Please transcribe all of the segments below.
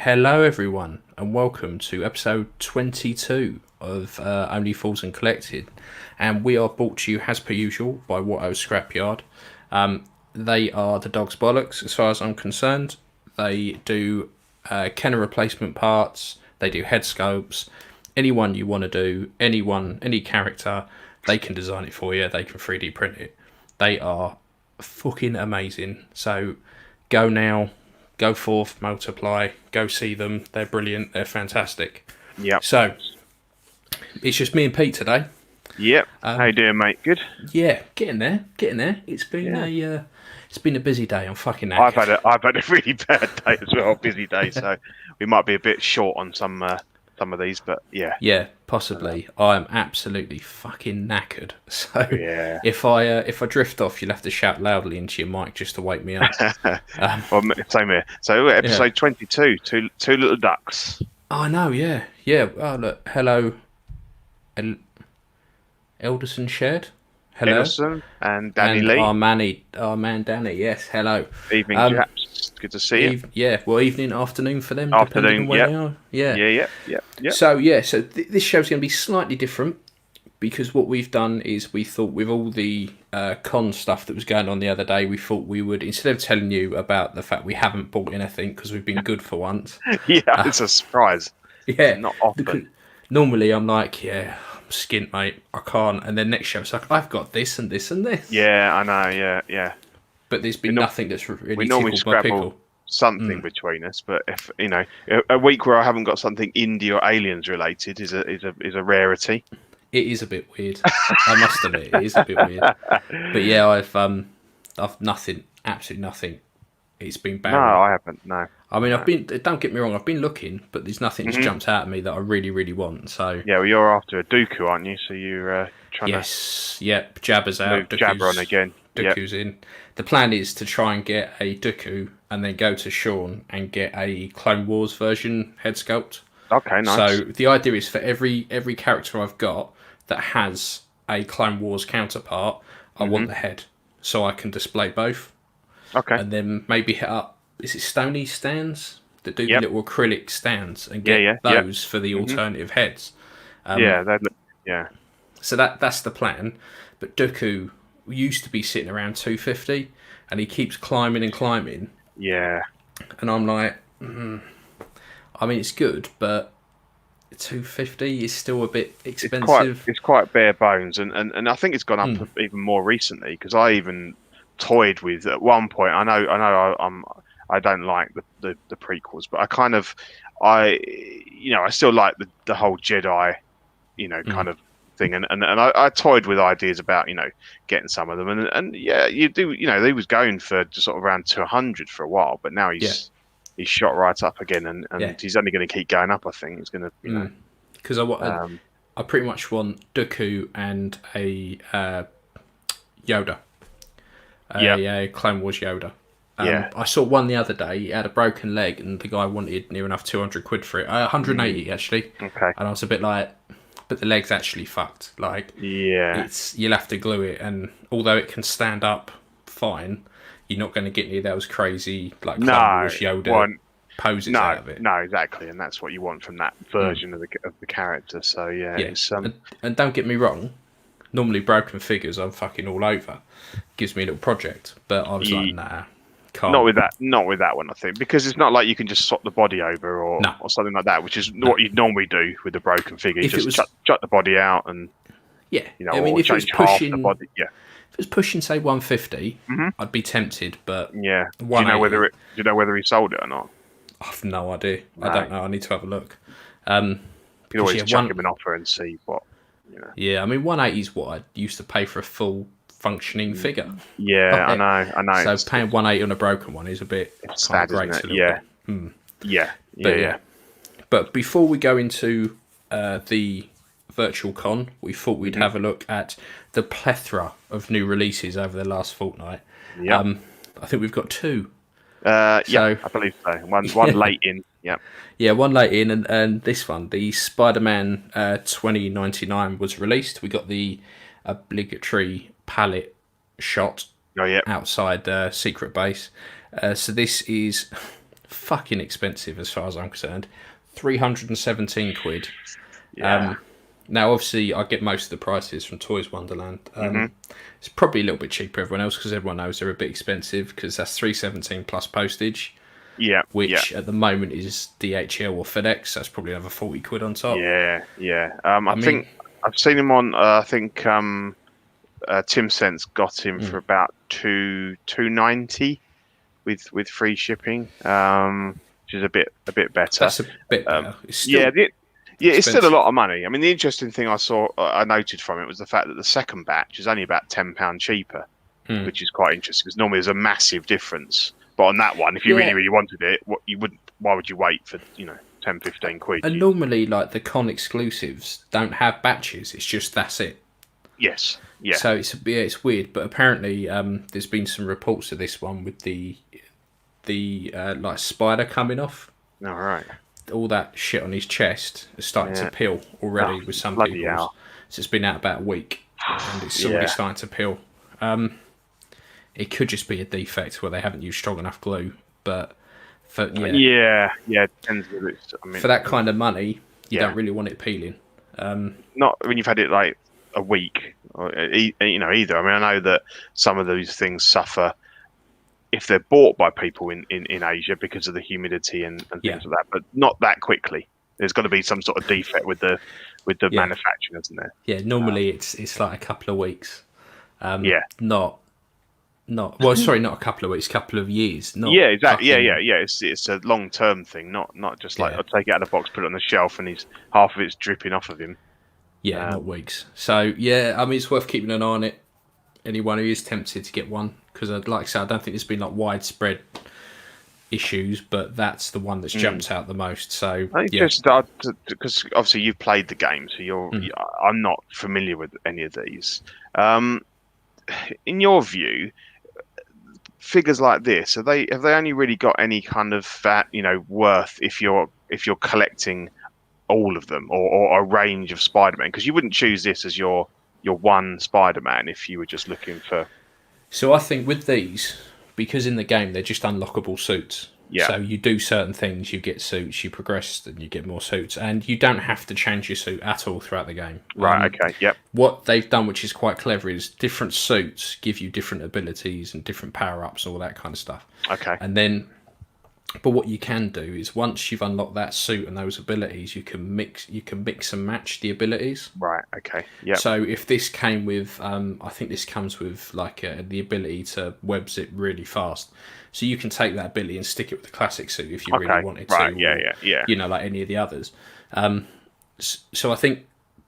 Hello, everyone, and welcome to episode 22 of Only Fools and Collected. And we are brought to you, as per usual, by Watto Scrapyard. They are the dog's bollocks, as far as I'm concerned. They do Kenner replacement parts, they do head sculpts. Anyone you want to do, any character, they can design it for you, they can 3D print it. They are fucking amazing. So go now. Go forth, multiply, go see them. They're brilliant. They're fantastic. Yep. So, it's just me and Pete today. Yep. How you doing, mate? Good? Yeah, getting there. It's been a busy day. I'm fucking knackered. I've had a really bad day as well, busy day, so we might be a bit short on some of these, but yeah. Yeah, possibly. I'm absolutely fucking knackered. So yeah. if I drift off, you'll have to shout loudly into your mic just to wake me up. Well, same here. So episode 22, two little ducks. Oh, I know, yeah. Oh, look, hello, Elderson Shed. Hello. Elderson and Danny Lee. Our man Danny, yes, hello. Evening, chaps. Good to see you. Evening, afternoon for them. Afternoon, on where they are. Yeah. So this show's going to be slightly different because what we've done is we thought with all the con stuff that was going on the other day, we thought we would, instead of telling you about the fact we haven't bought anything because we've been good for once. Yeah, it's a surprise. Yeah. Not often. Normally I'm like, I'm skint, mate. I can't. And then next show it's like, I've got this and this and this. Yeah, I know. Yeah. But there's been nothing that's really we normally tickled my pickle. Something between us, but if a week where I haven't got something indie or aliens related is a rarity. It is a bit weird. I must admit, it is a bit weird. But yeah, I've nothing, absolutely nothing. It's been bad. No, I haven't. No. I mean, don't get me wrong, I've been looking, but there's nothing that's jumped out at me that I really, really want. So yeah, well, you're after a Dooku, aren't you? So you're trying Yep, Jabba's out. Jabba on again. Dooku's in. The plan is to try and get a Dooku and then go to Sean and get a Clone Wars version head sculpt. Okay, nice. So the idea is for every character I've got that has a Clone Wars counterpart, I want the head so I can display both. Okay. And then maybe hit up, is it Stony stands that do the little acrylic stands and get those for the alternative heads? So that's the plan. But Dooku used to be sitting around 250 and he keeps climbing and climbing. Yeah. And I'm like, I mean, it's good, but 250 is still a bit expensive. It's quite bare bones, and I think it's gone up even more recently because I even toyed with at one point. I know I don't like the prequels, but I still like the whole Jedi, kind of thing, and I toyed with ideas about getting some of them, and you do, he was going for just sort of around 200 for a while, but now he's shot right up again, and he's only going to keep going up. I think he's going to, because I pretty much want Dooku and a Yoda, a Clone Wars Yoda. I saw one the other day. He had a broken leg, and the guy wanted near enough 200 quid for it. 180 actually. Okay. And I was a bit like, but the leg's actually fucked. Like, you'll have to glue it, and although it can stand up fine, you're not going to get any of those crazy Clone Wars Yoda poses out of it. No, exactly, and that's what you want from that version of the character. So it's, and don't get me wrong. Normally, broken figures, I'm fucking all over. Gives me a little project, but I was like, nah, can't. Not with that one, I think, because it's not like you can just swap the body over or something like that, which is what you'd normally do with a broken figure. You just chuck the body out and I mean, if it was pushing the body, if it was pushing, say 150, I'd be tempted. But do you know whether he sold it or not? I've no idea. No. I don't know. I need to have a look. You can always chuck him an offer and see what. Yeah, I mean, 180 is what I used to pay for a full functioning figure. Yeah, I know. So paying 180 on a broken one is a bit sad, isn't it? Yeah. But before we go into the virtual con, we thought we'd have a look at the plethora of new releases over the last fortnight. I think we've got two. I believe so. One late in. Yeah, one late in, and this one, the Spider-Man 2099 was released. We got the obligatory palette shot outside the secret base. So this is fucking expensive as far as I'm concerned. 317 quid. Yeah. Now, obviously, I get most of the prices from Toys Wonderland. It's probably a little bit cheaper everyone else because everyone knows they're a bit expensive because that's 317 plus postage. Yeah. Which at the moment is DHL or FedEx. So that's probably another 40 quid on top. Yeah. I think I've seen him on. I think Tim Sense got him for about $290 with free shipping, which is a bit better. That's a bit better. It's still it's still a lot of money. I mean, the interesting thing I noted from it was the fact that the second batch is only about £10 cheaper, which is quite interesting because normally there's a massive difference. But on that one, if you really wanted it, why would you wait for 10, 15 quid? And normally, like the con exclusives don't have batches. It's just that's it. Yes. Yeah. So it's weird, but apparently there's been some reports of this one with the like spider coming off. All right. All that shit on his chest is starting to peel already with some people. So it's been out about a week, and it's already starting to peel. It could just be a defect where they haven't used strong enough glue, but for for that kind of money, you don't really want it peeling. Not when you've had it like a week, or, either. I mean, I know that some of these things suffer if they're bought by people in Asia because of the humidity and things like that, but not that quickly. There's got to be some sort of defect with the manufacturing, isn't there? Yeah, normally it's like a couple of weeks. Not a couple of weeks, couple of years. Exactly. It's a long term thing, not just like I'll take it out of the box, put it on the shelf, and half of it's dripping off of him. Yeah, not weeks. So I mean, it's worth keeping an eye on it. Anyone who is tempted to get one, because like I said, I don't think there's been like widespread issues, but that's the one that's jumped out the most. So because obviously you've played the game, so I'm not familiar with any of these. In your view, figures like this have they only really got any kind of worth if you're collecting all of them or a range of Spider-Man? Because you wouldn't choose this as your one Spider-Man if you were just looking for. So I think with these, because in the game they're just unlockable suits. Yeah. So you do certain things, you get suits, you progress, and you get more suits, and you don't have to change your suit at all throughout the game. Right. Okay. Yep. What they've done, which is quite clever, is different suits give you different abilities and different power-ups, all that kind of stuff. Okay. And then, but what you can do is once you've unlocked that suit and those abilities, you can mix and match the abilities. Right. Okay. Yeah. So if this came with, I think this comes with like the ability to web zip really fast. So you can take that ability and stick it with the classic suit if you really wanted to. Right. Yeah. Like any of the others. So I think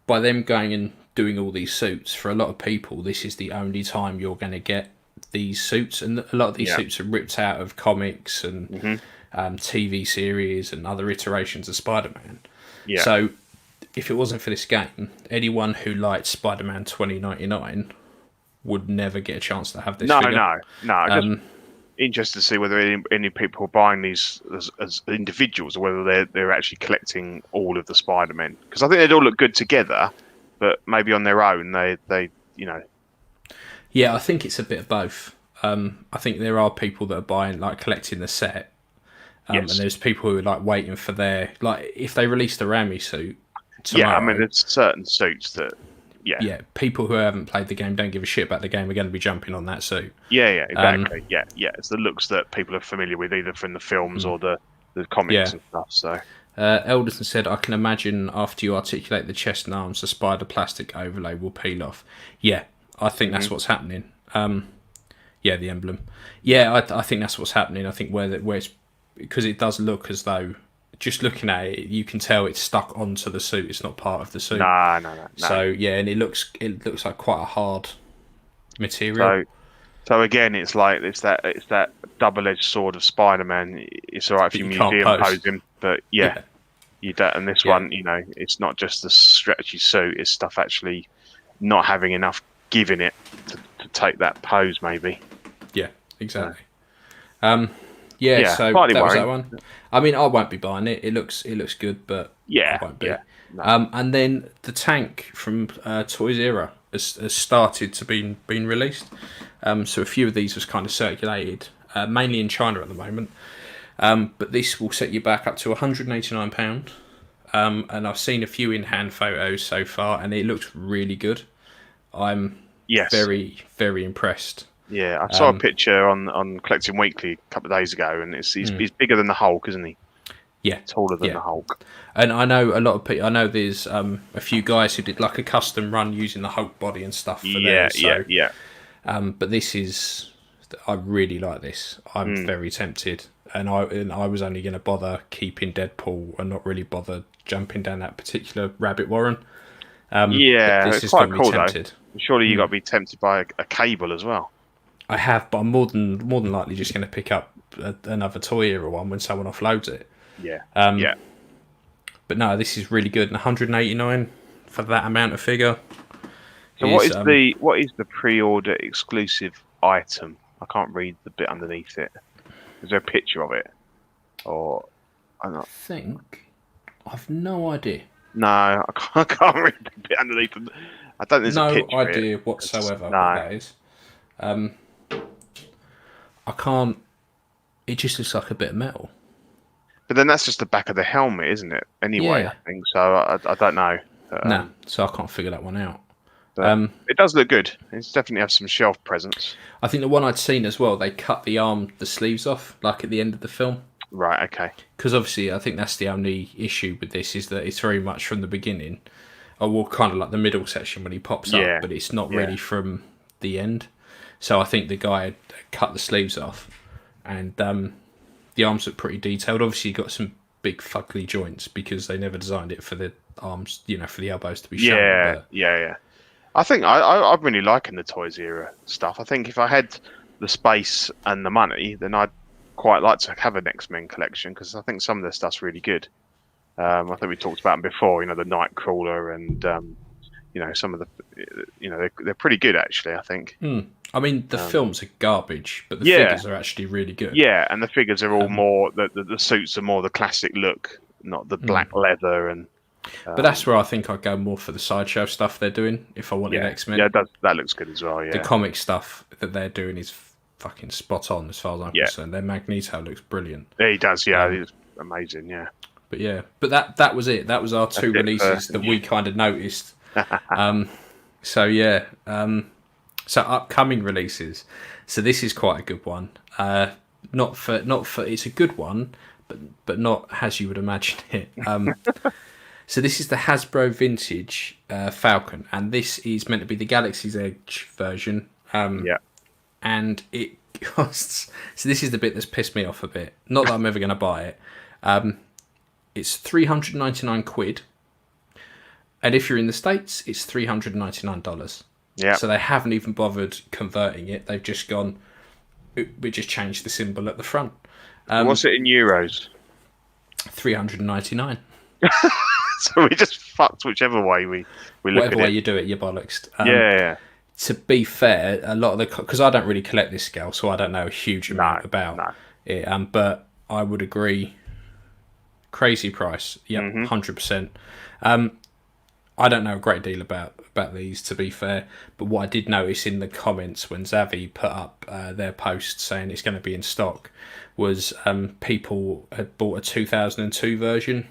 by them going and doing all these suits, for a lot of people, this is the only time you're going to get these suits, and a lot of these suits are ripped out of comics and TV series and other iterations of Spider-Man. Yeah. So if it wasn't for this game, anyone who liked Spider-Man 2099 would never get a chance to have this figure. No. Interested to see whether any people are buying these as individuals or whether they're actually collecting all of the Spider-Men, because I think they'd all look good together, but maybe on their own they. Yeah, I think it's a bit of both. I think there are people that are buying, like, collecting the set, and there's people who are like waiting for their, like, if they release the Rami suit tomorrow. Yeah, I mean, there's certain suits that. Yeah, people who haven't played the game, don't give a shit about the game, are going to be jumping on that suit. Yeah, exactly. It's the looks that people are familiar with, either from the films or the comics and stuff. So, Elderson said, "I can imagine after you articulate the chest and arms, the spider plastic overlay will peel off." Yeah, I think that's what's happening. The emblem. Yeah, I think that's what's happening. I think where it's because it does look as though, just looking at it, you can tell it's stuck onto the suit. It's not part of the suit. No. So and it looks like quite a hard material. So again, it's that double-edged sword of Spider-Man. It's all right if you museum pose him, but you don't. And this one, it's not just the stretchy suit. It's stuff actually not having enough give in it to take that pose, maybe. Yeah, exactly. So that was that one. I mean, I won't be buying it. It looks good, but I won't be. Yeah. No. And then the tank from Toys Era has started to been released. So a few of these was kind of circulated, mainly in China at the moment. But this will set you back up to £189. And I've seen a few in-hand photos so far, and it looks really good. I'm very, very impressed. Yeah, I saw a picture on Collecting Weekly a couple of days ago, and he's bigger than the Hulk, isn't he? Yeah, taller than the Hulk. And I know a lot of people. I know there's a few guys who did like a custom run using the Hulk body and stuff. For theirs, so, but this is, I really like this. I'm very tempted, and I was only going to bother keeping Deadpool and not really bother jumping down that particular rabbit warren. This is quite cool though. Surely you got to be tempted by a cable as well. I have, but I'm more than likely just going to pick up another Toy Era one when someone offloads it. Yeah. But no, this is really good. And 189 for that amount of figure. So what is the pre-order exclusive item? I can't read the bit underneath it. Is there a picture of it? Or I think I've no idea. No, I can't read the bit underneath. I don't. There's no a picture idea whatsoever what that is. I can't. It just looks like a bit of metal. But then that's just the back of the helmet, isn't it? Anyway, I think so. I don't know. No, so I can't figure that one out. It does look good. It's definitely have some shelf presence. I think the one I'd seen as well, they cut the sleeves off, like at the end of the film. Right, okay. Because obviously, I think that's the only issue with this, is that it's very much from the beginning. Or well, kind of like the middle section when he pops up, but it's not really from the end. So I think the guy had cut the sleeves off, and the arms look pretty detailed. Obviously, you got some big fugly joints because they never designed it for the arms, for the elbows to be shown. Yeah. I think I'm really liking the Toys Era stuff. I think if I had the space and the money, then I'd quite like to have an X-Men collection, because I think some of their stuff's really good. I think we talked about them before, the Nightcrawler and some of the, they're pretty good actually, I think. I mean, the films are garbage, but the figures are actually really good. Yeah, and the figures are all more, the suits are more the classic look, not the black leather. And but that's where I think I'd go more for the Sideshow stuff they're doing if I wanted X-Men. Yeah, that looks good as well, yeah. The comic stuff that they're doing is fucking spot on as far as I'm concerned. Their Magneto looks brilliant. Yeah, he does, he's amazing, yeah. But that was it. That was our two releases that we kind of noticed. So upcoming releases. So this is quite a good one. Not for it's a good one, but not as you would imagine it. So this is the Hasbro Vintage Falcon, and this is meant to be the Galaxy's Edge version. And it costs. So this is the bit that's pissed me off a bit. Not that I'm ever going to buy it. It's £399, and if you're in the States, it's $399. Yeah. So they haven't even bothered converting it. They've just gone. We just changed the symbol at the front. What's it in euros? 399. So we just fucked whichever way we look at it. Whatever way you do it, you're bollocksed. Yeah. To be fair, a lot of because I don't really collect this scale, so I don't know a huge amount about it. But I would agree. Crazy price. Yeah, 100%. I don't know a great deal about these, to be fair, but what I did notice in the comments when Zavi put up their post saying it's going to be in stock was people had bought a 2002 version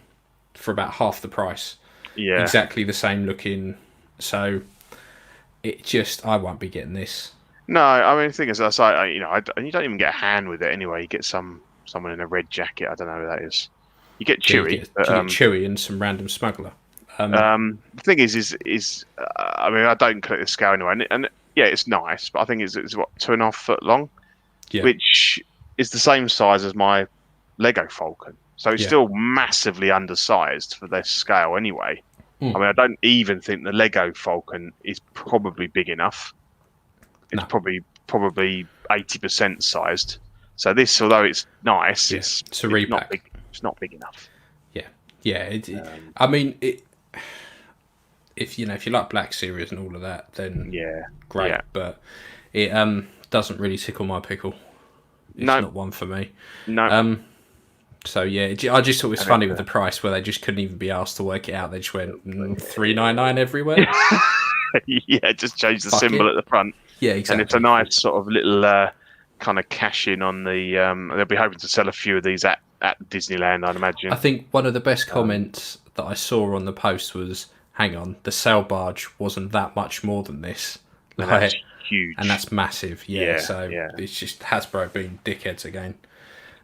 for about half the price. Yeah, exactly the same looking. So it just, I won't be getting this. No, I mean the thing is, that's like, you don't even get a hand with it anyway. You get someone in a red jacket. I don't know who that is. You get Chewie. You get Chewie and some random smuggler. The thing is I mean, I don't collect the scale anyway, and it's nice, but I think it's what, 2.5 foot long, which is the same size as my Lego Falcon, so it's still massively undersized for their scale anyway. I mean, I don't even think the Lego Falcon is probably big enough. It's probably 80% sized. So this, although it's nice, it's not big. It's not big enough. I mean, if you like Black Series and all of that, then great. Yeah. But it doesn't really tickle my pickle. It's not one for me. No. So I just thought it was funny with the price where they just couldn't even be asked to work it out. They just went $399 everywhere. Just change the symbol at the front. Yeah, exactly. And it's a nice sort of little kind of cash in on the. They'll be hoping to sell a few of these at Disneyland, I'd imagine. I think one of the best comments that I saw on the post was, "Hang on, the sail barge wasn't that much more than this." And that's huge, and that's massive. Yeah, so it's just Hasbro being dickheads again.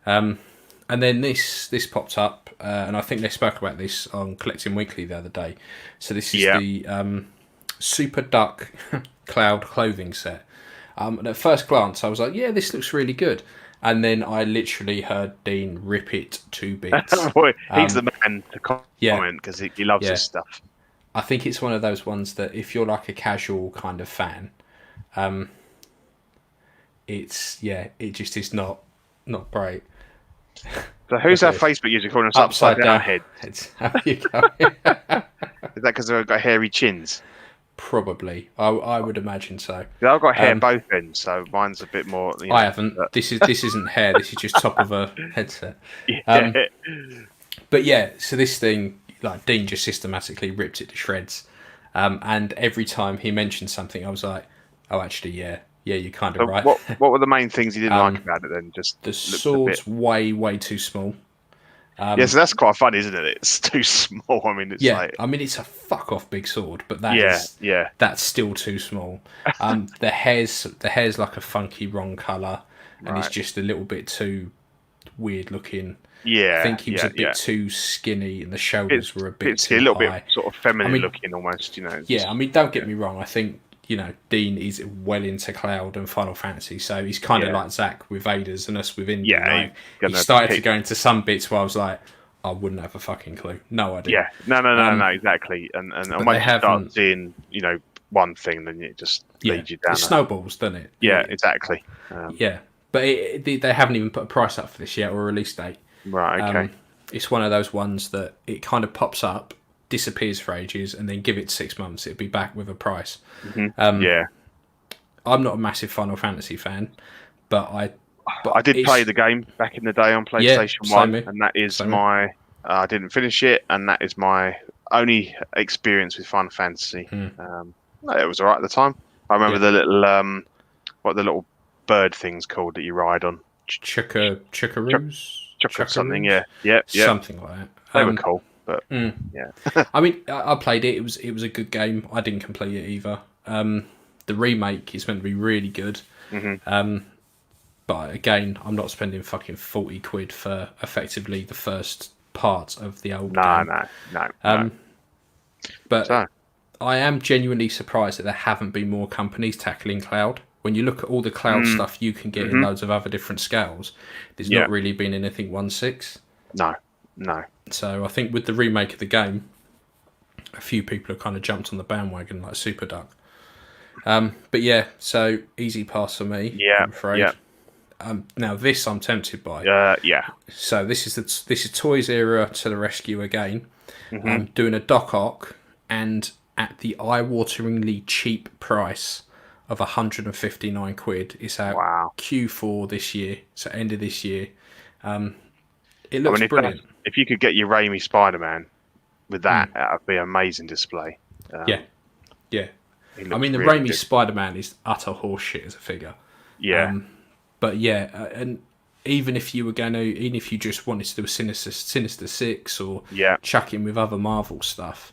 And then this popped up, and I think they spoke about this on Collecting Weekly the other day. So this is the Super Duck Cloud clothing set. And at first glance, I was like, yeah, this looks really good. And then I literally heard Dean rip it to bits. Boy, he's the man to comment because he loves this stuff. I think it's one of those ones that if you're like a casual kind of fan, it just is not great. So who's our Facebook user calling us upside down heads? How you go? Is that because they've got hairy chins? Probably. I would imagine so. Yeah, I've got hair both ends, so mine's a bit more. I haven't. But... This isn't hair. This is just top of a headset. But yeah, so this thing, like Dean just systematically ripped it to shreds, and every time he mentioned something, I was like, "Oh, actually, yeah, you're kind of right." What were the main things you didn't like about it then? Just the sword's way too small. So that's quite funny, isn't it? It's too small. I mean, it's it's a fuck off big sword, but that's still too small. The hair's like a funky wrong colour, and it's just a little bit too weird looking. Yeah, I think he was a bit too skinny, and the shoulders were a bit too a little high. bit sort of feminine looking, almost. Yeah, I mean, don't get me wrong. I think Dean is well into Cloud and Final Fantasy, so he's kind of like Zach with Vaders and us with Indie. Yeah, he started to go into some bits where I was like, I wouldn't have a fucking clue. No idea. Yeah, no, exactly. And when you start seeing, one thing, then it just leads you down. It snowballs, doesn't it? Yeah, exactly. But they haven't even put a price up for this yet or a release date. Right. Okay. It's one of those ones that it kind of pops up, disappears for ages, and then give it 6 months, it'll be back with a price. Mm-hmm. I'm not a massive Final Fantasy fan, but I did play the game back in the day on PlayStation 1, and that is I didn't finish it, and that is my only experience with Final Fantasy. It was alright at the time. I remember the little what the little bird thing's called that you ride on. Chickaroos? Something, something like that. They were cool. But I mean, I played it. It was a good game. I didn't complete it either. The remake is meant to be really good. But again, I'm not spending fucking 40 quid for effectively the first part of the old game. No. But I am genuinely surprised that there haven't been more companies tackling Cloud. When you look at all the Cloud stuff you can get in loads of other different scales, there's not really been anything 1/6. No. So I think with the remake of the game, a few people have kind of jumped on the bandwagon like Super Duck. But yeah, so easy pass for me. I'm afraid. Now this I'm tempted by. So this is Toys Era to the rescue again. Doing a Doc Ock, and at the eye-wateringly cheap price of 159 quid. It's out Q4 this year, so end of this year. It looks brilliant. If you could get your Raimi Spider-Man with that would be an amazing display. Yeah. I mean, the Raimi Spider-Man is utter horseshit as a figure. Yeah. But yeah, and even if you just wanted to do a Sinister Six or chuck in with other Marvel stuff,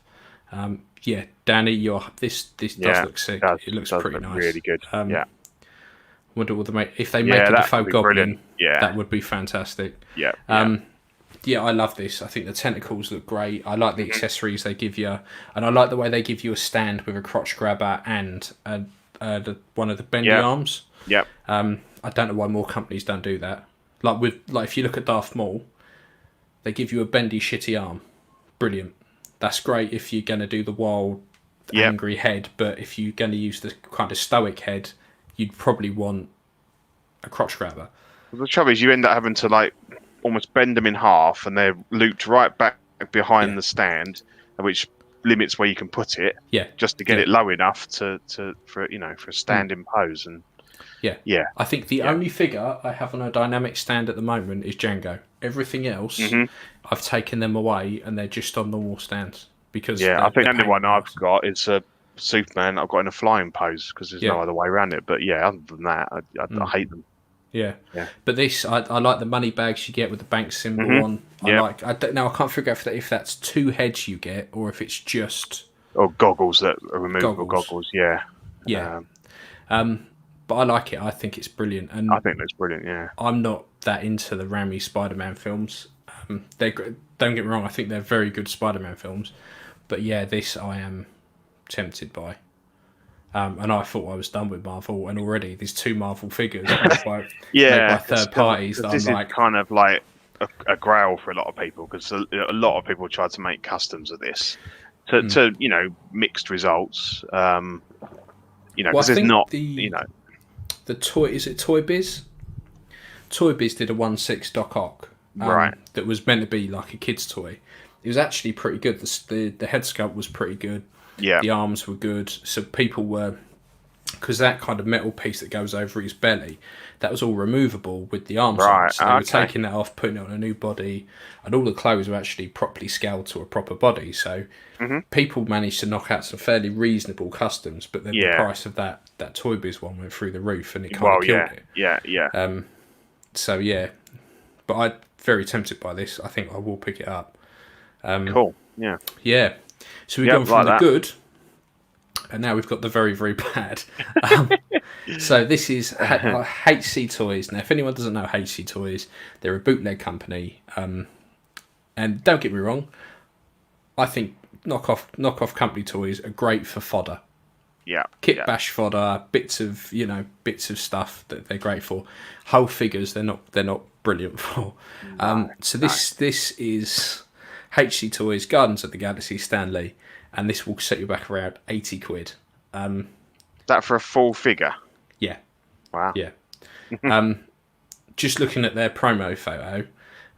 Danny, this does look sick. It looks pretty nice. Really good. Wonder what if they make a Defoe Goblin. That would be fantastic. I love this. I think the tentacles look great. I like the accessories they give you, and I like the way they give you a stand with a crotch grabber and one of the bendy arms. I don't know why more companies don't do that. Like if you look at Darth Maul, they give you a bendy shitty arm. Brilliant. That's great if you're going to do the wild, angry head, but if you're going to use the kind of stoic head, you'd probably want a crotch grabber. Well, the trouble is you end up having to almost bend them in half, and they're looped right back behind the stand, which limits where you can put it. Just to get it low enough for a standing pose. And I think the only figure I have on a dynamic stand at the moment is Django. Everything else, I've taken them away, and they're just on normal stands because I think the only one I've got is a Superman I've got in a flying pose because there's no other way around it. But other than that, I hate them. Yeah. Yeah. But this, I like the money bags you get with the bank symbol on. Yeah. I don't know. I can't figure out if that's 2 heads you get or if it's just Or goggles that are removable goggles. goggles. Yeah. Yeah. But I like it. I think it's brilliant. And I think that's brilliant. Yeah. I'm not that into the Raimi Spider-Man films. Don't get me wrong. I think they're very good Spider-Man films. But yeah, this I am tempted by. And I thought I was done with Marvel, and already there's 2 Marvel figures made by third parties that this I'm is like, kind of like a grail for a lot of people, because a lot of people tried to make customs of this to mixed results. Because there's not the toy, is it Toy Biz? Toy Biz did a 1/6 Doc Ock, right, that was meant to be like a kid's toy. It was actually pretty good. The head sculpt was pretty good. Yeah. The arms were good. So people were, because that kind of metal piece that goes over his belly, that was all removable with the arms on. So they were taking that off, putting it on a new body, and all the clothes were actually properly scaled to a proper body. So people managed to knock out some fairly reasonable customs, but then the price of that Toy Biz one went through the roof, and it kind of killed it. Yeah. So yeah, but I'm very tempted by this. I think I will pick it up. Cool. Yeah. Yeah. So we've gone from the good, and now we've got the very, very bad. So this is HC Toys. Now, if anyone doesn't know HC Toys, they're a bootleg company. And don't get me wrong, I think knockoff company toys are great for fodder. Yeah. Kit bash fodder, bits of stuff that they're great for. Whole figures, they're not brilliant for. This is HC Toys, Guardians of the Galaxy, Stan Lee, and this will set you back around £80. Is that for a full figure? Yeah. Wow. Yeah. Just looking at their promo photo,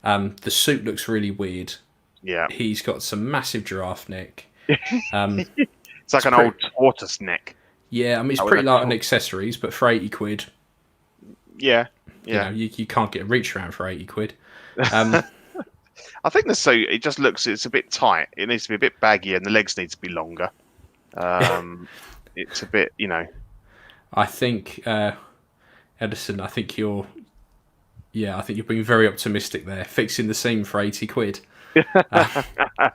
the suit looks really weird. Yeah. He's got some massive giraffe neck. It's like an old tortoise neck. Yeah, I mean, it's pretty light on accessories, but for £80, yeah. You can't get a reach around for £80. I think the suit, it just looks, it's a bit tight. It needs to be a bit baggy, and the legs need to be longer. It's a bit, I think, Edison, I think you're being very optimistic there. Fixing the seam for £80.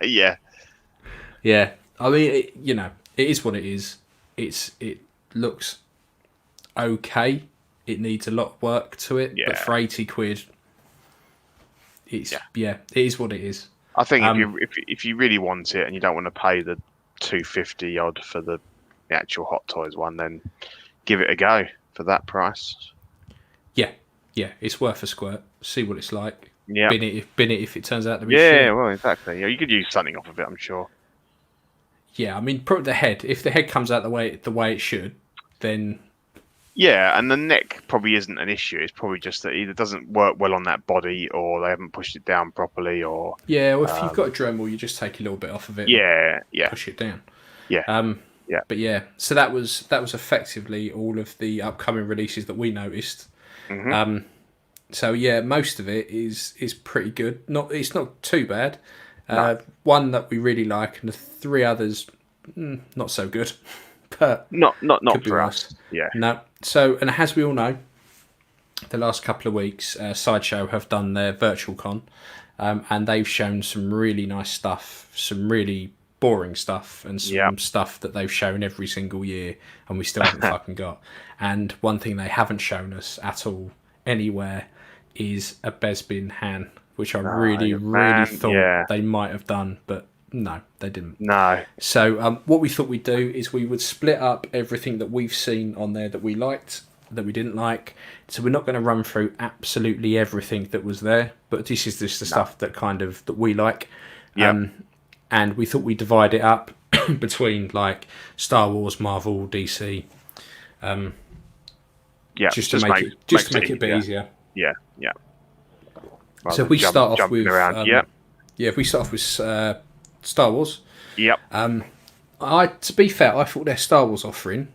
Yeah. Yeah. I mean, it is what it is. It looks okay. It needs a lot of work to it, but for £80, it is what it is. I think if you really want it and you don't want to pay the $250 odd for the actual Hot Toys one, then give it a go for that price. Yeah, it's worth a squirt. See what it's like. Yeah, bin it if it turns out to be shit. shit. Well, exactly. Yeah, you could use something off of it, I'm sure. Yeah, I mean, probably the head. If the head comes out the way it should, then yeah, and the neck probably isn't an issue. It's probably just that either doesn't work well on that body, or they haven't pushed it down properly, or or if you've got a Dremel, you just take a little bit off of it. Yeah, push it down. Yeah. But yeah, so that was effectively all of the upcoming releases that we noticed. So yeah, most of it is pretty good. It's not too bad. No. One that we really like, and the 3 others not so good. But not for us. Yeah. No. So, and as we all know, the last couple of weeks, Sideshow have done their virtual con, and they've shown some really nice stuff, some really boring stuff, and some stuff that they've shown every single year, and we still haven't fucking got. And one thing they haven't shown us at all anywhere is a Bespin Han, which I really thought they might have done, but no, they didn't. No. So what we thought we'd do is we would split up everything that we've seen on there that we liked, that we didn't like. So we're not going to run through absolutely everything that was there, but this is just the stuff that we like. And we thought we'd divide it up between like Star Wars, Marvel, DC. Just to make it a bit easier. Yeah. So if we start off with if we start off with Star Wars. Yep. To be fair, I thought their Star Wars offering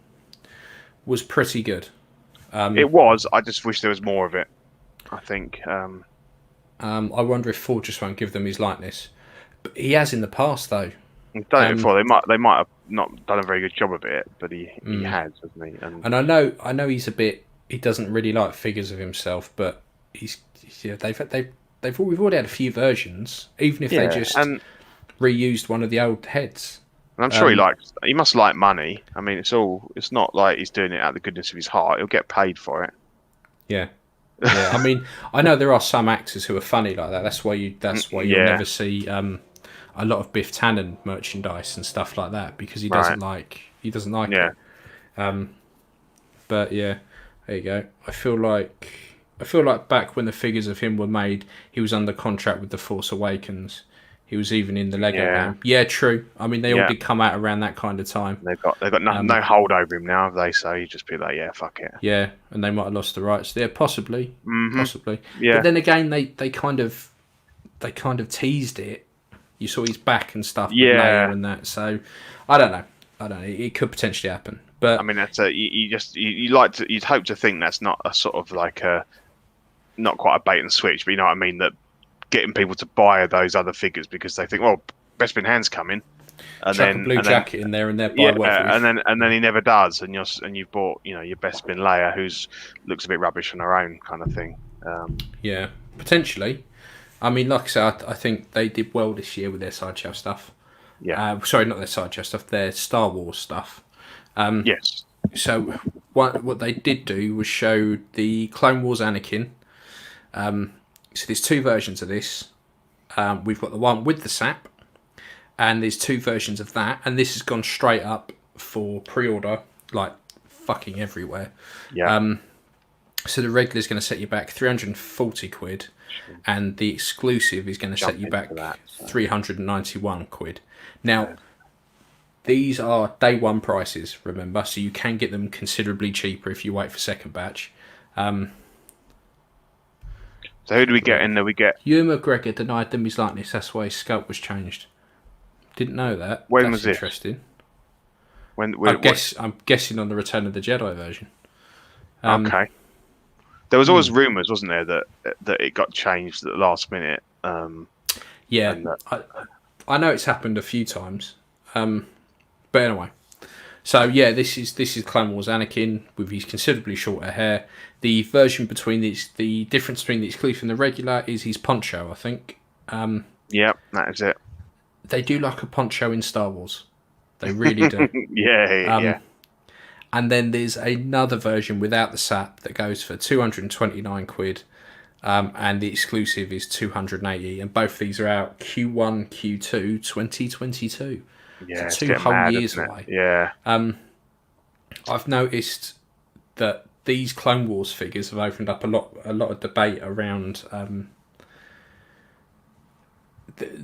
was pretty good. It was. I just wish there was more of it. I think. I wonder if Ford just won't give them his likeness, but he has in the past though. He's done it before. They might have not done a very good job of it, but he has, hasn't he? And I know he's a bit he doesn't really like figures of himself, but we've already had a few versions, even if they Yeah, just and reused one of the old heads. I'm sure he must like money. I mean, it's not like he's doing it out of the goodness of his heart. He'll get paid for it. Yeah, yeah. I mean, I know there are some actors who are funny like that. That's why you'll Yeah, never see a lot of Biff Tannen merchandise and stuff like that, because right. he doesn't like Yeah, it. But yeah, there you go. I feel like back when the figures of him were made, he was under contract with the Force Awakens. He was even in the Lego game. Yeah, true. I mean, they all yeah. did come out around that kind of time. They've got no hold over him now, have they? So you just be like, yeah, fuck it. Yeah, and they might have lost the rights there, possibly, Hmm. possibly. Yeah, But then again, they kind of teased it. You saw his back and stuff, with yeah. Leia and that. So I don't know. It could potentially happen, but I mean, that's you'd hope to think that's not a sort of like a not quite a bait and switch, but you know what I mean, that getting people to buy those other figures because they think, well, Bespin Hand's coming, and chuck a then blue jacket in there and they'll buy yeah, worth. and then he never does, and you've bought your Bespin Leia, who's looks a bit rubbish on her own kind of thing. Yeah, potentially. I mean, like I said, I think they did well this year with their Sideshow stuff. Yeah. Sorry, not their Sideshow stuff, their Star Wars stuff. Yes. So what they did do was show the Clone Wars Anakin. So there's two versions of this. We've got the one with the sap, and there's two versions of that, and this has gone straight up for pre-order, like fucking everywhere. Yeah. So the regular is going to set you back 340 quid, and the exclusive is going to set you back 391 quid. Now, these are day one prices, remember, so you can get them considerably cheaper if you wait for second batch. So who do we get in there? We get Ewan McGregor denied them his likeness, that's why his sculpt was changed. Didn't know that. When That's was this? interesting. when I'm guessing on the Return of the Jedi version. okay. There was always rumours, wasn't there, that it got changed at the last minute. Yeah, and I know it's happened a few times. But anyway, so yeah, this is Clone Wars Anakin with his considerably shorter hair. The version the difference between the exclusive and the regular is his poncho, I think. yeah, that is it. They do like a poncho in Star Wars. They really do. Yeah. And then there's another version without the sap that goes for 229 quid. And the exclusive is 280. And both these are out Q1, Q2, 2022. Yeah, So 2 whole years away. Yeah. I've noticed that these Clone Wars figures have opened up a lot of debate around.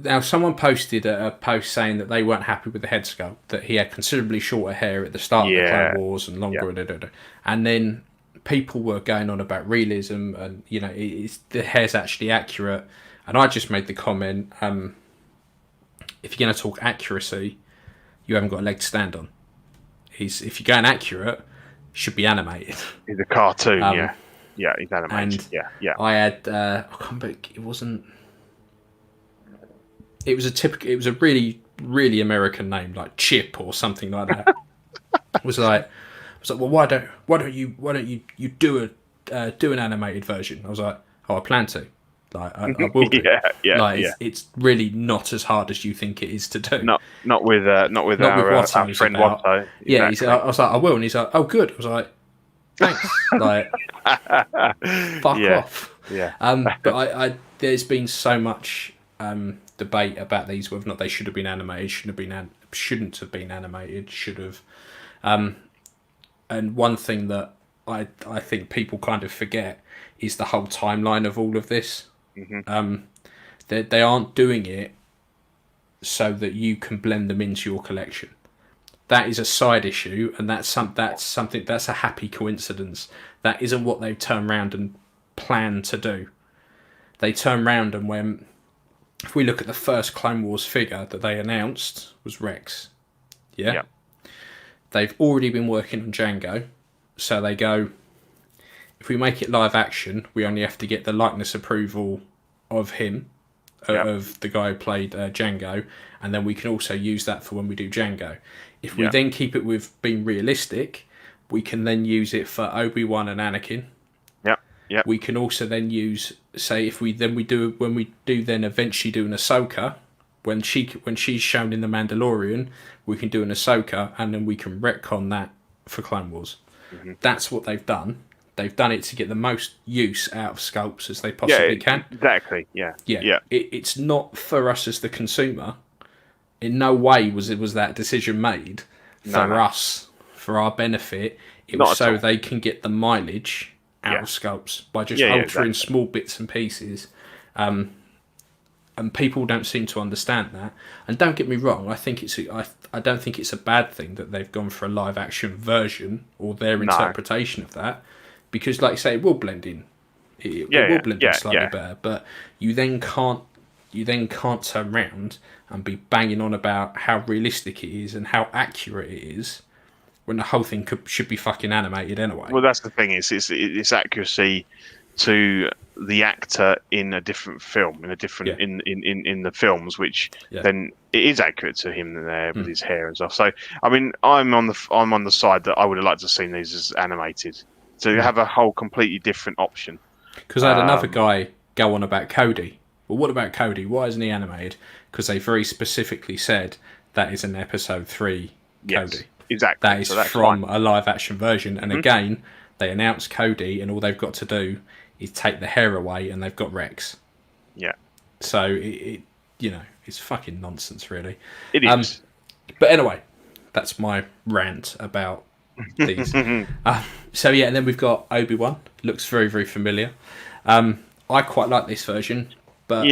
Now, someone posted a post saying that they weren't happy with the head sculpt, that he had considerably shorter hair at the start of the Clone Wars and longer, and then people were going on about realism and the hair's actually accurate. And I just made the comment: if you're going to talk accuracy, you haven't got a leg to stand on. If you're going accurate, should be animated. He's a cartoon, yeah, he's animated. And yeah. I had I can't remember, it wasn't. It was a really, really American name, like Chip or something like that. It was like, well, why don't you do an animated version? I was like, oh, I plan to. Like, I will do. It's really not as hard as you think it is to do. Not with our friend Watto. Yeah, I was like, I will, and he's like, oh, good. I was like, thanks. Like, fuck off. Yeah. But there's been so much debate about these, whether or not they should have been animated, shouldn't have been animated, should have. And one thing that I think people kind of forget is the whole timeline of all of this. Mm-hmm. They aren't doing it so that you can blend them into your collection. That is a side issue, and that's a happy coincidence. That isn't what they've turned around and planned to do. They turned around and went, if we look at the first Clone Wars figure that they announced was Rex. Yeah? Yep. They've already been working on Django, so they go, if we make it live action, we only have to get the likeness approval of him, of the guy who played Django, and then we can also use that for when we do Django. If we then keep it with being realistic, we can then use it for Obi-Wan and Anakin. Yep. We can also then use, say, if we do then eventually do an Ahsoka, when she's shown in the Mandalorian, we can do an Ahsoka, and then we can retcon that for Clone Wars. Mm-hmm. That's what they've done. They've done it to get the most use out of sculpts as they possibly can. Exactly. Yeah. It's not for us as the consumer. In no way was that decision made for us, for our benefit. It was so they can get the mileage out of sculpts by just altering small bits and pieces. And people don't seem to understand that. And don't get me wrong, I don't think it's a bad thing that they've gone for a live action version or their interpretation of that, because, like you say, it will blend in. It will blend in slightly better. But you then can't turn around and be banging on about how realistic it is and how accurate it is, when the whole thing should be fucking animated anyway. Well, that's the thing. It's accuracy to the actor in a different film, in the films, which then it is accurate to him there with his hair and stuff. So, I mean, I'm on the side that I would have liked to have seen these as animated, to have a whole completely different option. Because I had another guy go on about Cody. Well, what about Cody? Why isn't he animated? Because they very specifically said that is an episode 3 Cody. Yes. Exactly. That is from a live action version. And again, they announced Cody, and all they've got to do is take the hair away, and they've got Rex. Yeah. So it's fucking nonsense, really. It is. But anyway, that's my rant about these. So yeah, and then we've got Obi-Wan. Looks very, very familiar. I quite like this version, but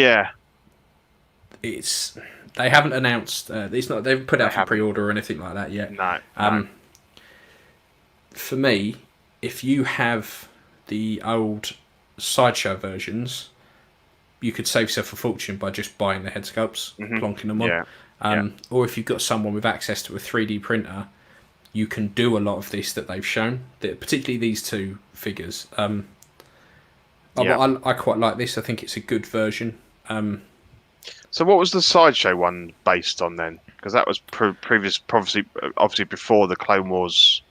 they haven't announced. It's not. They've put out for pre-order or anything like that yet. No. For me, if you have the old Sideshow versions, you could save yourself a fortune by just buying the head sculpts, plonking them on. Or if you've got someone with access to a 3D printer, you can do a lot of this that they've shown. Particularly these two figures. I quite like this. I think it's a good version. So what was the Sideshow one based on then? Because that was previous, obviously before the Clone Wars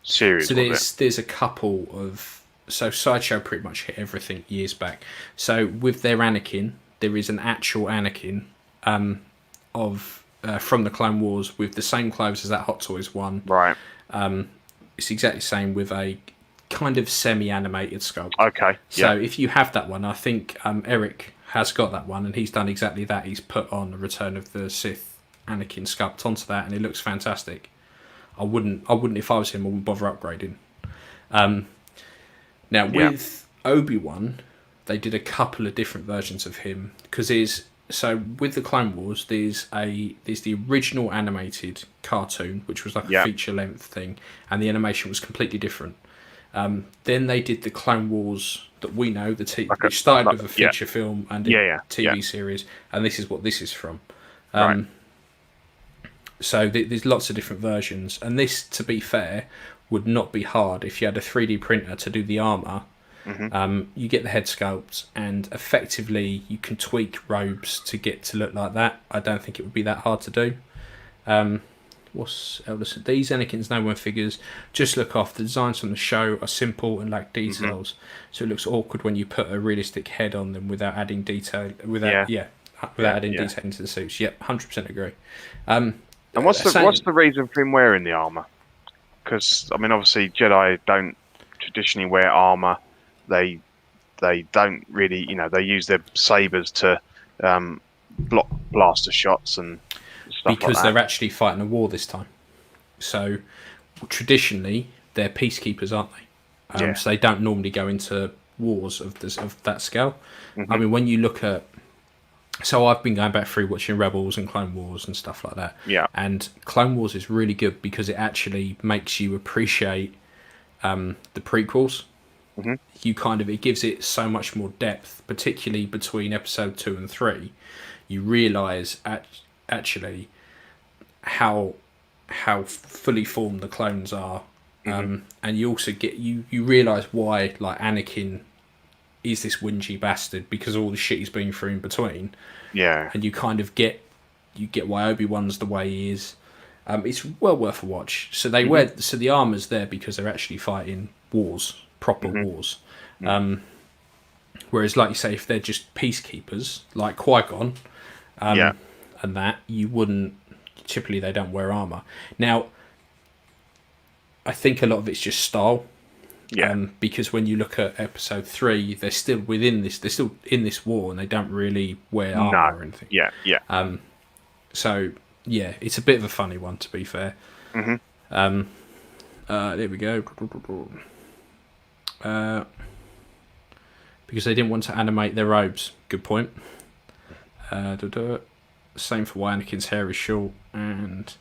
series. So there's a couple of... So Sideshow pretty much hit everything years back. So with their Anakin, there is an actual Anakin from the Clone Wars with the same clothes as that Hot Toys one. Right. It's exactly the same with a kind of semi-animated sculpt. Okay. So if you have that one, I think Eric has got that one, and he's done exactly that. He's put on the Return of the Sith Anakin sculpt onto that, and it looks fantastic. I wouldn't if I was him, I wouldn't bother upgrading. Now with Obi-Wan, they did a couple of different versions of him, because with the Clone Wars, there's the original animated cartoon, which was like a feature length thing, and the animation was completely different. Then they did the Clone Wars that we know, which started with a feature film and a TV series, and this is what this is from. So there's lots of different versions, and this, to be fair, would not be hard if you had a 3D printer to do the armour. You get the head sculpt, and effectively you can tweak robes to get to look like that. I don't think it would be that hard to do. What's else? These Anakin's No One figures just look off. The designs from the show are simple and lack details, so it looks awkward when you put a realistic head on them without adding detail. Adding detail into the suits. Yep, 100% agree. And what's the reason for him wearing the armor? Because I mean, obviously Jedi don't traditionally wear armor. They don't really, they use their sabers to block blaster shots and stuff because like that. They're actually fighting a war this time. So traditionally they're peacekeepers, aren't they? So they don't normally go into wars of that scale. I mean, when you look at... So I've been going back through watching Rebels and Clone Wars and stuff like that. Yeah. And Clone Wars is really good because it actually makes you appreciate the prequels. It gives it so much more depth, particularly between episode 2 and 3. You realise actually how fully formed the clones are, and you also get you realise why, like, Anakin is this whingy bastard because of all the shit he's been through in between. Yeah. And you kind of get why Obi-Wan's the way he is. It's well worth a watch. So they wear so the armor's there because they're actually fighting wars, proper wars. Whereas, like you say, if they're just peacekeepers like Qui-Gon, and that you wouldn't. Typically, they don't wear armor. Now, I think a lot of it's just style. Because when you look at episode 3, they're still within this. They're still in this war, and they don't really wear armor or anything. So yeah, it's a bit of a funny one, to be fair. There we go. Because they didn't want to animate their robes. Good point. Same for why Anakin's hair is short, and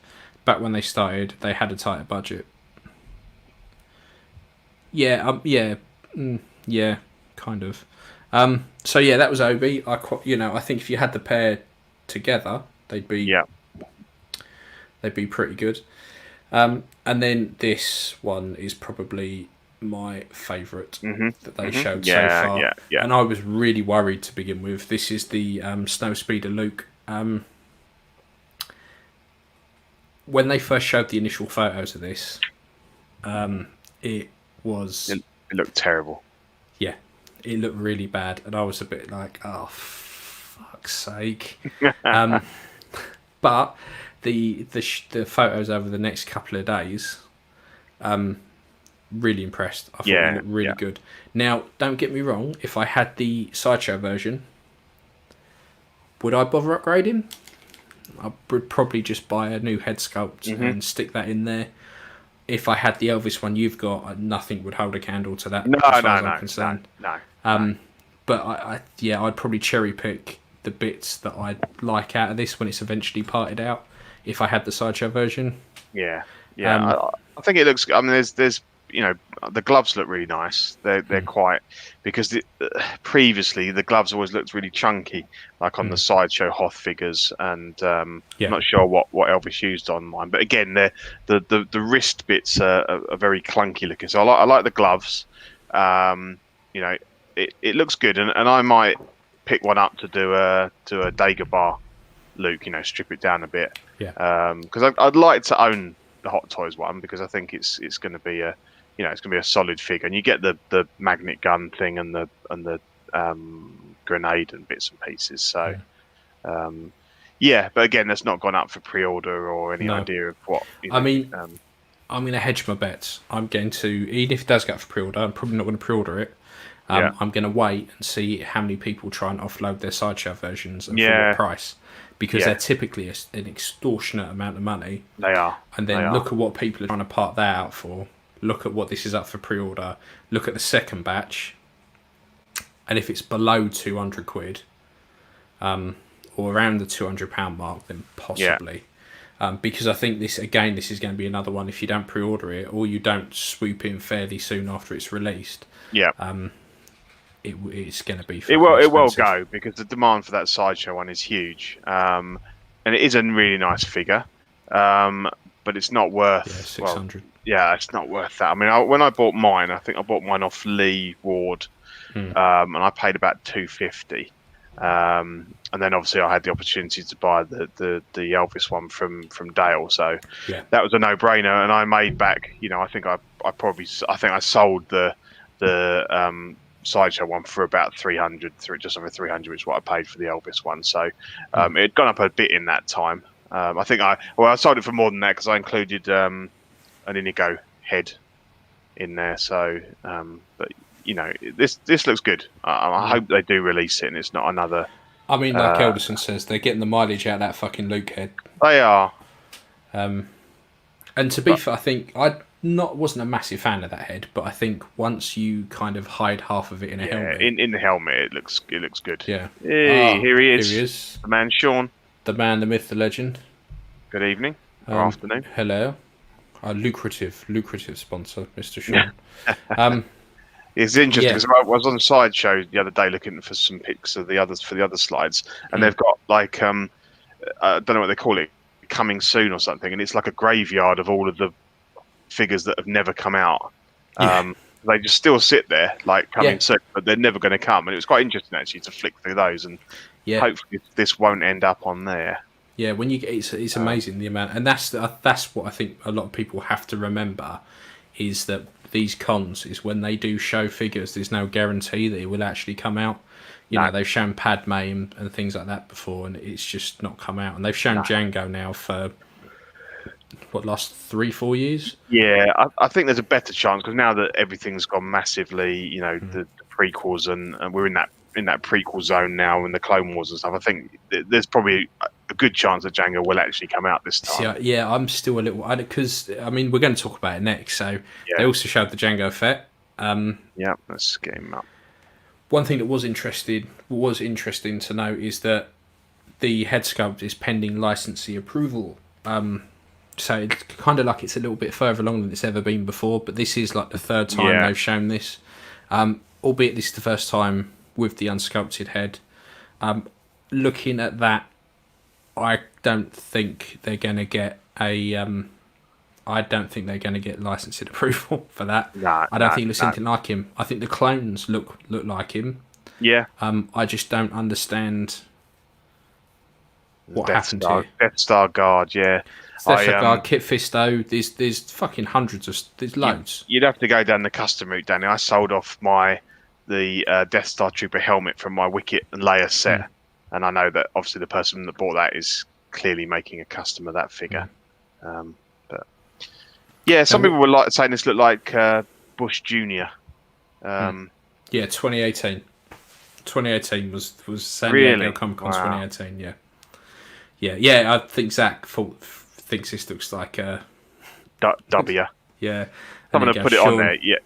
back when they started, they had a tighter budget. Yeah, kind of. So yeah, that was Obi. I think if you had the pair together, they'd be pretty good. And then this one is probably my favourite that they showed so far. And I was really worried to begin with. This is the Snowspeeder Luke. When they first showed the initial photos of this, it looked terrible. Yeah, it looked really bad, and I was a bit like, oh, fuck's sake. But the photos over the next couple of days, really impressed. I thought it looked really good. Now, don't get me wrong, if I had the Sideshow version, would I bother upgrading? I would probably just buy a new head sculpt and stick that in there. If I had the Elvis one you've got, nothing would hold a candle to that. No. But I'd probably cherry pick the bits that I'd like out of this when it's eventually parted out. If I had the Sideshow version. I think it looks. I mean, there's the gloves look really nice. They're quite, because previously the gloves always looked really chunky, like on the Sideshow Hoth figures, and I'm not sure what Elvis used on mine. But again, the wrist bits are very clunky looking. So I like the gloves. It looks good, and I might pick one up to do a Dagobah Luke. Strip it down a bit. Because I'd like to own the Hot Toys one, because I think it's going to be a solid figure, and you get the magnet gun thing and the grenade and bits and pieces. So but again, that's not gone up for pre-order or any idea of what. I'm going to hedge my bets. I'm going to, even if it does go up for pre-order, I'm probably not going to pre-order it. I'm going to wait and see how many people try and offload their Sideshow versions and for what price. Because they're typically an extortionate amount of money. They are. And then look at what people are trying to part that out for. Look at what this is up for pre-order. Look at the second batch. And if it's below 200 quid, or around the £200 mark, then possibly. Because I think this is going to be another one. If you don't pre-order it, or you don't swoop in fairly soon after it's released, it's going to be. It will go, because the demand for that Sideshow one is huge, and it is a really nice figure, but it's not worth 600. It's not worth that. I mean, when I bought mine, I think I bought mine off Lee Ward, and I paid about $250. And then obviously I had the opportunity to buy the Elvis one from Dale, so that was a no-brainer, and I made back. I think I sold the Sideshow one for about 300, just over 300, which is what I paid for the Elvis one. So it had gone up a bit in that time. I think I sold it for more than that, because I included an Inigo head in there. So, but this looks good. I hope they do release it, and it's not another. I mean, like Elderson says, they're getting the mileage out of that fucking Luke head. They are. And to be fair, I think wasn't a massive fan of that head, but I think once you kind of hide half of it in a helmet, in the helmet, it looks good. Yeah. Hey, here he is. The man, Sean. The man, the myth, the legend. Good evening or afternoon. Hello. Our lucrative sponsor, Mr. Sean. It's interesting, because I was on Sideshow the other day looking for some pics of the other slides, and they've got like I don't know what they call it, coming soon or something, and it's like a graveyard of all of the figures that have never come out. They just still sit there like coming soon, but they're never going to come. And it was quite interesting actually to flick through those, and hopefully this won't end up on there. Yeah, when you get it's amazing the amount, and that's what I think a lot of people have to remember, is that these cons is when they do show figures, there's no guarantee that it will actually come out. You know, they've shown Padme and things like that before, and it's just not come out. And they've shown Django now for last 3-4 years. Yeah, I think there's a better chance because now that everything's gone massively, you know, the prequels and we're in that prequel zone now in the Clone Wars and stuff. I think there's probably a good chance that Django will actually come out this time. See, yeah, I'm still a little because I mean we're going to talk about it next. So they also showed the Django Fett. Yeah, let's get him up. One thing that was interesting to note is that the head sculpt is pending licensee approval. So it's kind of like it's a little bit further along than it's ever been before. But this is like the third time they've shown this, albeit this is the first time with the unsculpted head. Looking at that, I don't think they're going to get I don't think they're going to get licensing approval for that. I don't think it looks anything like him. I think the clones look like him. Yeah. I just don't understand what happened here. Death Star Guard, yeah. Death Star Guard, Kit Fisto. There's fucking there's loads. You'd have to go down the custom route, Danny. I sold off the Death Star Trooper helmet from my Wicket and Leia set, and I know that obviously the person that bought that is clearly making a custom of that figure. But yeah, some people were saying this looked like Bush Jr. Yeah, 2018. 2018 was San Really? Diego Comic Con 2018. Yeah. I think Zach thinks this looks like W. Yeah, I'm gonna put it on there. Yeah.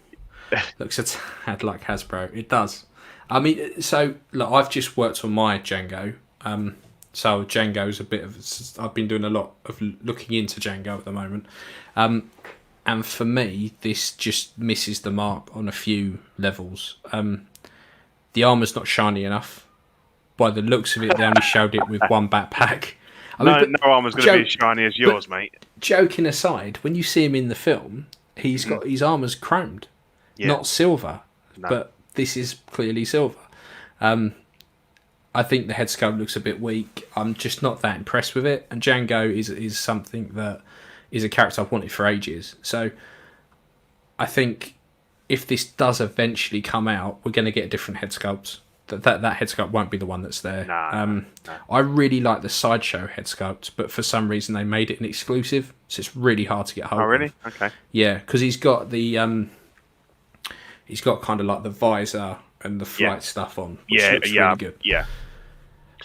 Looks a tad like Hasbro. It does. I mean, so look, I've just worked on my Django. So Django's a bit of. I've been doing a lot of looking into Django at the moment, and for me, this just misses the mark on a few levels. The armour's not shiny enough. By the looks of it, they only showed it with one backpack. No armour's going to be as shiny as yours, mate. Joking aside, when you see him in the film, he's got his armour's chromed, not silver. No. But this is clearly silver. I think the head sculpt looks a bit weak. I'm just not that impressed with it. And Django is something that is a character I've wanted for ages. So I think if this does eventually come out, we're going to get a different head sculpt. That head sculpt won't be the one that's there. No. I really like the Sideshow head sculpt, but for some reason they made it an exclusive, so it's really hard to get hold of. Oh, really? Okay. Yeah, because he's got the he's got kind of like the visor and the flight stuff on, which looks really good. Yeah.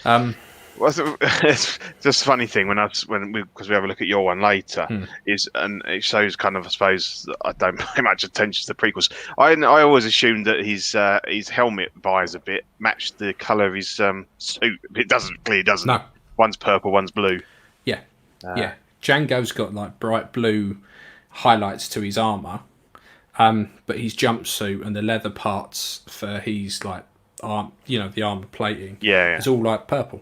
Well, it's just a funny thing because we have a look at your one later and it shows kind of, I suppose, I don't pay much attention to the prequels. I always assumed that his helmet visor bit matched the colour of his suit. It clearly doesn't. No. One's purple, one's blue. Yeah, yeah. Django's got like bright blue highlights to his armour, but his jumpsuit and the leather parts for his like the armour plating, it's all like purple.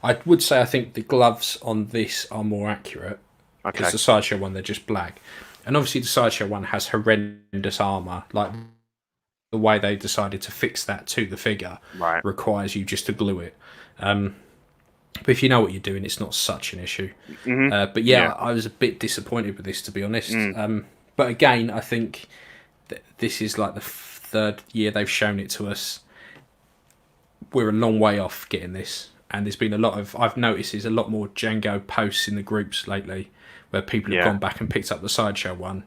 I would say I think the gloves on this are more accurate because the Sideshow one, they're just black, and obviously the Sideshow one has horrendous armour. Like the way they decided to fix that to the figure requires you just to glue it. But if you know what you're doing, it's not such an issue. But I was a bit disappointed with this, to be honest. But again, I think that this is like the third year they've shown it to us. We're a long way off getting this, and there's been I've noticed there's a lot more Django posts in the groups lately where people have gone back and picked up the Sideshow one,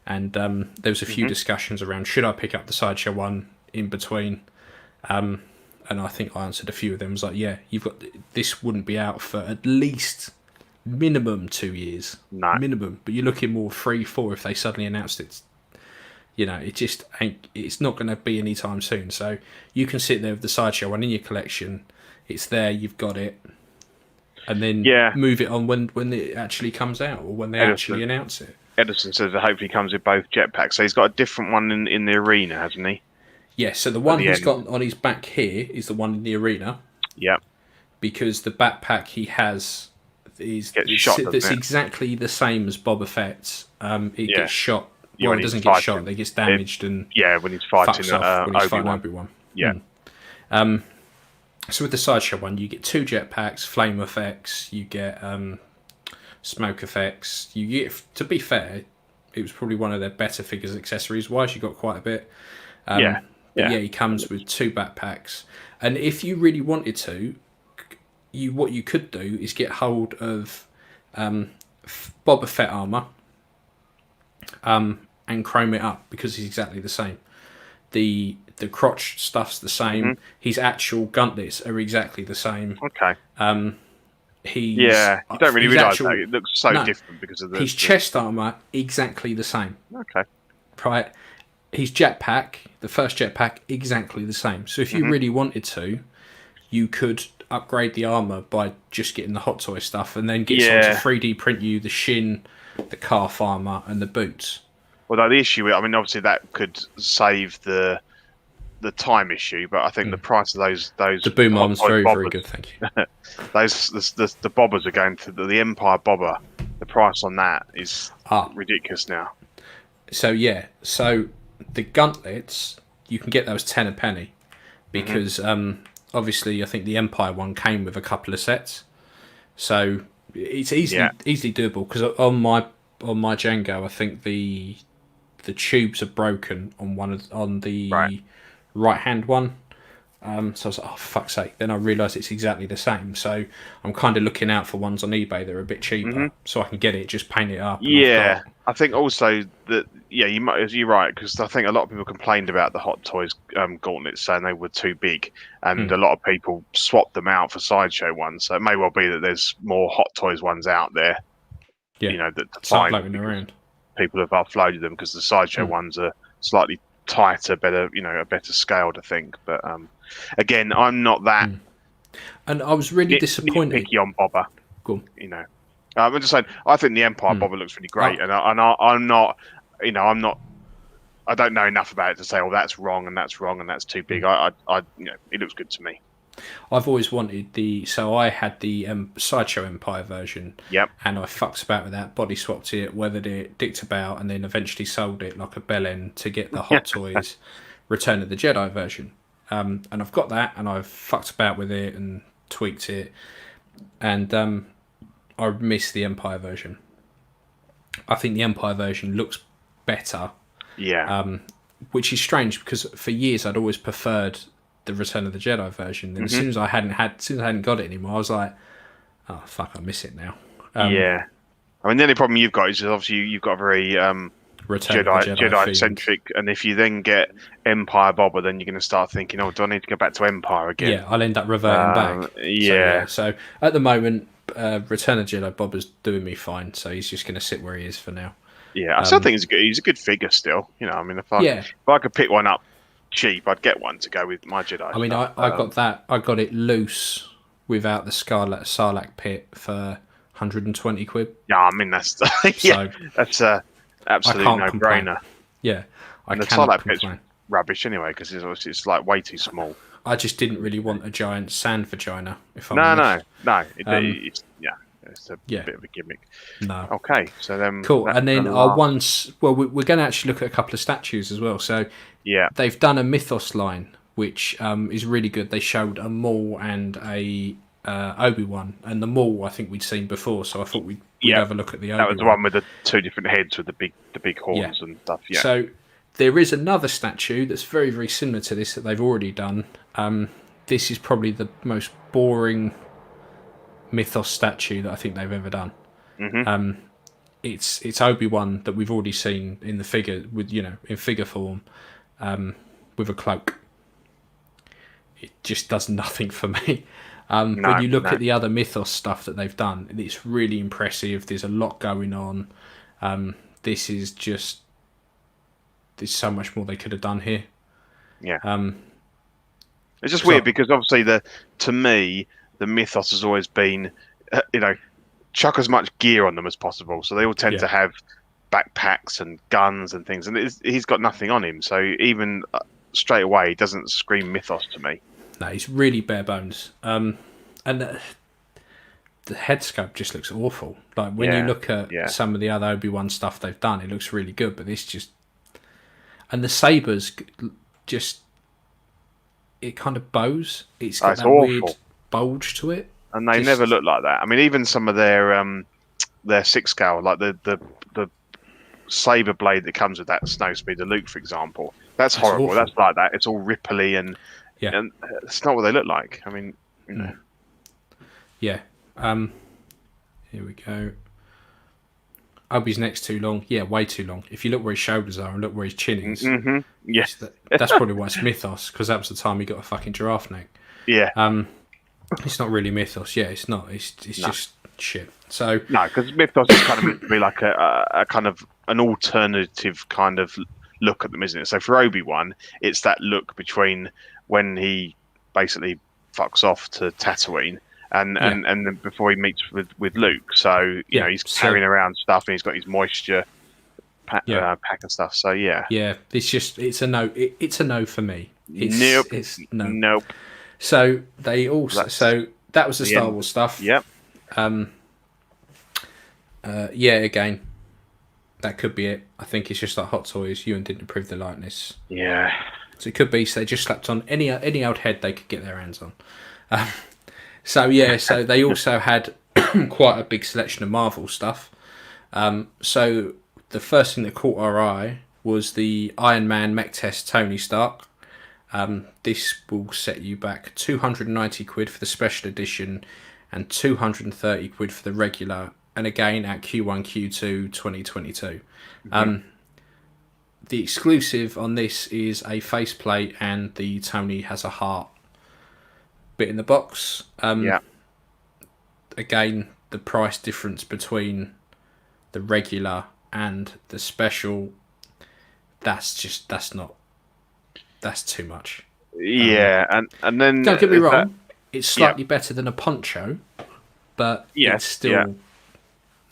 and there was a few discussions around should I pick up the Sideshow one in between, and I think I answered a few of them. I was like, this wouldn't be out for at least minimum 2 years, minimum, but you're looking more 3-4 if they suddenly announced it. It just ain't. It's not going to be anytime soon. So you can sit there with the Sideshow one in your collection. It's there. You've got it, and then move it on when it actually comes out or when they actually announce it. Edison says that hopefully comes with both jetpacks. So he's got a different one in the arena, hasn't he? Yeah. So the one he's got on his back here is the one in the arena. Yeah. Because the backpack he has that's exactly the same as Boba Fett's. It gets shot. Well, it doesn't get shot. It gets damaged and when he's fighting when he's fighting Obi-Wan. Yeah. So with the Sideshow one, you get 2 jetpacks, flame effects, you get smoke effects. You get, to be fair, it was probably one of their better figures accessories wise. You got quite a bit. Yeah. But yeah, he comes with 2 backpacks, and if you really wanted to, what you could do is get hold of Boba Fett armor, and chrome it up because he's exactly the same. The crotch stuff's the same. His actual gauntlets are exactly the same. Okay. You don't really realise that. It looks so different because of his chest armor exactly the same. Okay. Right. His jetpack, the first jetpack, exactly the same. So if you really wanted to, you could upgrade the armor by just getting the Hot Toy stuff, and then get someone to 3D print you the shin, the calf armor, and the boots. Although the issue, I mean, obviously that could save the time issue, but I think the price of those the boom arm's very good, thank you. the bobbers are going to the Empire bobber. The price on that is ridiculous now. So the gauntlets, you can get those 10 a penny because obviously I think the Empire one came with a couple of sets, so it's easily doable. Because on my Django, I think the tubes are broken on the right hand one. So I was like, oh, for fuck's sake. Then I realised it's exactly the same. So I'm kind of looking out for ones on eBay that are a bit cheaper, so I can get it, just paint it up. Yeah, I think also that, you're right, because I think a lot of people complained about the Hot Toys gauntlets, saying they were too big, and a lot of people swapped them out for Sideshow ones. So it may well be that there's more Hot Toys ones out there, that to find. Around. People have uploaded them because the Sideshow ones are slightly tighter, better, a better scaled, I think. But again, I'm not that. And I was really disappointed. Picky on Bobber. Cool. I'm just saying, I think the Empire Bobber looks really great, and I'm not, I'm not. I don't know enough about it to say, oh, that's wrong and that's wrong and that's too big. It looks good to me. I've always wanted I had the Sideshow Empire version. Yep. And I fucked about with that, body swapped it, weathered it, dicked about, and then eventually sold it like a bell end to get the Hot Toys Return of the Jedi version. And I've got that, and I've fucked about with it and tweaked it, and I miss the Empire version. I think the Empire version looks better. Yeah. Which is strange because for years I'd always preferred the Return of the Jedi version. And as soon as I hadn't got it anymore, I was like, oh fuck, I miss it now. Yeah. I mean, the only problem you've got is obviously you've got a very Jedi centric, and if you then get Empire Bobber, then you're going to start thinking, oh, do I need to go back to Empire again? Yeah, I'll end up reverting back. Yeah. So at the moment, Return of the Jedi Bobber's doing me fine, so he's just going to sit where he is for now. Yeah, I still think he's a good figure still. I mean, if I could pick one up cheap, I'd get one to go with my Jedi. I mean, I got that. I got it loose without the Sarlacc pit for 120 quid. Yeah, I mean that's that's a absolute no-brainer. Yeah, and the Sarlacc pit's rubbish anyway because it's like way too small. I just didn't really want a giant sand vagina. If I'm honest. It's a bit of a gimmick. No. Okay, so then cool. And then we're going to actually look at a couple of statues as well. So they've done a Mythos line, which is really good. They showed a Maul and a Obi-Wan, and the Maul I think we'd seen before, so I thought we'd have a look at the Obi-Wan. That was the one with the 2 different heads with the big horns and stuff. Yeah. So there is another statue that's very, very similar to this that they've already done. This is probably the most boring Mythos statue that I think they've ever done. It's Obi-Wan that we've already seen in the figure with in figure form, with a cloak. It just does nothing for me. When you look at the other Mythos stuff that they've done, it's really impressive. There's a lot going on. There's so much more they could have done here. Yeah. It's just weird because obviously to me the Mythos has always been, chuck as much gear on them as possible. So they all tend to have backpacks and guns and things, and he's got nothing on him. So even straight away, he doesn't scream Mythos to me. No, he's really bare bones. And the head sculpt just looks awful. Like when you look at some of the other Obi-Wan stuff they've done, it looks really good. But this just, and the sabers just. it kind of bows. It's got It's that awful. weird bulge to it. And they never look like that. I mean, even some of their 6 scale, like the saber blade that comes with that Snowspeeder Luke, for example, that's horrible. awful. That's like that. It's all ripply and it's not what they look like. I mean, you know. Yeah. Here we go. Obi's neck's too long. Yeah, way too long. If you look where his shoulders are and look where his chin is, Yes, that's probably why it's mythos, because that was the time he got a fucking giraffe neck. Yeah. It's not really mythos. Yeah, it's not. It's just shit. So no, because mythos is kind of meant to be like a kind of an alternative kind of look at them, isn't it? So for Obi-Wan, it's that look between when he basically fucks off to Tatooine and then before he meets with Luke. So you know he's carrying around stuff and he's got his moisture pack and stuff. So yeah, it's a no. It's a no for me. Nope. It's no. Nope. So they also that was the Star Wars stuff. Yep. Again, that could be it. I think it's just like Hot Toys. Ewan didn't approve the likeness. Yeah. So it could be. So they just slapped on any old head they could get their hands on. So they also had quite a big selection of Marvel stuff. So the first thing that caught our eye was the Iron Man mech test Tony Stark. This will set you back 290 quid for the special edition and 230 quid for the regular, and again at Q1, Q2 2022. The exclusive on this is a faceplate and the Tony has a heart bit in the box. Again, the price difference between the regular and the special, that's too much. Yeah, and then don't get me wrong, it's slightly better than a poncho, but it's still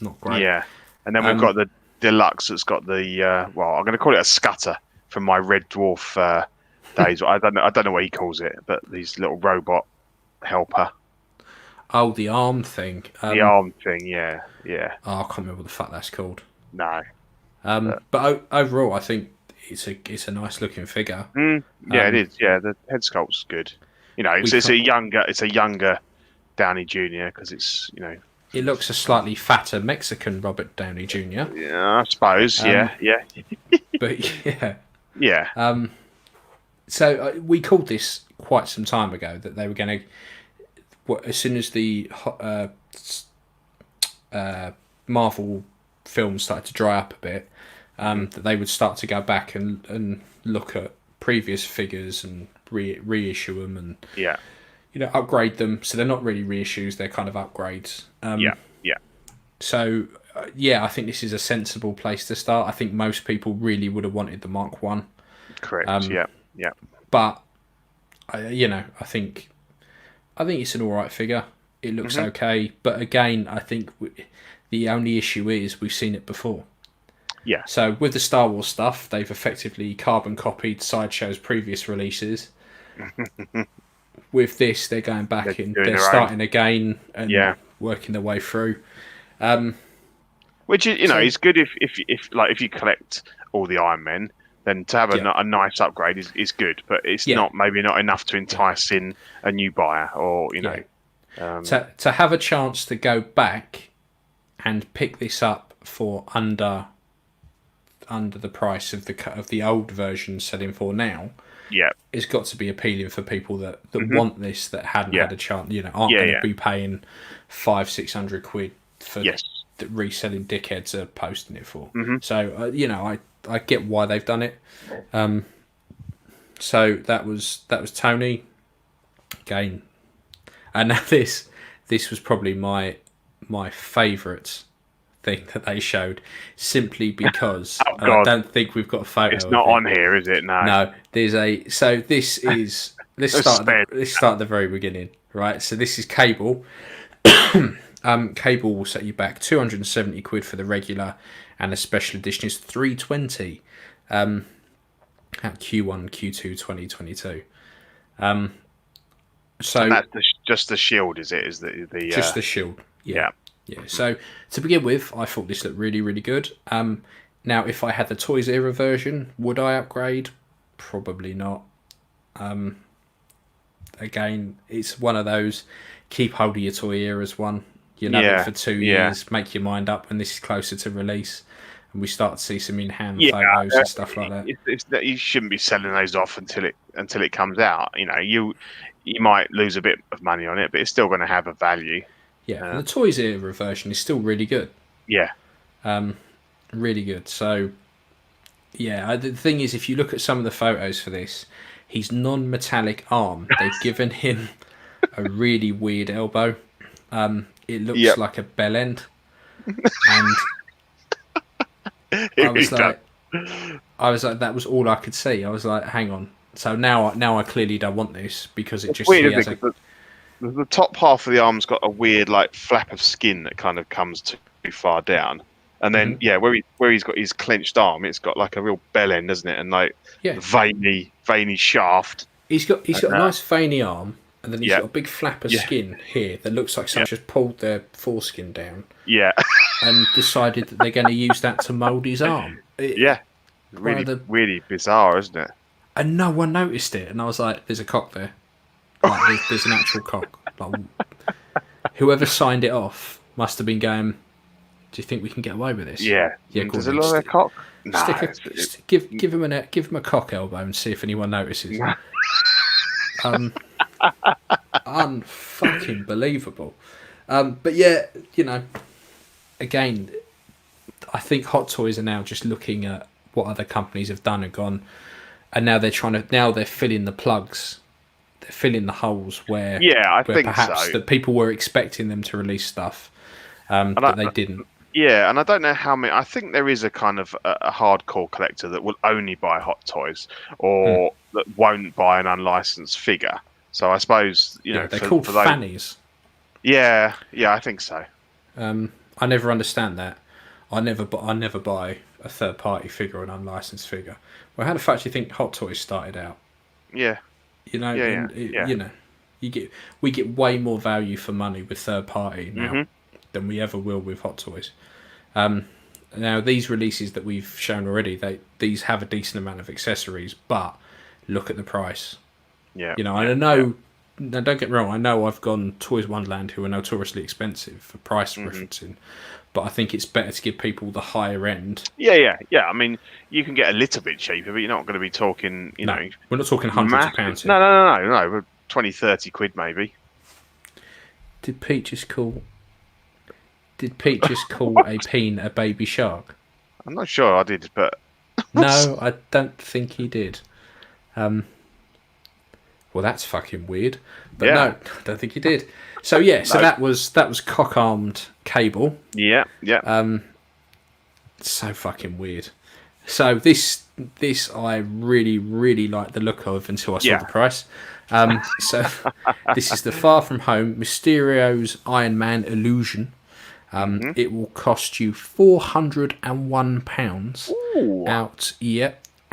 not great. Yeah, and then we've got the deluxe that's got the I'm going to call it a scutter from my Red Dwarf days. I don't know what he calls it, but these little robot helper. Oh, the arm thing. The arm thing, yeah. Oh, I can't remember what the fuck that's called. No. But overall, I think it's a nice looking figure. It is. Yeah, the head sculpt's good. You know, it's a younger Downey Jr. because it's It looks a slightly fatter Mexican Robert Downey Jr. Yeah, I suppose. Yeah. But Yeah. So we called this quite some time ago that they were going to, as soon as the Marvel films started to dry up a bit, that they would start to go back and look at previous figures and reissue them and upgrade them. So they're not really reissues; they're kind of upgrades. So I think this is a sensible place to start. I think most people really would have wanted the Mark 1. Correct. Yeah. But I think it's an all right figure. It looks okay, but again, I think the only issue is we've seen it before. Yeah. So with the Star Wars stuff, they've effectively carbon copied Sideshow's previous releases. With this, they're going back and they're starting again and working their way through. Which is, is good if you collect all the Iron Men, then to have a nice upgrade is good, but it's maybe not enough to entice in a new buyer or to have a chance to go back and pick this up for under the price of the old version selling for now. Yeah, it's got to be appealing for people that want this, that hadn't had a chance, aren't going to be paying 500-600 quid for the reselling dickheads are posting it for. So I get why they've done it. So that was Tony again, and now this was probably my favourite thing that they showed, simply because I don't think we've got a photo. It's not on here, is it? No. There's this is let's start at the very beginning, right? So this is Cable. Cable will set you back 270 quid for the regular, and the special edition is 320 at Q1, Q2 2022. So and that's just the shield, is it? Is the just the shield? Yeah. So to begin with, I thought this looked really, really good. Now, if I had the Toys Era version, would I upgrade? Probably not. again, it's one of those keep hold of your toy eras one. You'll have it for 2 years, make your mind up when this is closer to release, and we start to see some in-hand photos and stuff like that. You shouldn't be selling those off until it comes out. You know, you might lose a bit of money on it, but it's still going to have a value. Yeah, and the Toys Era version is still really good. Yeah. Really good. So, yeah, the thing is, if you look at some of the photos for this, his non-metallic arm, they've given him a really weird elbow. It looks like a bell end. And I was like, that was all I could see. I was like, hang on. So now I clearly don't want this because it just weird, the top half of the arm's got a weird like flap of skin that kind of comes too far down, and then where he's got his clenched arm, it's got like a real bell end, doesn't it? And like veiny shaft. He's got a nice veiny arm, and then he's got a big flap of skin here that looks like someone just pulled their foreskin down. Yeah. And decided that they're going to use that to mould his arm. Really bizarre, isn't it? And no one noticed it, and I was like, "There's a cock there. Like, there's an actual cock." Like, whoever signed it off must have been going, "Do you think we can get away with this?" Yeah. Does it look like a cock? No. Give him a cock elbow and see if anyone notices. Unfucking believable. But yeah, you know, again, I think Hot Toys are now just looking at what other companies have done and gone, and now they're filling the plugs, they're filling the holes where think perhaps so. that people were expecting them to release stuff, but they didn't. Yeah, and I don't know how many. I think there is a kind of a hardcore collector that will only buy Hot Toys or that won't buy an unlicensed figure. So I suppose they're called fannies. Yeah, I think so. I never understand that. I never buy a third party figure or an unlicensed figure. Well, how the fuck do you think Hot Toys started out? Yeah. You know, we get way more value for money with third party now than we ever will with Hot Toys. Now these releases that we've shown already, these have a decent amount of accessories, but look at the price. Yeah. You know, and I know. Now, don't get me wrong. I know I've gone Toys Wonderland, who are notoriously expensive for price referencing, but I think it's better to give people the higher end. Yeah. I mean, you can get a little bit cheaper, but you're not going to be talking. You know, we're not talking hundreds of pounds. No. 20, 30 quid maybe. Did Pete just call a peen a baby shark? I'm not sure I did, but no, I don't think he did. Well, that's fucking weird. But no, I don't think he did. So that was cock-armed Cable. Yeah. So fucking weird. So this I really, really liked the look of until I saw the price. So this is the Far From Home Mysterio's Iron Man Illusion. It will cost you £401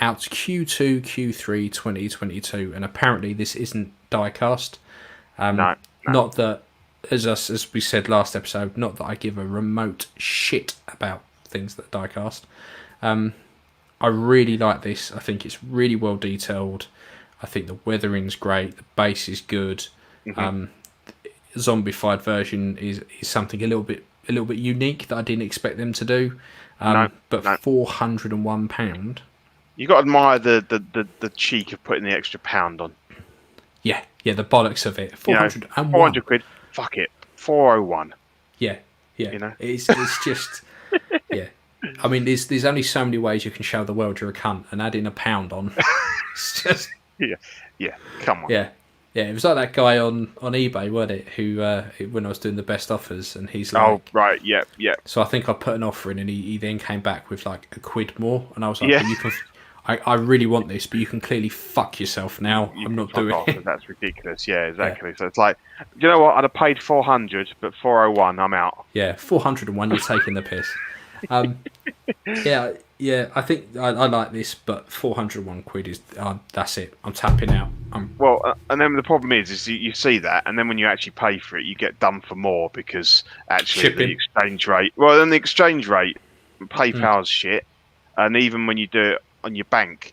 out Q2, Q3 2022, and apparently this isn't die cast. No. Not that, as we said last episode, not that I give a remote shit about things that die cast. I really like this. I think it's really well detailed. I think the weathering's great. The base is good. Zombified version is something a little bit unique that I didn't expect them to do. But £401. You got to admire the cheek of putting the extra pound on. Yeah, the bollocks of it. 400 quid. Fuck it. 401. Yeah. You know, it's just I mean, there's only so many ways you can show the world you're a cunt, and adding a pound on, it's just Come on. Yeah. It was like that guy on eBay, wasn't it? Who when I was doing the best offers, and he's like, oh right, yeah. So I think I put an offer in, and he then came back with like a quid more, and I was like, you can. I really want this, but you can clearly fuck yourself now. I'm not doing it. That's ridiculous. Yeah, exactly. Yeah. So it's like, you know what? I'd have paid 400, but 401, I'm out. Yeah, 401, you're taking the piss. Yeah. I think I like this, but 401 quid is that's it. I'm tapping out. Well, and then the problem is you see that, and then when you actually pay for it, you get done for more because actually the exchange rate. Well, then the exchange rate, PayPal's shit, and even when you do it on your bank,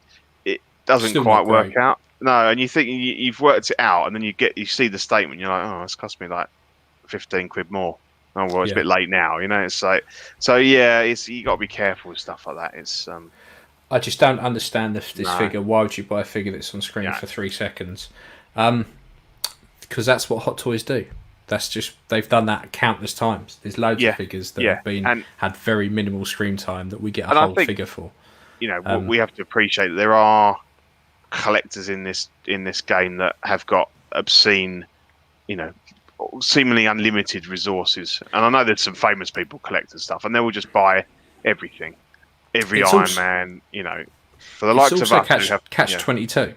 doesn't Still quite not work great. out. No, and you think you've worked it out, and then you see the statement, you're like, oh, it's cost me like 15 quid more. Oh well, it's a Yeah. bit late now, you know. It's like, so yeah, it's you got to be careful with stuff like that. It's I just don't understand this no, figure. Why would you buy a figure that's on screen yeah, for 3 seconds? Because that's what Hot Toys do. That's just they've done that countless times. There's loads of yeah, figures that yeah, have been had very minimal screen time that we get a and I whole think figure for. we have to appreciate that there are collectors in this game that have got obscene, you know, seemingly unlimited resources. And I know there's some famous people collecting stuff, and they will just buy everything, every It's Iron also Man, you know. For the it's likes of also us who have, catch 22.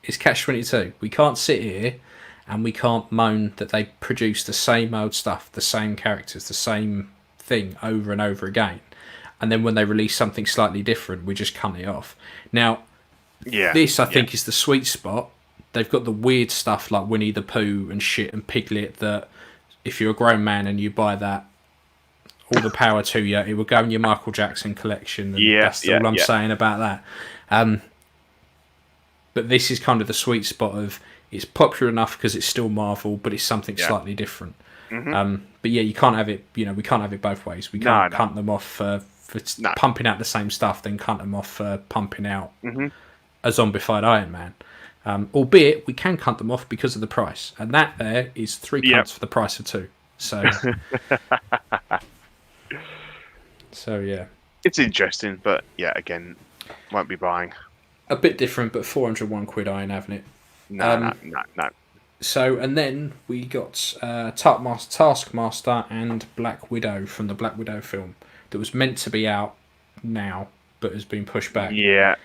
It's catch 22. We can't sit here and we can't moan that they produce the same old stuff, the same characters, the same thing over and over again. And then when they release something slightly different, we just cunt it off. Now, this I think is the sweet spot. They've got the weird stuff like Winnie the Pooh and shit and Piglet that if you're a grown man and you buy that, all the power to you. It will go in your Michael Jackson collection. And that's all I'm saying about that. But this is kind of the sweet spot of it's popular enough because it's still Marvel, but it's something slightly different. But yeah, you can't have it. You know, we can't have it both ways. We can't cunt them off for pumping out the same stuff, then cunt them off for pumping out a zombified Iron Man. Albeit we can cunt them off because of the price, and that there is 3 cunts for the price of 2. So, so yeah, it's interesting, but yeah, again, won't be buying. A bit different, but 401 quid I ain't having it. No. So, and then we got Taskmaster and Black Widow from the Black Widow film that was meant to be out now, but has been pushed back. Yeah.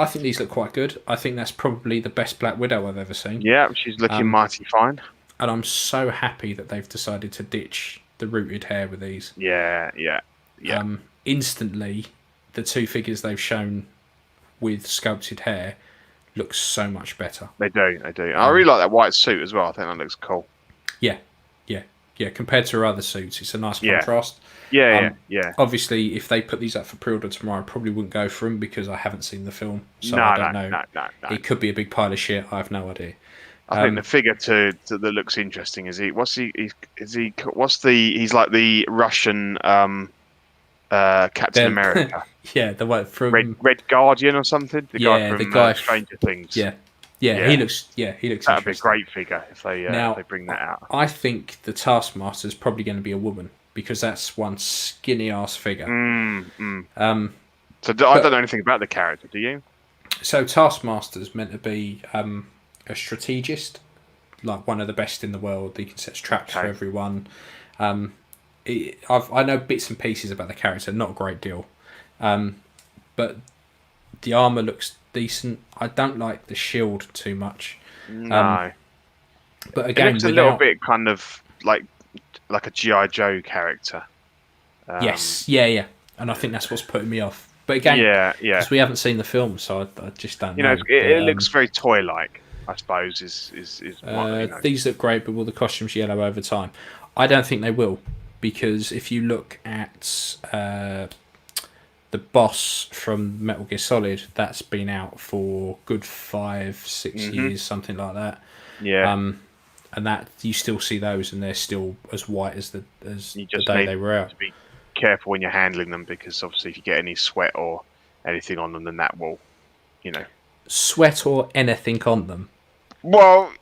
I think these look quite good. I think that's probably the best Black Widow I've ever seen. Yeah, she's looking mighty fine. And I'm so happy that they've decided to ditch the rooted hair with these. Yeah. Instantly, the 2 figures they've shown with sculpted hair looks so much better. They do. I really like that white suit as well. I think that looks cool. Yeah. Compared to her other suits, it's a nice contrast. Yeah. Obviously, if they put these up for pre-order tomorrow, I probably wouldn't go for them because I haven't seen the film, so I don't know. No. It could be a big pile of shit. I have no idea. I think the figure that looks interesting is he's like the Russian Captain America. Yeah, the one from Red Guardian or something. The guy from Stranger Things. Yeah, he looks. That'd be a great figure if they bring that out. I think the Taskmaster is probably going to be a woman because that's one skinny ass figure. I don't know anything about the character. Do you? So Taskmaster's meant to be a strategist, like one of the best in the world. He can set traps for everyone. I know bits and pieces about the character, not a great deal, but the armor looks decent. I don't like the shield too much. No, but again, it looks a little bit kind of like a G.I. Joe character. Yes, yeah, and I think that's what's putting me off. But again, because we haven't seen the film, so I just don't know. It looks very toy-like, I suppose. These look great, but will the costumes yellow over time? I don't think they will, because if you look at the boss from Metal Gear Solid, that's been out for good 5-6 years, something like that. Yeah. And that you still see those, and they're still as white as the day they were out. To be careful when you're handling them, because obviously if you get any sweat or anything on them, then that will, sweat or anything on them. Well,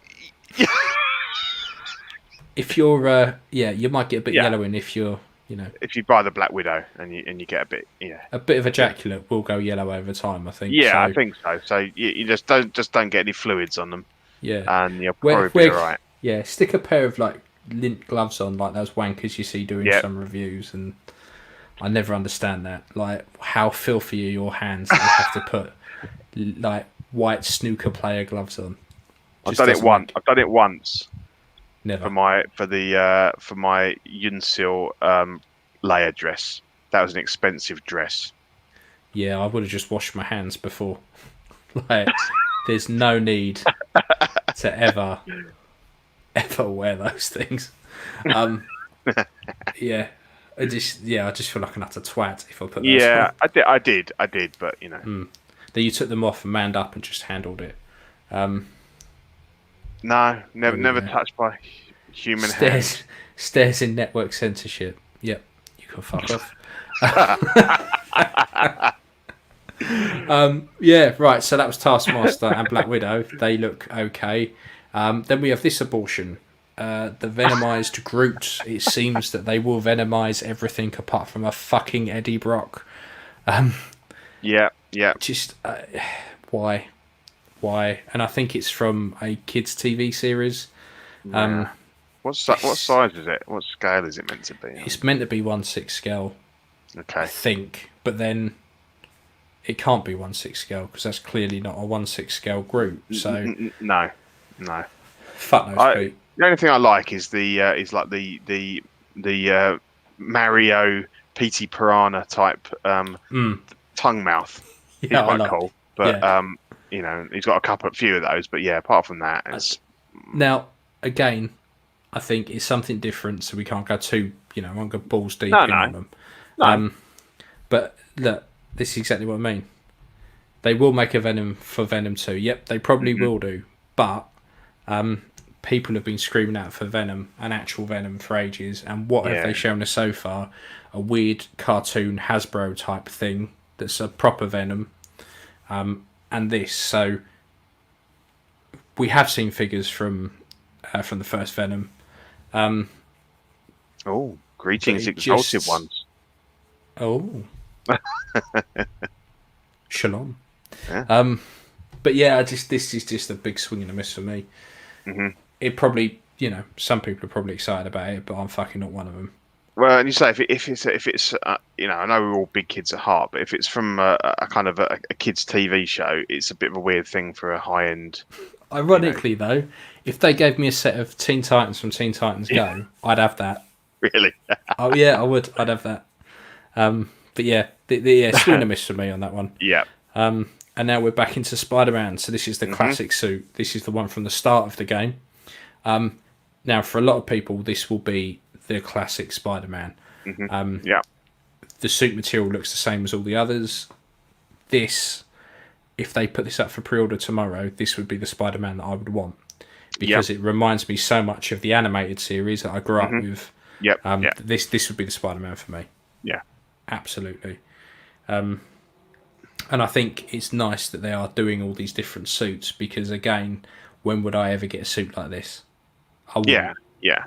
if you're, you might get a bit yellowing if you're, if you buy the Black Widow and you get a bit of ejaculate will go yellow over time, I think. Yeah, so, I think so. So you just don't get any fluids on them. Yeah, and you'll probably be alright. Yeah, stick a pair of like lint gloves on, like those wankers you see doing some reviews, and I never understand that. Like, how filthy are your hands that you have to put like white snooker player gloves on? I've done it once. Never. For my Yunsil layer dress. That was an expensive dress. Yeah, I would have just washed my hands before. Like, there's no need to ever wear those things. I just feel like an utter twat if I put those on. I did, but That you took them off and manned up and just handled it. No, never touched by human hands. Stairs in network censorship. Yep, you can fuck off. Yeah, right. So that was Taskmaster and Black Widow. They look okay. Then we have this abortion. The venomized Groot. It seems that they will venomize everything apart from a fucking Eddie Brock. Yeah. Just why? And I think it's from a kids' TV series. What size is it? What scale is it meant to be? It's meant to be 1/6 scale. Okay. I think, but then it can't be 1/6 scale because that's clearly not a 1/6 scale Groot. So no. Fuck knows, Pete. The only thing I like is the Mario P.T. Piranha type tongue mouth. He's quite cool, but he's got a few of those. But yeah, apart from that, it's now again, I think it's something different, so we can't go too, I won't go balls deep on them. No. But look, this is exactly what I mean. They will make a Venom for Venom 2. Yep, they probably will do. But people have been screaming out for Venom, an actual Venom, for ages. And what have they shown us so far? A weird cartoon Hasbro type thing that's a proper Venom. And this. So we have seen figures from the first Venom. Greetings, exalted ones. Oh. Shalom. Yeah. But yeah, this is just a big swing and a miss for me. Mm-hmm. It probably, some people are probably excited about it, but I'm fucking not one of them. Well, and you say if it's I know we're all big kids at heart, but if it's from a kind of a kids' TV show, it's a bit of a weird thing for a high end. Ironically, though, if they gave me a set of Teen Titans from Teen Titans Go, I'd have that. Really? Oh yeah, I would. I'd have that. But yeah, swing and a miss for me on that one. Yeah. And now we're back into Spider-Man. So this is the classic suit. This is the one from the start of the game. Now, for a lot of people, this will be the classic Spider-Man. The suit material looks the same as all the others. This, if they put this up for pre-order tomorrow, this would be the Spider-Man that I would want. Because it reminds me so much of the animated series that I grew up with. This would be the Spider-Man for me. Yeah. Absolutely. And I think it's nice that they are doing all these different suits because, again, when would I ever get a suit like this? I wouldn't.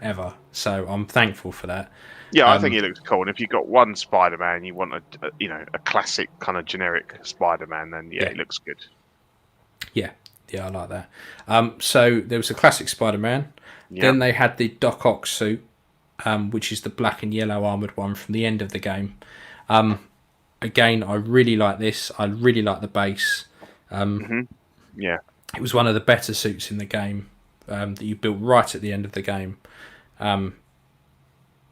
Ever. So I'm thankful for that. Yeah, I think it looks cool. And if you've got one Spider-Man, you want a classic kind of generic Spider-Man, then it looks good. Yeah, I like that. So there was a classic Spider-Man. Yeah. Then they had the Doc Ock suit, which is the black and yellow armoured one from the end of the game. Again, I really like this. I really like the base. Yeah. It was one of the better suits in the game that you built right at the end of the game.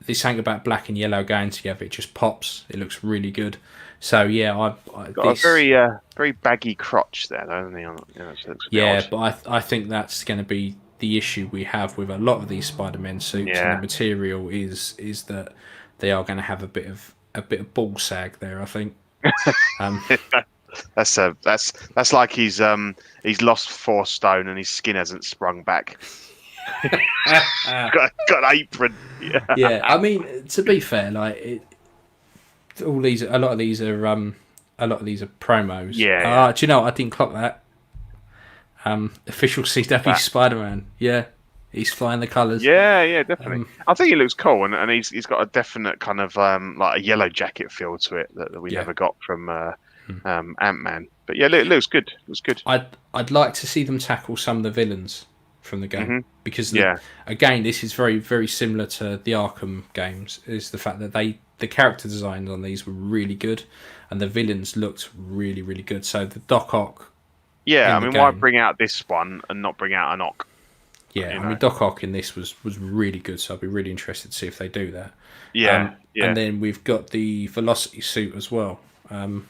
This ain't about black and yellow going together. It just pops. It looks really good. So yeah, got a very baggy crotch there, doesn't he? But I think that's going to be the issue we have with a lot of these Spider-Man suits, and the material is that they are going to have a bit of ball sag there, I think. That's like he's lost 4 stone and his skin hasn't sprung back. got an apron. Yeah, I mean, to be fair, like a lot of these are promos. Yeah. Do you know what? I didn't clock that. Official CW Spider-Man. Yeah, he's flying the colours. Yeah, definitely. I think he looks cool, and he's got a definite kind of like a yellow jacket feel to it that we never got from Ant-Man. But yeah, it looks good. It was good. I'd like to see them tackle some of the villains from the game because again, this is very, very similar to the Arkham games. Is the fact that the character designs on these were really good, and the villains looked really, really good. So the Doc Ock. Yeah, I mean, why bring out this one and not bring out an Ock? Yeah, I mean, Doc Ock in this was really good, so I'll be really interested to see if they do that. Yeah. And then we've got the Velocity suit as well. Our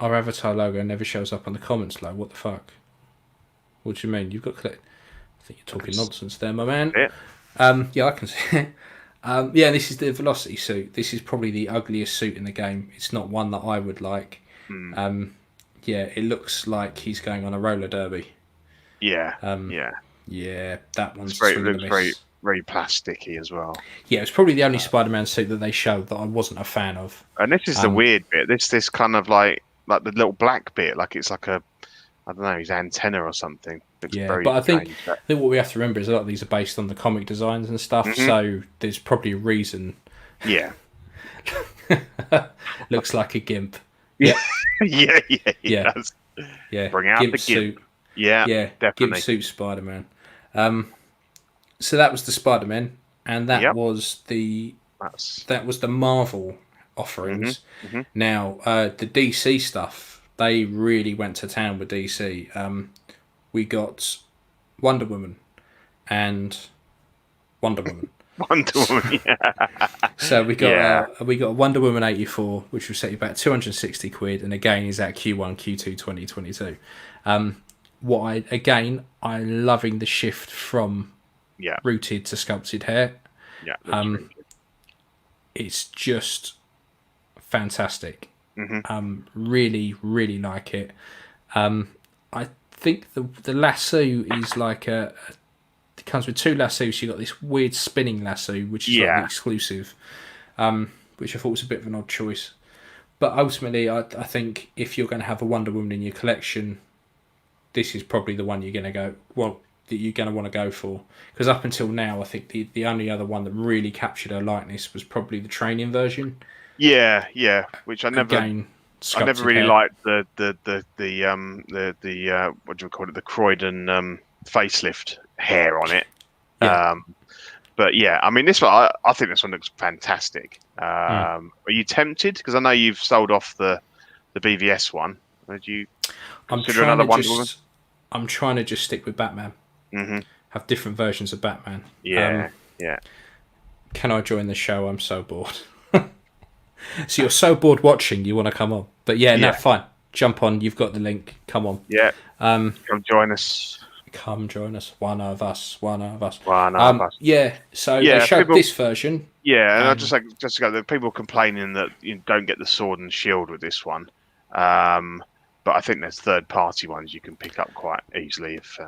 avatar logo never shows up on the comments, like, what the fuck? What do you mean? You've got click. I think you're talking nonsense there, my man. Yeah, I can see it. Yeah, this is the Velocity suit. This is probably the ugliest suit in the game. It's not one that I would like. Yeah, it looks like he's going on a roller derby. Yeah, Yeah, that one's it's very, it swinging a looks miss. very, very plasticky as well. Yeah, it's probably the only Spider-Man suit that they showed that I wasn't a fan of. And this is the weird bit. This kind of like the little black bit, like it's like a, I don't know, his antenna or something. Looks Yeah, very but I think strange. what we have to remember is a lot of these are based on the comic designs and stuff, so there's probably a reason. Yeah. Looks like a gimp. Yeah, yeah, he Yeah. does. Yeah, Bring out gimp the suit. gimp. Yeah, Yeah, definitely. gimp suit Spider-Man. So that was the Spider-Man, and that was the Marvel offerings. Now, the DC stuff, they really went to town with DC. We got Wonder Woman and Wonder Woman. Wonder Woman, yeah. So we got a Wonder Woman 84, which will set you back 260 quid, and again is at Q1, Q2 2022. I'm loving the shift from rooted to sculpted hair. Yeah, it's just fantastic. Really, really like it. I think the lasso is like it comes with two lassos. You got this weird spinning lasso, which is like the exclusive, which I thought was a bit of an odd choice. But ultimately, I think if you're going to have a Wonder Woman in your collection, this is probably the one you're going to want to go for. Because up until now, I think the only other one that really captured her likeness was probably the training version. Yeah, which I never really liked the what do you call it, the Croydon facelift hair on it. But yeah, I mean, this one, I think this one looks fantastic. Are you tempted? Because I know you've sold off the BVS one. Would you consider another Wonder Woman? I'm trying to just stick with Batman. Have different versions of Batman. Yeah. Can I join the show? I'm so bored. So you're so bored watching, you want to come on. But no, fine. Jump on. You've got the link. Come on. Yeah. Come join us. Come join us. One of us. Yeah. So Yeah, they showed this version. Yeah, and I just to go. There are people complaining that you don't get the sword and shield with this one. But I think there's third-party ones you can pick up quite easily if.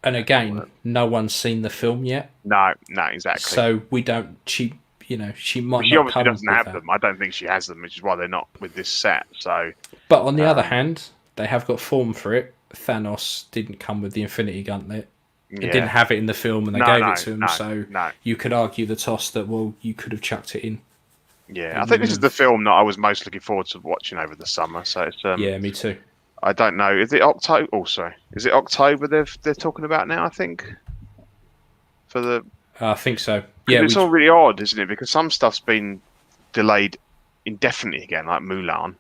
And again, no one's seen the film yet. No, exactly. So we don't. She might. She not obviously come doesn't with have that. them. I don't think she has them, which is why they're not with this set. So. But on the other hand, they have got form for it. Thanos didn't come with the Infinity Gauntlet. It didn't have it in the film, and they gave it to him. So you could argue the toss that you could have chucked it in. Yeah, I think this is the film that I was most looking forward to watching over the summer. So it's yeah, me too. I don't know. Is it October? Oh, sorry. Is it October they're talking about now? I think for the. I think so. Yeah, it's all really odd, isn't it? Because some stuff's been delayed indefinitely again, like Mulan.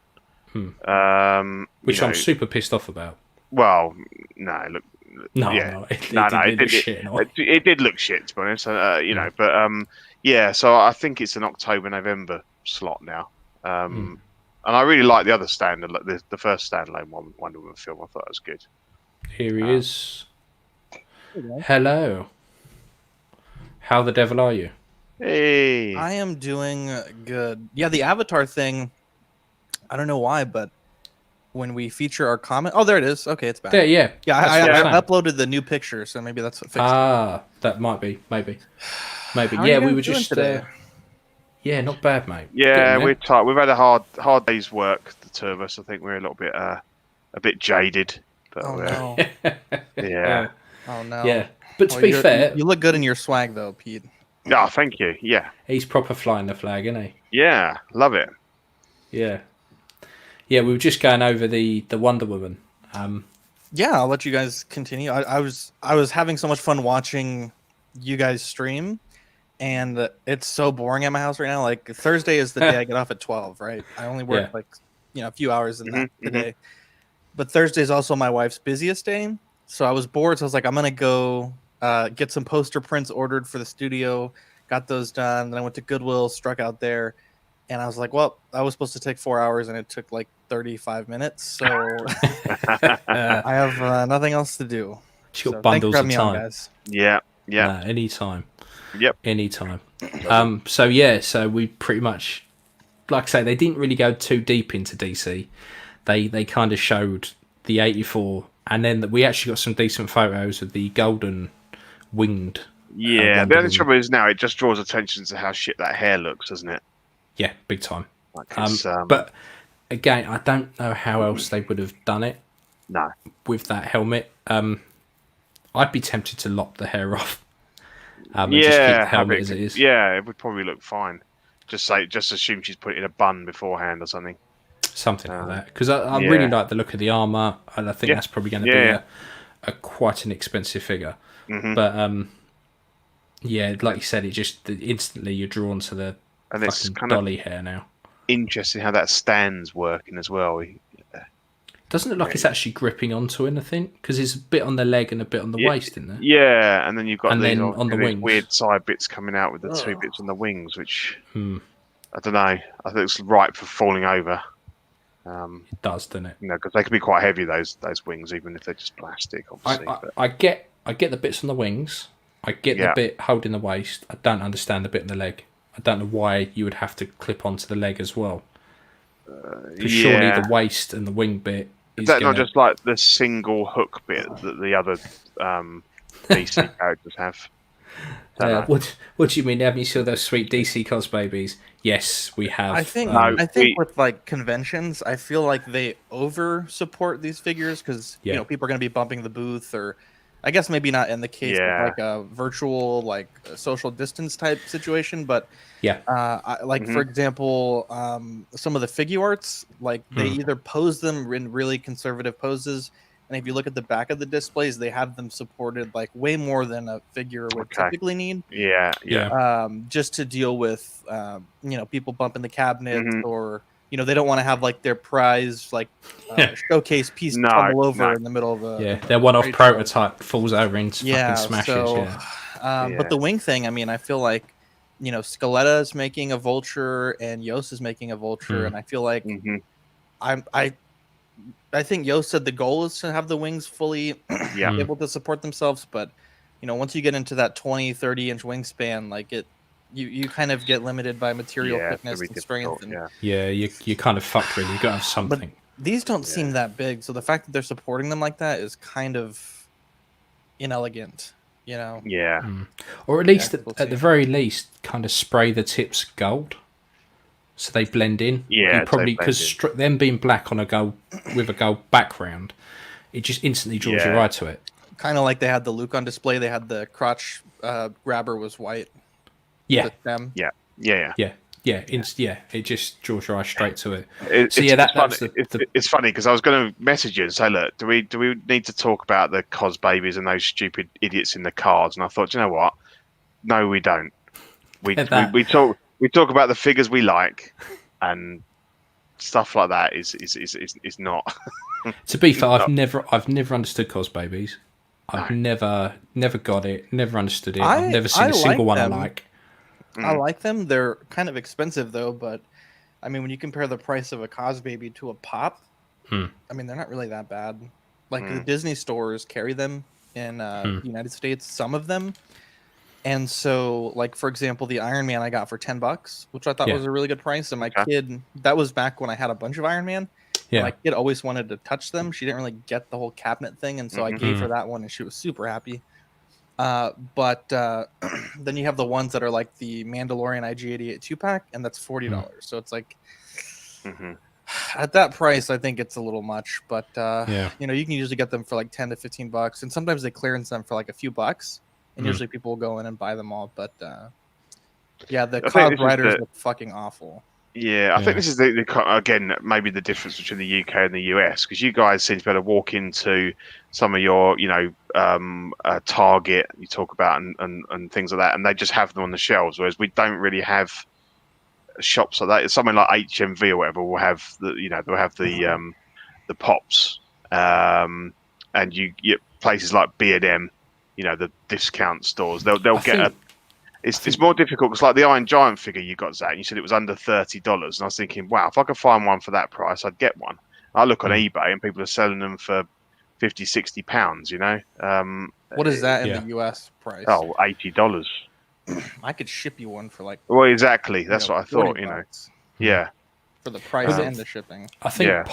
Which I'm super pissed off about. Well, no, look. No, it did look shit, to be honest. But yeah. So I think it's an October-November slot now. And I really like the other standalone, the first standalone Wonder Woman film. I thought it was good. Here he is. Hello. How the devil are you? Hey. I am doing good. Yeah, the Avatar thing, I don't know why, but when we feature our comment... Oh, there it is. Okay, it's back. Yeah. I uploaded the new picture, so maybe that's what fixed it. That might be. Maybe. How Yeah, are you we were doing just... today? Yeah, not bad, mate. Yeah, we're tired. We've had a hard day's work, the two of us. I think we're a little bit a bit jaded. But Oh, no. yeah. Oh, no. Yeah. But to be fair... You look good in your swag, though, Pete. Oh, thank you. Yeah. He's proper flying the flag, isn't he? Yeah, love it. Yeah. Yeah, we were just going over the Wonder Woman. Yeah, I'll let you guys continue. I was having so much fun watching you guys stream, and it's so boring at my house right now. Like Thursday is the day I get off at 12, right? I only work a few hours in the day. But Thursday is also my wife's busiest day, so I was bored. So I was like, I'm gonna go get some poster prints ordered for the studio. Got those done. Then I went to Goodwill, struck out there. And I was like, well, that was supposed to take 4 hours, and it took like 35 minutes. So I have nothing else to do. She got bundles of time. guys. Yeah. Yeah. Anytime. Yep. Anytime. So we pretty much, like I say, they didn't really go too deep into DC. They kind of showed the 84, and then we actually got some decent photos of the golden winged. Yeah. Wonder The only Woman. trouble is now it just draws attention to how shit that hair looks, doesn't it? Yeah, big time. Like it's, But again, I don't know how else they would have done it no. with that helmet. I'd be tempted to lop the hair off. And Yeah. just keep the have helmet it- as it is. Yeah, it would probably look fine. Just assume she's put it in a bun beforehand or something. Something like that. Because I really like the look of the armour, and I think Yeah. that's probably going to be a quite an expensive figure. Mhm. But yeah, like you said, it just instantly you're drawn to the And it's fucking kind of dolly hair now. interesting how that stand's working as well. Doesn't look like it's actually gripping onto anything, because there's a bit on the leg and a bit on the waist, isn't there? Yeah, and then you've got And these, then on the these wings. weird side bits coming out with the two bits on the wings, which I don't know. I think it's ripe for falling over. It does, doesn't it? You know, because they can be quite heavy, those wings, even if they're just plastic. Obviously, I get the bits on the wings. I get the Yeah. bit holding the waist. I don't understand the bit in the leg. I don't know why you would have to clip onto the leg as well. Because surely the waist and the wing bit is that not just like the single hook bit that the other DC characters have? What do you mean? Haven't you seen those sweet DC cos babies? Yes, we have. I think No, with like conventions, I feel like they over support these figures because you know people are going to be bumping the booth, or I guess maybe not in the case of like a virtual like a social distance type situation, but for example, some of the figure arts, like they either pose them in really conservative poses, and if you look at the back of the displays, they have them supported like way more than a figure would typically need. Just to deal with you know, people bumping the cabinet, or you know, they don't want to have like their prize like showcase piece tumble over in the middle of a their one-off prototype falls over and fucking smashes. But the wing thing, I mean, I feel like, you know, Scaletta is making a vulture and Yost is making a vulture, and I feel like I think Yost said the goal is to have the wings fully able to support themselves, but you know, once you get into that 20-30 inch wingspan, like you kind of get limited by material thickness and strength. You kind of fucked really. You got to have something. But these don't seem that big, so the fact that they're supporting them like that is kind of inelegant, you know. Or at least at the very least, kind of spray the tips gold, so they blend in. Probably because them being black on a gold with a gold background, it just instantly draws your eye to it. Kind of like they had the Luke on display. They had the crotch grabber was white. It just draws your eye straight to it. It's funny because I was going to message you and say, look, do we need to talk about the cos babies and those stupid idiots in the cars? And I thought, you know what? No, we don't. We talk about the figures we like, and stuff like that is not. To be fair, I've never understood cos babies. I've never got it. Never understood it. I've never seen a single one I like. I like them. They're kind of expensive though, but I mean, when you compare the price of a cos baby to a pop, I mean, they're not really that bad. Like the Disney stores carry them in the United States, some of them. And so, like, for example, the Iron Man I got for $10, which I thought was a really good price. And my kid, that was back when I had a bunch of Iron Man. My kid always wanted to touch them. She didn't really get the whole cabinet thing. And so I gave her that one and she was super happy. But then you have the ones that are like the Mandalorian IG-88 2-pack, and that's $40. So it's like, at that price, I think it's a little much. But, you know, you can usually get them for like $10 to $15. And sometimes they clearance them for like a few bucks. And usually people will go in and buy them all. But, the cloud riders look fucking awful. I think this is again maybe the difference between the UK and the US, because you guys seem to be able to walk into some of your Target you talk about and things like that, and they just have them on the shelves, whereas we don't really have shops like that. Something like HMV or whatever will have they'll have the pops, and you places like B&M, the discount stores, they'll get It's more difficult because, like, the Iron Giant figure you got, Zach, you said it was under $30, and I was thinking, wow, if I could find one for that price, I'd get one. I look on eBay and people are selling them for £50, £60, What is that in Yeah. the US price? Oh, $80. I could ship you one for like Well, exactly. That's what I thought. 40 bucks Yeah, for the price Um, and the shipping. I think Yeah.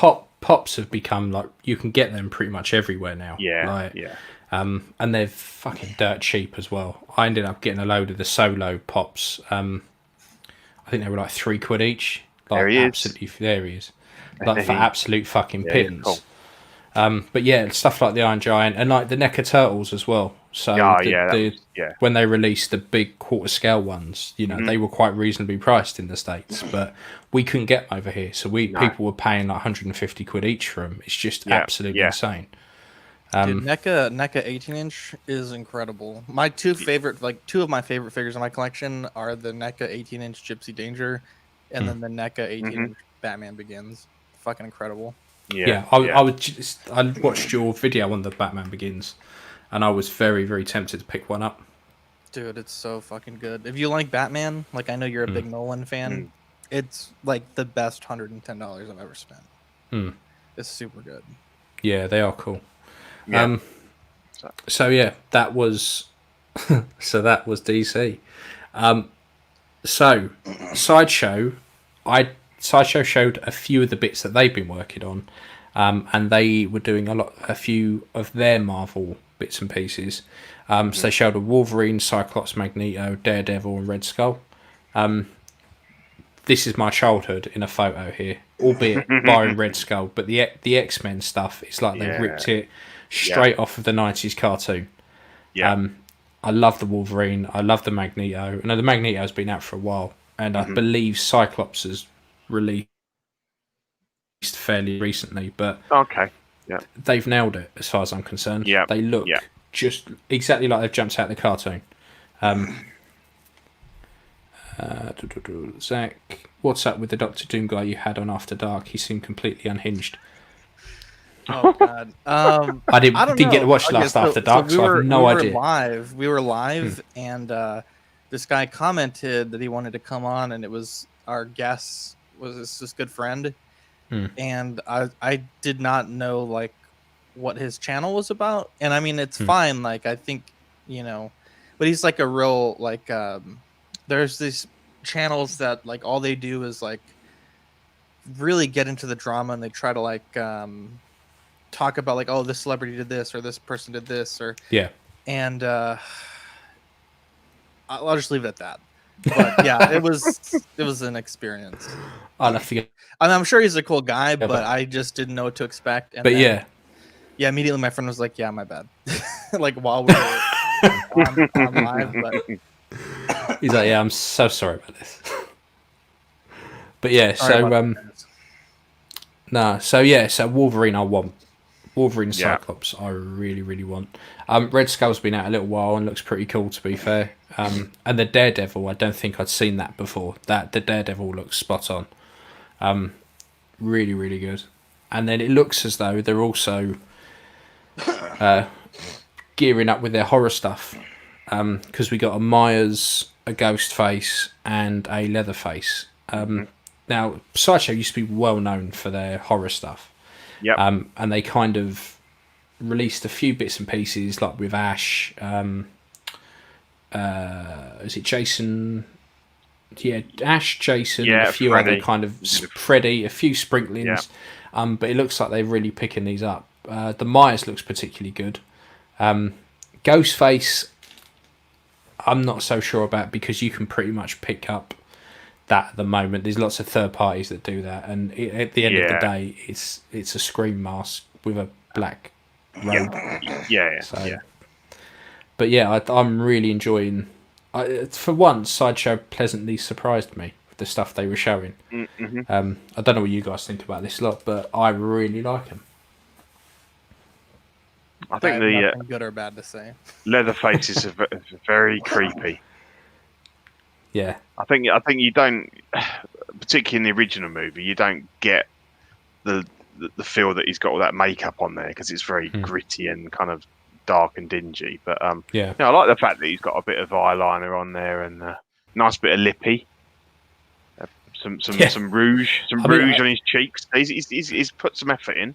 pops have become like you can get them pretty much everywhere now. yeah, Like, yeah. and they're fucking dirt cheap as well. I ended up getting a load of the solo pops. I think they were like £3 each. Like, There he is. absolutely, there he is. Like for absolute fucking Yeah, pittance. cool. But yeah, stuff like the Iron Giant and like the NECA Turtles as well. So yeah. when they released the big quarter scale ones, you know, they were quite reasonably priced in the States, but we couldn't get them over here. So people were paying like £150 each for them. It's just absolutely insane. Dude, NECA 18-inch is incredible. My two of my favorite figures in my collection are the NECA 18-inch Gypsy Danger, and then the NECA 18-inch Batman Begins. Fucking incredible. I watched your video on the Batman Begins, and I was very, very tempted to pick one up. Dude, it's so fucking good. If you like Batman, like I know you're a big Nolan fan, it's like the best $110 I've ever spent. It's super good. Yeah, they are cool. Yeah. So yeah, that was DC. So Sideshow showed a few of the bits that they've been working on, and they were doing a few of their Marvel bits and pieces. So they showed a Wolverine, Cyclops, Magneto, Daredevil, and Red Skull. This is my childhood in a photo here, albeit barring Red Skull, but the X-Men stuff, it's like they ripped it straight off of the 90s cartoon. Yeah. I love the Wolverine, I love the Magneto. I know the Magneto's been out for a while, and I believe Cyclops has released fairly recently, but Okay. Yeah. they've nailed it as far as I'm concerned. Yeah. They look just exactly like they've jumped out of the cartoon. Zach, what's up with the Doctor Doom guy you had on After Dark? He seemed completely unhinged. Oh god. I didn't get to watch last After Dark, so I have no idea. We were live, and this guy commented that he wanted to come on, and it was our guest was this good friend, and I did not know like what his channel was about, and I mean it's fine, like I think but he's like a real like there's these channels that like all they do is like really get into the drama, and they try to like talk about like, oh, this celebrity did this or this person did this and I'll just leave it at that. But yeah, it was an experience. I'll have to get. I'm sure he's a cool guy, but I just didn't know what to expect. And then, immediately my friend was like, "Yeah, my bad." Like while we were on live, but he's like, "Yeah, I'm so sorry about this." But yeah, so Wolverine I want. Wolverine Cyclops I really, really want. Red Skull's been out a little while and looks pretty cool, to be fair. And the Daredevil, I don't think I'd seen that before. The Daredevil looks spot on. Really, really good. And then it looks as though they're also gearing up with their horror stuff. Because we got a Myers, a Ghostface, and a Leatherface. Now, Sideshow used to be well known for their horror stuff. Yeah. And they kind of released a few bits and pieces, like with Ash. Is it Jason? Yeah, Ash, Jason, and a few Freddy. other kind of Freddy, a few sprinklings. But it looks like they're really picking these up. The Myers looks particularly good. Ghostface, I'm not so sure about, because you can pretty much pick up that at the moment. There's lots of third parties that do that, and at the end of the day, it's a scream mask with a black robe. But yeah, I'm really enjoying. For once, Sideshow pleasantly surprised me with the stuff they were showing. I don't know what you guys think about this lot, but I really like them. I think nothing good or bad to say. Leatherface is very creepy. Yeah, I think you don't, particularly in the original movie, you don't get the feel that he's got all that makeup on there, because it's very gritty and kind of dark and dingy. But I like the fact that he's got a bit of eyeliner on there and a nice bit of lippy, some rouge, rouge on his cheeks. He's put some effort in.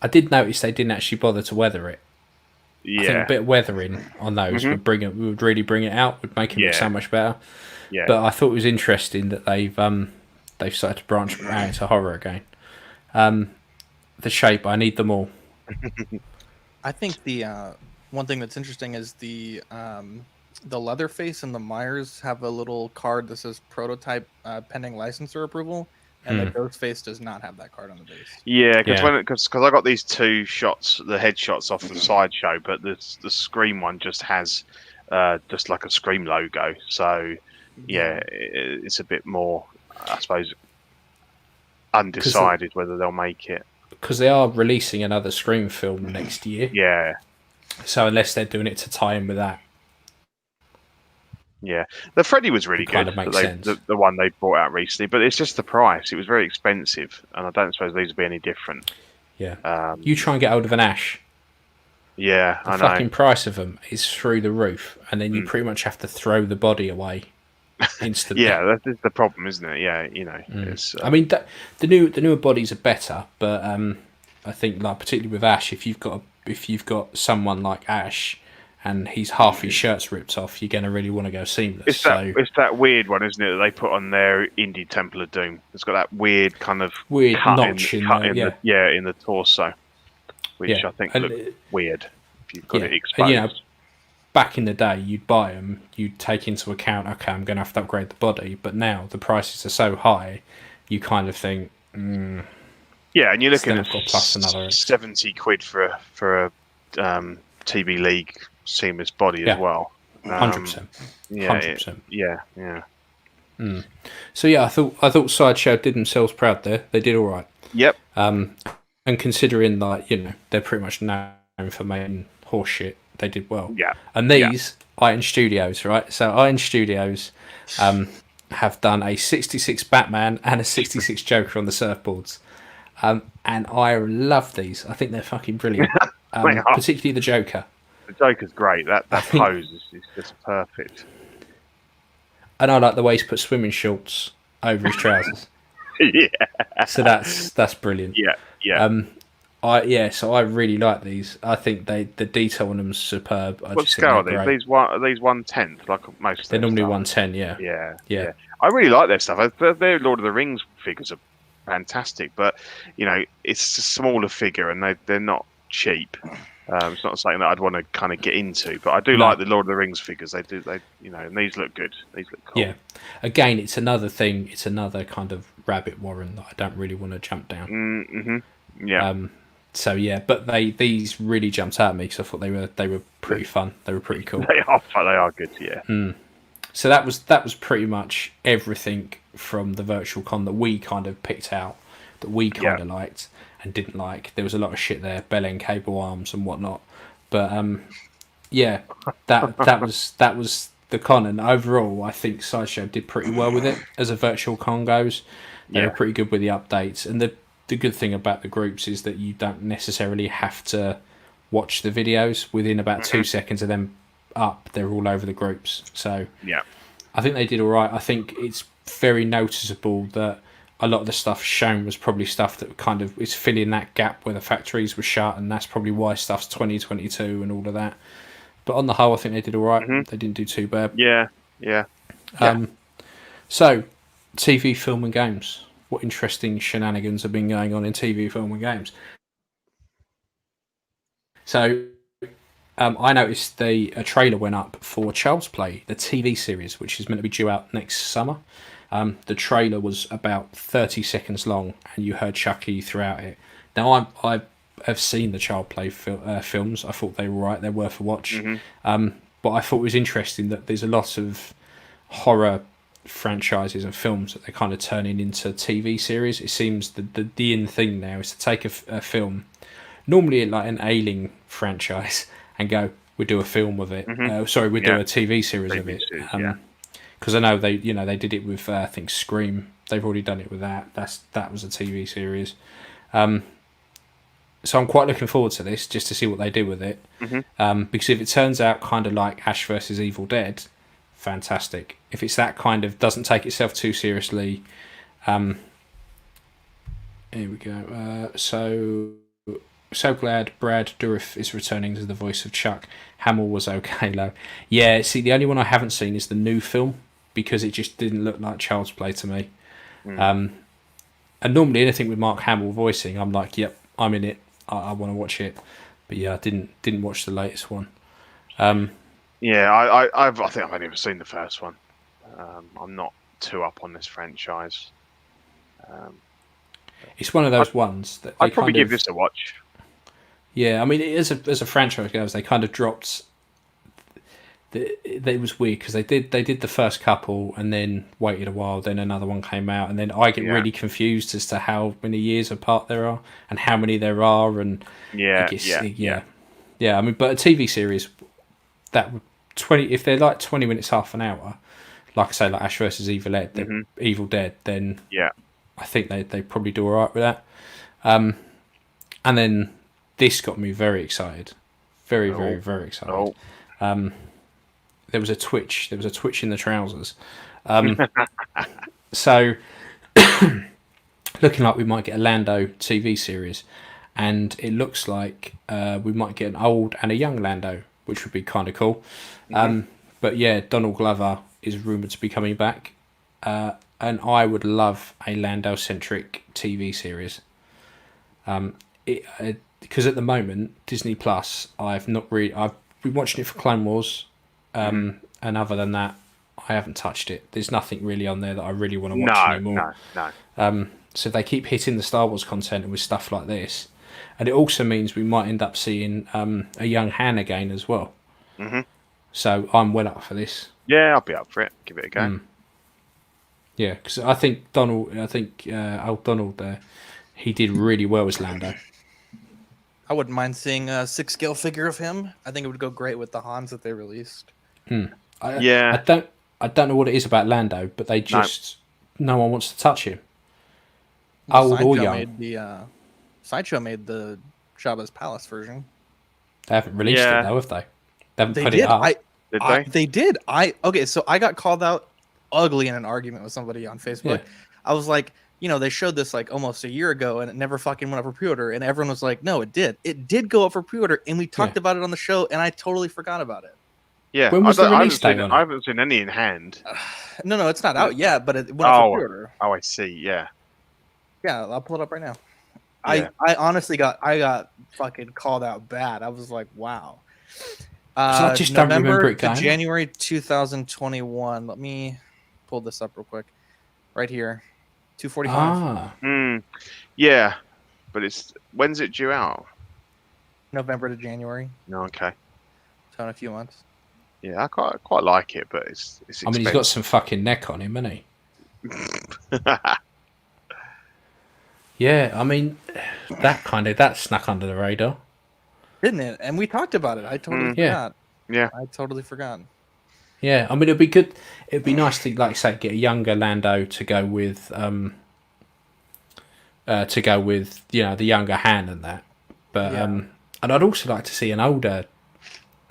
I did notice they didn't actually bother to weather it. Yeah. I think a bit of weathering on those would really bring it out, would make it look so much better. Yeah. But I thought it was interesting that they've started to branch out into horror again. The shape, I need them all. I think the one thing that's interesting is the Leatherface and the Myers have a little card that says prototype pending licensor approval, and the Ghostface does not have that card on the base. Yeah, because I got these two shots, the headshots off the Sideshow, but the Scream one just has just like a Scream logo. So yeah, it's a bit more, I suppose, undecided whether they'll make it. Because they are releasing another Scream film next year. Yeah. So unless they're doing it to tie in with that. Yeah, the Freddy was really good. The one they brought out recently, but it's just the price. It was very expensive, and I don't suppose these will be any different. Yeah. You try and get hold of an Ash. Yeah, I know. The fucking price of them is through the roof, and then you pretty much have to throw the body away instantly. Yeah, that's the problem, isn't it? Yeah, you know. It's, I mean, the newer bodies are better, but I think, like, particularly with Ash, if you've got someone like Ash, and he's half his shirt's ripped off, you're going to really want to go seamless. It's that weird one, isn't it, that they put on their indie Temple of Doom. It's got that weird kind of notch in the torso, which I think looks weird if you've got it exposed. And, you know, back in the day, you'd buy them, you'd take into account, okay, I'm going to have to upgrade the body, but now the prices are so high, you kind of think, yeah, and you're looking at plus another £70 for a TB League seamless body as well. 100%. Yeah, 100%. Yeah. So yeah, I thought Sideshow did themselves proud there. They did all right. Yep. And considering, like, you know, they're pretty much known for making horse shit, they did well. Yeah. And these Iron Studios, right? So Iron Studios have done a 66 Batman and a 66 Joker on the surfboards. And I love these. I think they're fucking brilliant. Particularly the Joker. The Joker's great. That pose is just perfect. And I like the way he's put swimming shorts over his trousers. Yeah. So that's brilliant. Yeah. So I really like these. I think the detail on them is superb. What scale are these? Are these 1/10 like most? They're normally 1/10. Yeah. I really like their stuff. Their Lord of the Rings figures are fantastic, but you know, it's a smaller figure and they're not cheap. It's not something that I'd want to kind of get into, but I do like the Lord of the Rings figures. They you know, and these look good. These look cool. Yeah. Again, it's another thing. It's another kind of rabbit warren that I don't really want to jump down. Mm-hmm. Yeah. So yeah, but these really jumped out at me because I thought they were pretty fun. They were pretty cool. They are fun. They are good. Yeah. So that was pretty much everything from the virtual con that we kind of picked out, that we kind of liked and didn't like. There was a lot of shit there, bell end cable arms and whatnot. But that was the con, and overall I think Sideshow did pretty well with it as a virtual con goes. They were pretty good with the updates, and the good thing about the groups is that you don't necessarily have to watch the videos. Within about 2 seconds of them up, they're all over the groups. So I think they did all right. I think it's very noticeable that a lot of the stuff shown was probably stuff that kind of is filling that gap where the factories were shut, and that's probably why stuff's 2022 and all of that. But on the whole, I think they did all right. They didn't do too bad. Yeah. So, TV, film, and games. What interesting shenanigans have been going on in TV, film, and games? So, I noticed a trailer went up for Child's Play, the TV series, which is meant to be due out next summer. The trailer was about 30 seconds long, and you heard Chucky throughout it. Now, I have seen the Child Play films. I thought they were right. They're worth a watch. But I thought it was interesting that there's a lot of horror franchises and films that they're kind of turning into TV series. It seems the in thing now is to take a film, normally like an Ailing franchise, and go, we'll do a film of it. We'll do a TV series of it. Because I know they did it with I think Scream. They've already done it with that. That was a TV series. So I'm quite looking forward to this, just to see what they do with it. Because if it turns out kind of like Ash versus Evil Dead, fantastic. If it's that kind of doesn't take itself too seriously, here we go. So So glad Brad Dourif is returning as the voice of Chuck. Hamill was okay, though. Yeah, see, the only one I haven't seen is the new film because it just didn't look like child's play to me. And normally anything with Mark Hamill voicing, I'm like, yep, I'm in it. I want to watch it. But yeah, I didn't watch the latest one. Yeah, I think I've only ever seen the first one. I'm not too up on this franchise. It's one of those ones that I'd probably give this a watch. Yeah, I mean, as a franchise goes, they kind of dropped. It was weird because they did the first couple and then waited a while, then another one came out, and then I get really confused as to how many years apart there are and how many there are, and yeah. I mean, but a TV series that 20, if they're like 20 minutes, half an hour, like I say, like Ash versus Evil Dead, then I think they probably do all right with that. And then this got me very excited, very excited. There was a twitch in the trousers. So looking like we might get a Lando TV series, and it looks like we might get an old and a young Lando, which would be kind of cool. But yeah, Donald Glover is rumoured to be coming back, and I would love a Lando-centric TV series. Because at the moment, Disney Plus, I've been watching it for Clone Wars, and other than that, I haven't touched it. There's nothing really on there that I really want to watch anymore. No. So they keep hitting the Star Wars content with stuff like this, and it also means we might end up seeing a young Han again as well. So I'm well up for this. Yeah, I'll be up for it. Give it a go. Yeah, because I think old Donald there, he did really well as Lando. I wouldn't mind seeing a 6-scale figure of him. I think it would go great with the Hans that they released. I don't know what it is about Lando, but they just no one wants to touch him. Old or young. Sideshow made the Jabba's Palace version. They haven't released it though, have they? They haven't put did. it up. Did they? They did. So I got called out ugly in an argument with somebody on Facebook. Yeah. I was like, they showed this like almost a year ago and it never fucking went up for pre-order. And everyone was like, no, it did. It did go up for pre-order. And we talked about it on the show and I totally forgot about it. Yeah. When was the release date on it? I haven't seen any in hand. No, it's not out yet, but it went up for pre-order. Oh, I see. Yeah. Yeah, I'll pull it up right now. Yeah. I honestly got fucking called out bad. I was like, wow. I just don't remember it going. January 2021. Let me pull this up real quick. Right here. 245. Yeah. But when's it due out? November to January. No, okay. So in a few months. Yeah, I quite like it, but it's expensive. I mean, he's got some fucking neck on him, hasn't he? Yeah, I mean, that snuck under the radar. Didn't it? And we talked about it. I totally forgot. Yeah. I totally forgot. Yeah, I mean, it'd be good. It'd be nice to, like, say, get a younger Lando to go with, the younger Han and that. But and I'd also like to see an older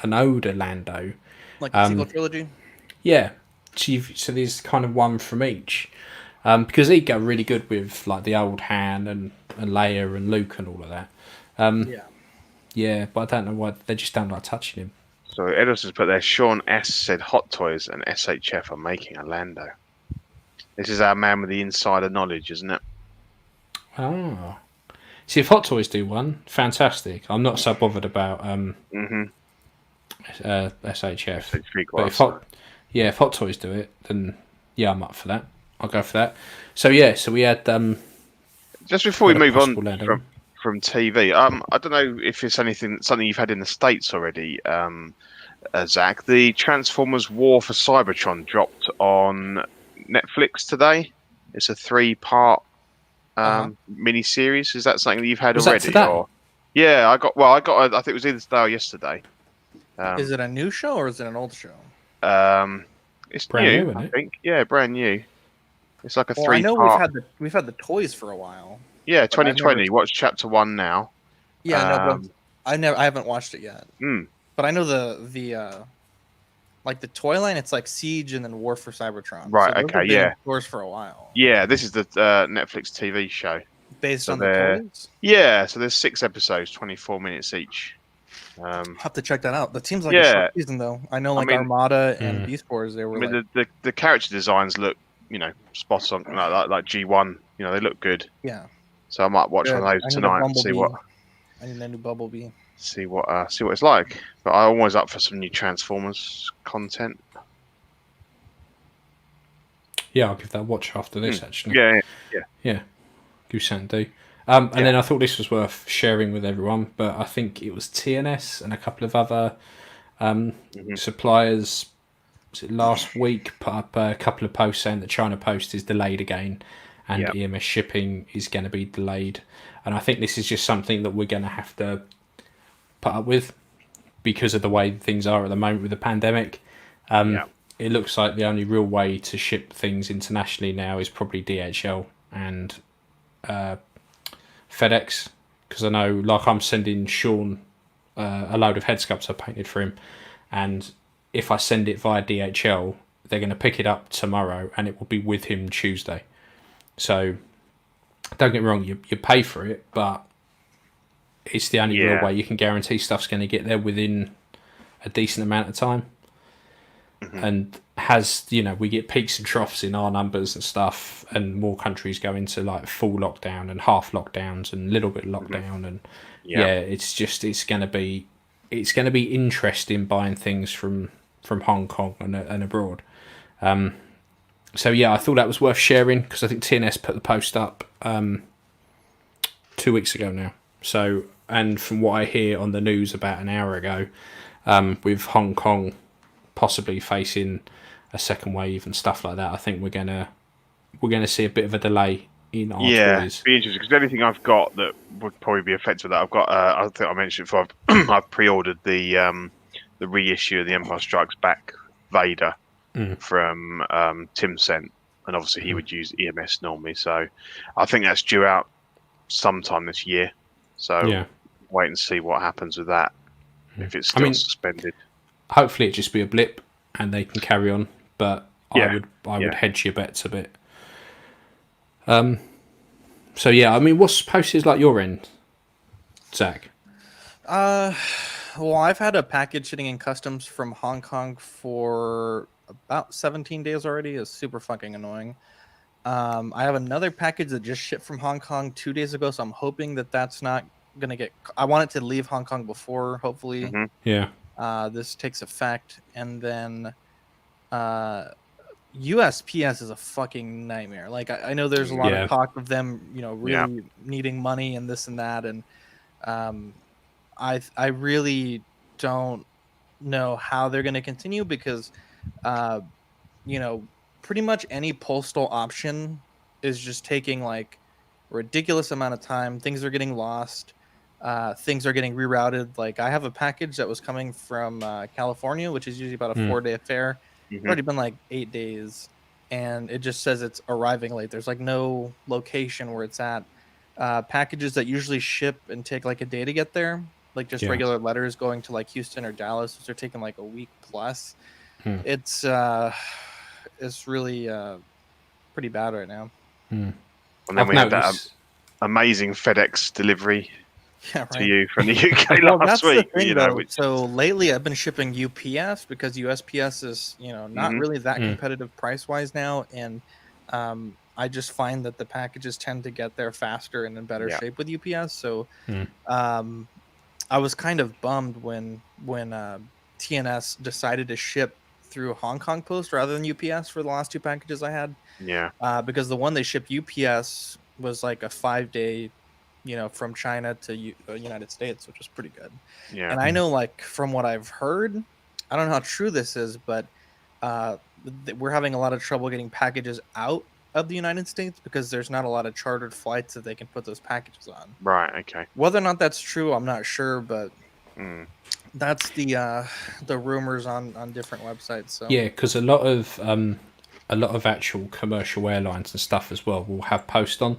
Lando, like the sequel trilogy. Yeah, so there's kind of one from each, because he'd go really good with like the old Han and Leia and Luke and all of that. Yeah, but I don't know why they just don't like touching him. So Edison's put there, Sean S said Hot Toys and SHF are making a Lando. This is our man with the insider knowledge, isn't it? Oh. See, if Hot Toys do one, fantastic. I'm not so bothered about SHF. But if Hot Toys do it, then yeah, I'm up for that. I'll go for that. So yeah, we had just before we move on from TV, I don't know if it's something you've had in the States already, Zach. The Transformers War for Cybertron dropped on Netflix today. It's a 3-part mini series. Is that something that you've had already? Or yeah, I got. I think it was either today or yesterday. Is it a new show or is it an old show? It's brand new, I think. Yeah, brand new. It's like a 3-part. I know we've had the toys for a while. Yeah, 2020. Watch chapter 1 now. Yeah, I haven't watched it yet. But I know the like the toy line. It's like Siege and then War for Cybertron. Right. So okay. Yeah. Tours for a while. Yeah, this is the Netflix TV show. based So on the toys. Yeah, so there's 6 episodes, 24 minutes each. I'll have to check that out. That seems like a Yeah, short season, though. I know, I like mean, Armada and Beast Wars, they were like, the character designs look, spot on, like G1. They look good. yeah, So I might watch one good. of those I need a tonight and see Bumblebee. what I need a new Bumblebee. it's like. But I'm always up for some new Transformers content. Yeah, I'll give that a watch after this, actually. Yeah. Give something to do. And then I thought this was worth sharing with everyone, but I think it was TNS and a couple of other suppliers last week put up a couple of posts saying that China Post is delayed again and EMS shipping is going to be delayed. And I think this is just something that we're going to have to put up with because of the way things are at the moment with the pandemic. It looks like the only real way to ship things internationally now is probably DHL and FedEx, because I know, like, I'm sending Sean a load of head sculpts I painted for him, and if I send it via DHL, they're going to pick it up tomorrow and it will be with him Tuesday. So don't get me wrong, you pay for it, but it's the only real way you can guarantee stuff's going to get there within a decent amount of time. And we get peaks and troughs in our numbers and stuff, and more countries go into like full lockdown and half lockdowns and little bit lockdown, and it's going to be interesting buying things from Hong Kong and abroad. So I thought that was worth sharing because I think TNS put the post up 2 weeks ago now. So, and from what I hear on the news about an hour ago, with Hong Kong possibly facing a second wave and stuff like that, I think we're gonna see a bit of a delay in our toys. It'd be interesting because anything I've got that would probably be affected with that. I've got I think I mentioned before, I've pre-ordered the reissue of the Empire Strikes Back Vader from Tim Sent, and obviously he would use EMS normally, so I think that's due out sometime this year. So wait and see what happens with that, if it's still suspended. Hopefully it just be a blip and they can carry on, but I would hedge your bets a bit. What's posted like your end, Zach? Well, I've had a package sitting in customs from Hong Kong for about 17 days already. It's super fucking annoying. I have another package that just shipped from Hong Kong 2 days ago, so I'm hoping that that's not gonna get. I want it to leave Hong Kong before, hopefully. This takes effect, and then USPS is a fucking nightmare. Like I know there's a lot of talk of them, really needing money and this and that, and I really don't know how they're going to continue because pretty much any postal option is just taking like a ridiculous amount of time. Things are getting lost. Things are getting rerouted. Like I have a package that was coming from California, which is usually about a 4-day affair. It's already been like 8 days, and it just says it's arriving late. There's like no location where it's at. Packages that usually ship and take like a day to get there, like just regular letters going to like Houston or Dallas, which are taking like a week plus. It's really pretty bad right now. And then we had that amazing FedEx delivery to you from the UK last week. So lately I've been shipping UPS because USPS is not really that competitive price wise now, and I just find that the packages tend to get there faster and in better shape with UPS. So I was kind of bummed when TNS decided to ship through Hong Kong Post rather than UPS for the last 2 packages I had. Because the one they shipped UPS was like a 5-day from China to United States, which was pretty good. And I know, like, from what I've heard, I don't know how true this is, but we're having a lot of trouble getting packages out of the United States because there's not a lot of chartered flights that they can put those packages on. Right. Okay. Whether or not that's true, I'm not sure, but that's the rumors on different websites. So because a lot of actual commercial airlines and stuff as well will have post on.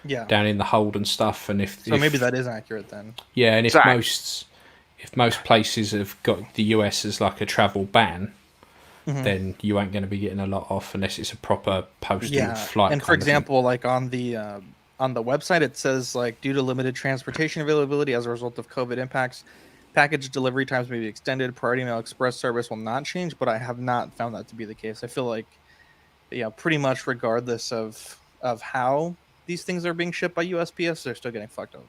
Down in the hold and stuff, and maybe that is accurate then. Yeah, and if most places have got the US as like a travel ban, then you ain't going to be getting a lot off unless it's a proper postal flight. And for example, like on the on the website it says like due to limited transportation availability as a result of COVID impacts, package delivery times may be extended. Priority Mail Express service will not change, but I have not found that to be the case. I feel like, pretty much regardless of how these things are being shipped by USPS, they're still getting fucked over.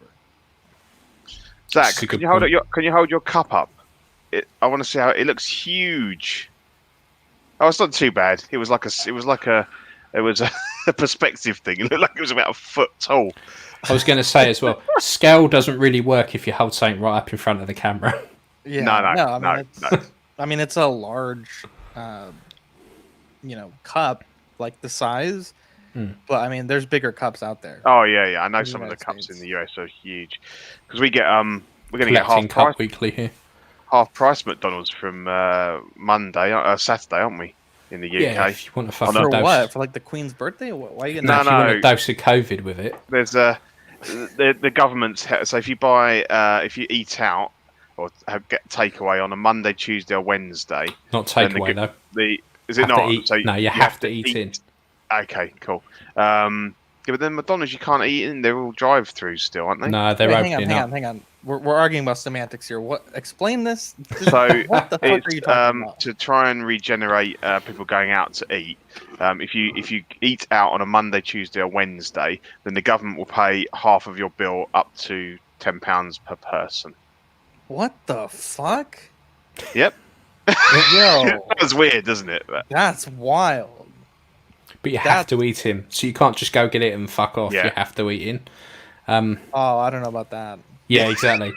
Zach, That's a can good you hold point. can you hold your cup up? I want to see how it looks huge. Oh, it's not too bad. It was a perspective thing. It looked like it was about a foot tall. I was going to say as well, scale doesn't really work if you hold something right up in front of the camera. Yeah, No. I mean, it's a large, cup, like the size. But I mean, there's bigger cups out there. Oh yeah. I know In the some of the United cups States. in the US are huge because we're going to get Collecting Cup Weekly here. half price McDonald's from Saturday, aren't we? In the UK. Yeah, if you want a fucking For dose. what? For like the Queen's birthday? Why are you getting No, that? if you want a dose of COVID with it. There's the government's so if you buy if you eat out or get takeaway on a Monday, Tuesday, or Wednesday. Not takeaway though. Is it not? So no, you have to eat in. Okay, cool. Yeah, but then McDonald's you can't eat in. They're all drive-throughs still, aren't they? No, they're opening up. Hang on. We're arguing about semantics here. What? Explain this. So What the fuck are you talking about? to try and regenerate people going out to eat. If you eat out on a Monday, Tuesday, or Wednesday, then the government will pay half of your bill up to £10 per person. What the fuck? Yep. Yo, That was weird, doesn't it? that's wild. But you have to eat in, so you can't just go get it and fuck off. Yeah. You have to eat in. Oh, I don't know about that. Yeah, exactly.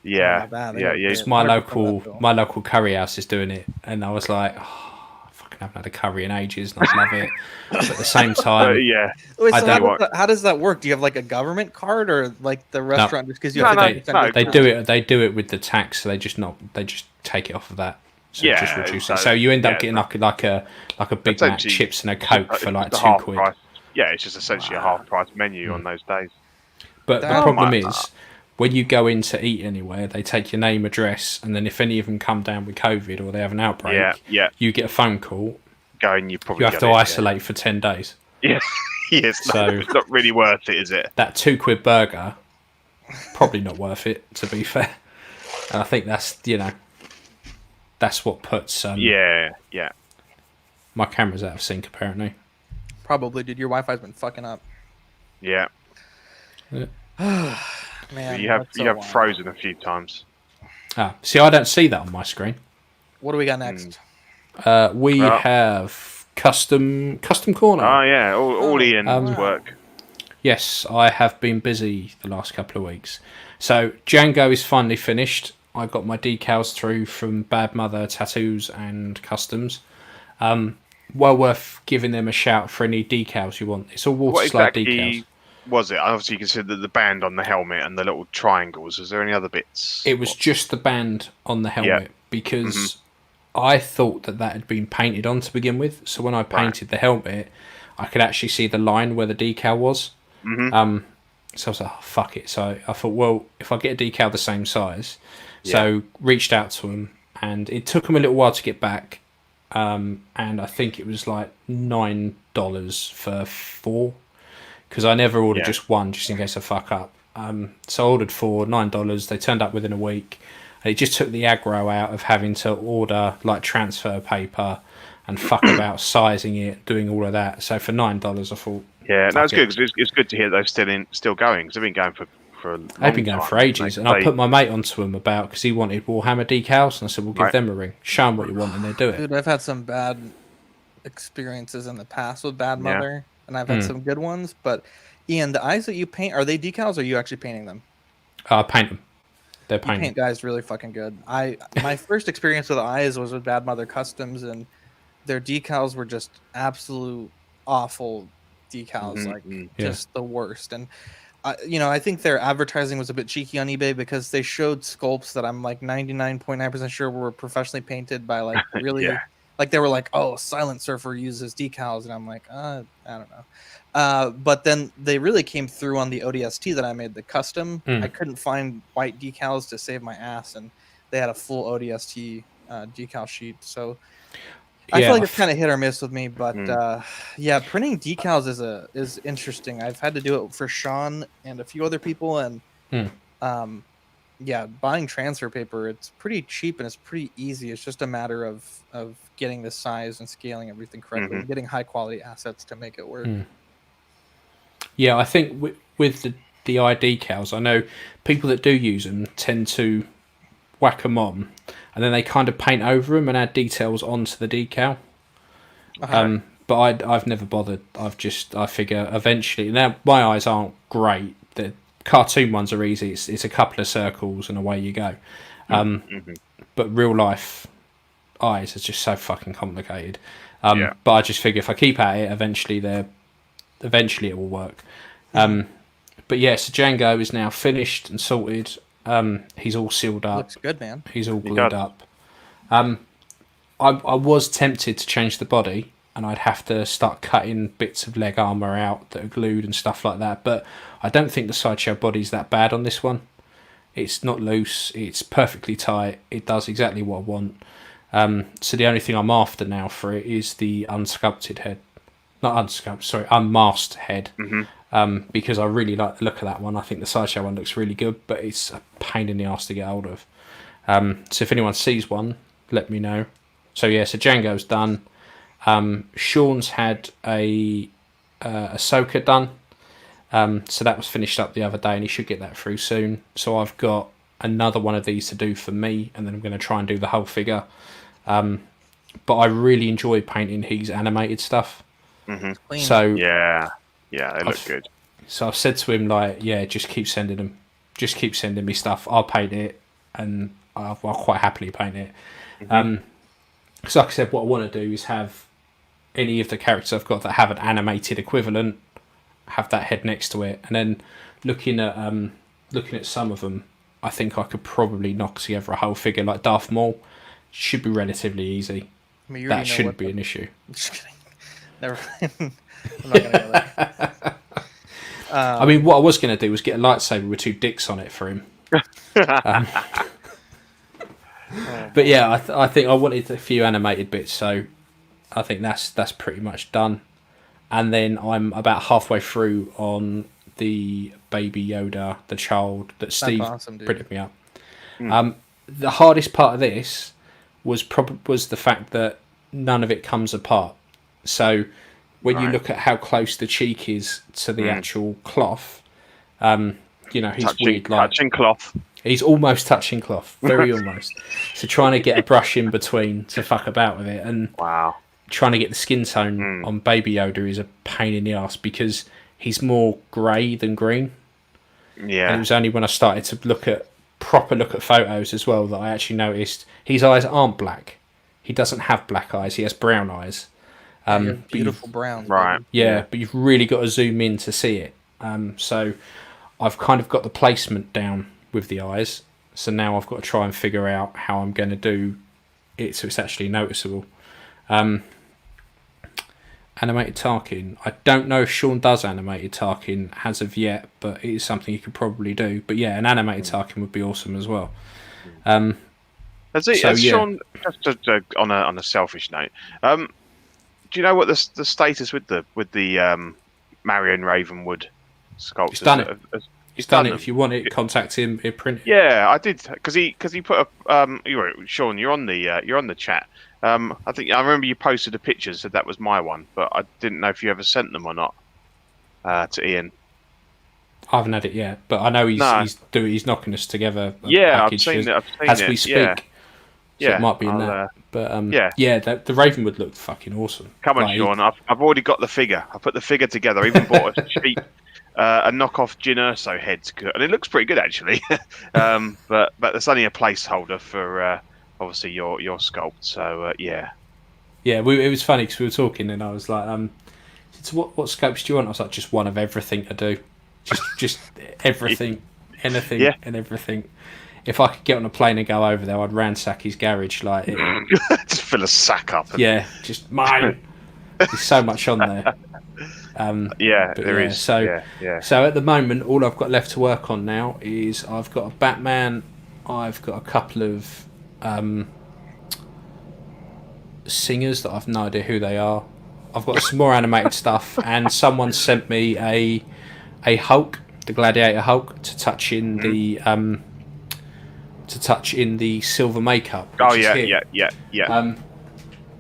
Yeah. It's my local curry house is doing it, and I was like, I fucking haven't had a curry in ages, and I love it. But at the same time, Yeah. Wait, I so don't- how does that work? Do you have like a government card or like the restaurant just because you No, have no, 50% no. they do it. They do it with the tax, so they just take it off of that. So Yeah, just reduce so- it. So you end up yeah, getting like a Big Mac, Essentially, chips, and a Coke for like it's a £2. half price. Yeah, it's just essentially a half price menu on those days. But the Damn. problem is, when you go in to eat anywhere, they take your name, address, and then if any of them come down with COVID or they have an outbreak, Yeah. you get a phone call. You probably You have to isolate for 10 days. Yeah. Yes. So- It's not really worth it, is it? That £2 burger, probably not worth it, to be fair. And I think that's what puts Yeah. my camera's out of sync, apparently. Probably, dude. Your Wi-Fi's been fucking up. Yeah. Man, You have that's so wild. frozen a few times. See, I don't see that on my screen. What do we got next? We Well- have custom corner. Oh yeah, all Ian's work. Yes, I have been busy the last couple of weeks. So Django is finally finished. I got my decals through from Bad Mother Tattoos and Customs. Well worth giving them a shout for any decals you want. It's all water What slide exactly decals. was it? Obviously, you can see the band on the helmet and the little triangles. Was there any other bits? It was just the band on the helmet because I thought that had been painted on to begin with. So when I painted the helmet, I could actually see the line where the decal was. So I was like, oh, fuck it. So I thought, well, if I get a decal the same size, so reached out to them, and it took them a little while to get back. And I think it was like $9 for 4, because I never ordered just one, just in case I fuck up. So I ordered 4, $9. They turned up within a week. And it just took the aggro out of having to order like transfer paper and fuck about sizing it, doing all of that. So for $9, I thought, yeah, that was good because it's good to hear they're still going because they've been going for a long they've been going time. for ages. And I put my mate onto them about, because he wanted Warhammer decals, and I said, we'll give them a ring, show them what you want, and they'll do it. Dude, I've had some bad experiences in the past with Bad Mother, and I've had some good ones. But Ian, the eyes that you paint, are they decals or are you actually painting them? I paint them. They're You painted. paint guys really fucking good. My first experience with eyes was with Bad Mother Customs, and their decals were just absolute awful decals, just the worst. And I think their advertising was a bit cheeky on eBay because they showed sculpts that I'm like 99.9% sure were professionally painted by like really like they were like, oh, Silent Surfer uses decals, and I'm like, I don't know. But then they really came through on the ODST that I made, the custom. I couldn't find white decals to save my ass, and they had a full ODST decal sheet. So I Yeah, feel like it's kind of hit or miss with me, but yeah, printing decals is interesting. I've had to do it for Sean and a few other people, and yeah, buying transfer paper, it's pretty cheap and it's pretty easy. It's just a matter of getting the size and scaling everything correctly and getting high quality assets to make it work. Yeah, I think with the eye decals, I know people that do use them tend to whack them on, and then they kind of paint over them and add details onto the decal. But I've never bothered. I figure eventually. Now my eyes aren't great. The cartoon ones are easy. It's a couple of circles and away you go. But real life eyes is just so fucking complicated. But I just figure if I keep at it, eventually it will work. But yeah, so Django is now finished and sorted. He's all sealed up. Looks good, man. He's all glued up. I was tempted to change the body, and I'd have to start cutting bits of leg armour out that are glued and stuff like that. But I don't think the Sideshow body's that bad on this one. It's not loose. It's perfectly tight. It does exactly what I want. So the only thing I'm after now for it is the unsculpted head. Not unsculpted, sorry, unmasked head. Because I really like the look of that one. I think the Sideshow one looks really good, but it's a pain in the arse to get hold of. So if anyone sees one, let me know. So yeah, so Django's done. Sean's had a Ahsoka done. So that was finished up the other day, and he should get that through soon. So I've got another one of these to do for me, and then I'm going to try and do the whole figure. But I really enjoy painting his animated stuff. So yeah, they look good. So I've said to him, like, yeah, just keep sending them. Just keep sending me stuff. I'll paint it, and I'll quite happily paint it. Because like I said, what I want to do is have any of the characters I've got that have an animated equivalent, have that head next to it, and then looking at some of them, I think I could probably knock together a whole figure like Darth Maul. Should be relatively easy. I mean, that shouldn't be an issue. Just kidding. Never mind. I'm not gonna go there. I mean, what I was going to do was get a lightsaber with two dicks on it for him. But yeah, I think I wanted a few animated bits, so I think that's pretty much done. And then I'm about halfway through on the Baby Yoda, the child that Steve printed me up. The hardest part of this was the fact that none of it comes apart. So when you look at how close the cheek is to the actual cloth, he's weird, like touching cloth. He's almost touching cloth, very almost. So trying to get a brush in between to fuck about with it, and trying to get the skin tone on Baby Yoda is a pain in the ass because he's more grey than green. Yeah. And it was only when I started to proper look at photos as well that I actually noticed his eyes aren't black. He doesn't have black eyes. He has brown eyes. Beautiful brown. Right. Yeah, but you've really got to zoom in to see it. So I've kind of got the placement down with the eyes. So now I've got to try and figure out how I'm going to do it so it's actually noticeable. Animated Tarkin. I don't know if Sean does animated Tarkin as of yet, but it is something he could probably do. But yeah, an animated Tarkin would be awesome as well. Has Sean, just on a selfish note, do you know what the status with the Marion Ravenwood sculptures? He's done it. He's done it. If you want it, contact him. He'll print it. Yeah, I did because he put a Sean, you're on the chat. I think I remember you posted a picture, said that was my one, but I didn't know if you ever sent them or not to Ian. I haven't had it yet, but I know he's knocking us together. I've seen it as we speak. Yeah. So it might be in that. But the Ravenwood looked fucking awesome. Come on, Sean. I've already got the figure. I put the figure together. I even bought a cheap a knockoff Jyn Erso head, and it looks pretty good actually. But there's only a placeholder for obviously your sculpt. So yeah. Yeah, it was funny because we were talking, and I was like, so what sculpts do you want? I was like, just one of everything to do, just everything, anything, and everything. If I could get on a plane and go over there, I'd ransack his garage like just fill a sack up. Just mine. There's so much on there. There is. So at the moment, all I've got left to work on now is I've got a Batman. I've got a couple of singers that I've no idea who they are. I've got some more animated stuff, and someone sent me a Hulk, the Gladiator Hulk, to touch in the silver makeup. Oh yeah.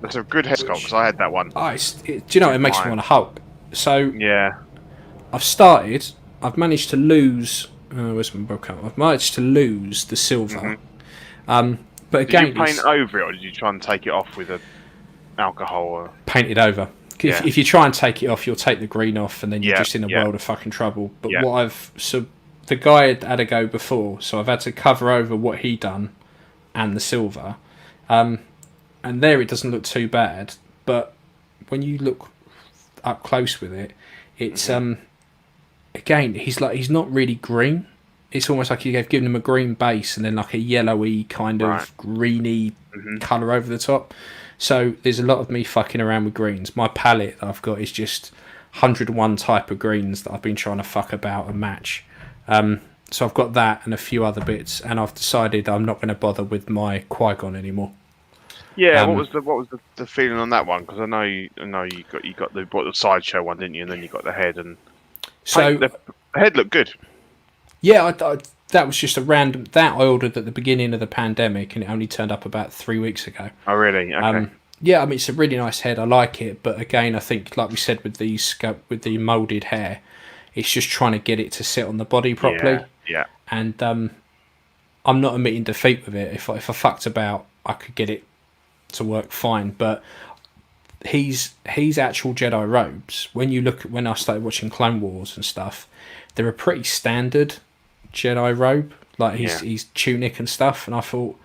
That's a good head sculpt because I had that one. Do you know, it makes me want to Hulk. So Yeah. I've managed to lose. Where's my book? I've managed to lose the silver. But again, did you paint over it, or did you try and take it off with a alcohol? Or... Paint it over. If you try and take it off, you'll take the green off, and then you're just in a world of fucking trouble. But the guy had a go before, so I've had to cover over what he done and the silver. And there it doesn't look too bad, but when you look up close with it, it's again, he's not really green. It's almost like you've given him a green base and then like a yellowy kind of greeny colour over the top. So there's a lot of me fucking around with greens. My palette that I've got is just 101 type of greens that I've been trying to fuck about and match. So I've got that and a few other bits, and I've decided I'm not going to bother with my Qui-Gon anymore. Yeah, what was the feeling on that one? Because I know you got the Sideshow one, didn't you? And then you got the head, and so the head looked good. Yeah, that was just a random that I ordered at the beginning of the pandemic, and it only turned up about 3 weeks ago. Oh, really? Okay. Yeah, I mean it's a really nice head. I like it, but again, I think like we said with the molded hair, it's just trying to get it to sit on the body properly. Yeah. And I'm not admitting defeat with it. If I fucked about, I could get it to work fine. But he's actual Jedi robes. When I started watching Clone Wars and stuff, they're a pretty standard Jedi robe, like his tunic and stuff. And I thought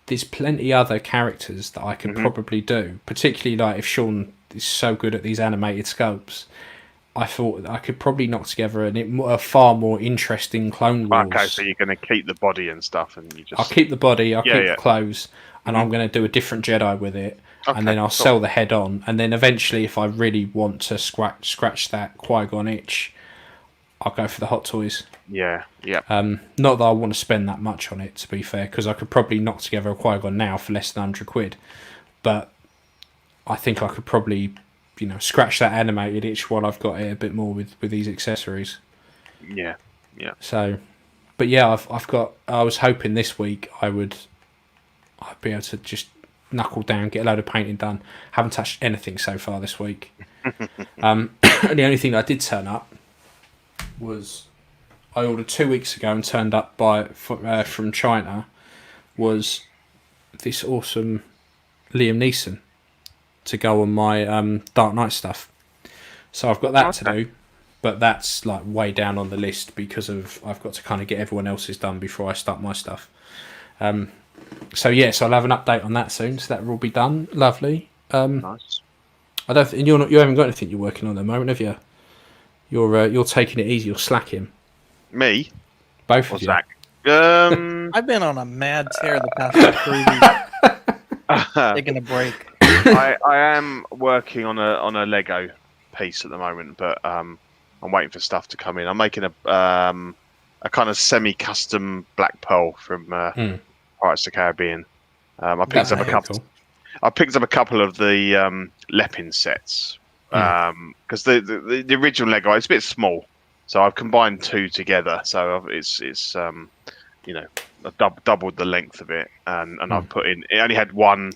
there's plenty other characters that I could probably do, particularly like if Sean is so good at these animated sculpts. I thought I could probably knock together a far more interesting Clone Wars. Okay, so you're going to keep the body and stuff, and you just... I'll keep the body, I'll keep the clothes, and I'm going to do a different Jedi with it, and then I'll sell the head on, and then eventually, if I really want to scratch that Qui-Gon itch, I'll go for the Hot Toys. Yeah. Not that I want to spend that much on it, to be fair, because I could probably knock together a Qui-Gon now for less than £100, but I think I could probably... scratch that animated itch while I've got it a bit more with these accessories. Yeah. So, but yeah, I was hoping this week I'd be able to just knuckle down, get a load of painting done. Haven't touched anything so far this week. And the only thing that I did turn up was I ordered 2 weeks ago and turned up from China was this awesome Liam Neeson to go on my Dark Knight stuff. So I've got that to do, but that's like way down on the list because I've got to kind of get everyone else's done before I start my stuff. So I'll have an update on that soon. So that will be done. Lovely. Nice. I don't. And you haven't got anything you're working on at the moment, have you? You're taking it easy. You're slacking. Me? Both of you. Zach? I've been on a mad tear the past 3 weeks. Taking a break. I am working on a Lego piece at the moment, but I'm waiting for stuff to come in. I'm making a kind of semi-custom Black Pearl from Pirates of the Caribbean. I picked up a couple of the Lepin sets because the original Lego it's a bit small, so I've combined two together. So it's I've doubled the length of it, and I've put in. It only had one.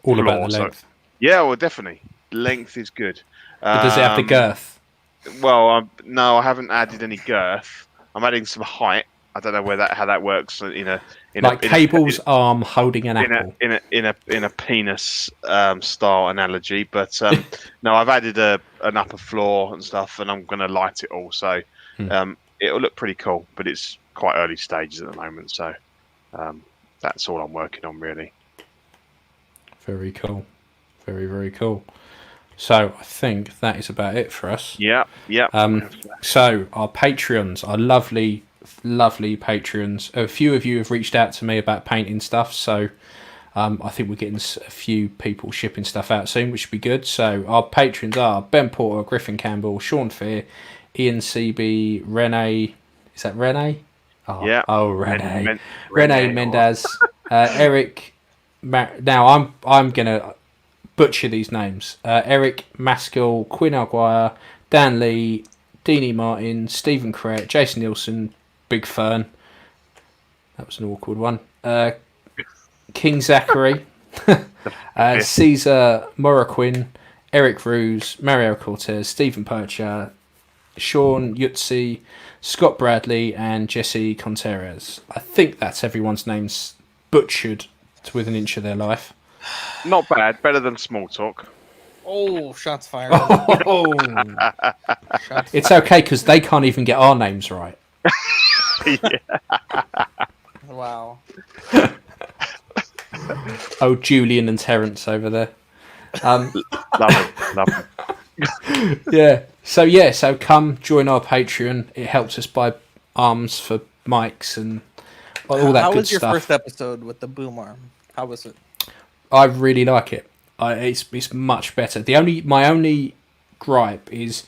All floor, about the length. So, yeah, well, definitely. Length is good. But does it have the girth? Well, no, I haven't added any girth. I'm adding some height. I don't know how that works Cable's arm holding an apple in a penis style analogy. But no, I've added an upper floor and stuff, and I'm going to light it all. So it'll look pretty cool. But it's quite early stages at the moment, so that's all I'm working on really. Very cool. Very, very cool. So I think that is about it for us. Yeah. So our Patreons, our lovely, lovely Patreons. A few of you have reached out to me about painting stuff. So I think we're getting a few people shipping stuff out soon, which would be good. So our patrons are Ben Porter, Griffin Campbell, Sean Fear, Ian CB, Renee. Is that Renee? Oh, yeah. Oh, Renee. Renee Mendez, Eric. Now I'm gonna butcher these names. Eric Maskell, Quinn Alguire, Dan Lee, Deanie Martin, Stephen Crett, Jason Nielsen, Big Fern. That was an awkward one. King Zachary, Caesar Moraquin, Eric Ruse, Mario Cortez, Stephen Percher, Sean Yutzi, Scott Bradley, and Jesse Contreras. I think that's everyone's names butchered to within an inch of their life. Not bad. Better than small talk. Oh, shots fired. Oh. Shots It's okay because they can't even get our names right. Wow. Oh, Julian and Terence over there. Love it. Yeah. So come join our Patreon. It helps us buy arms for mics and all that How good was your stuff. first episode with the boom arm? How was it? I really like it. It's much better. My only gripe is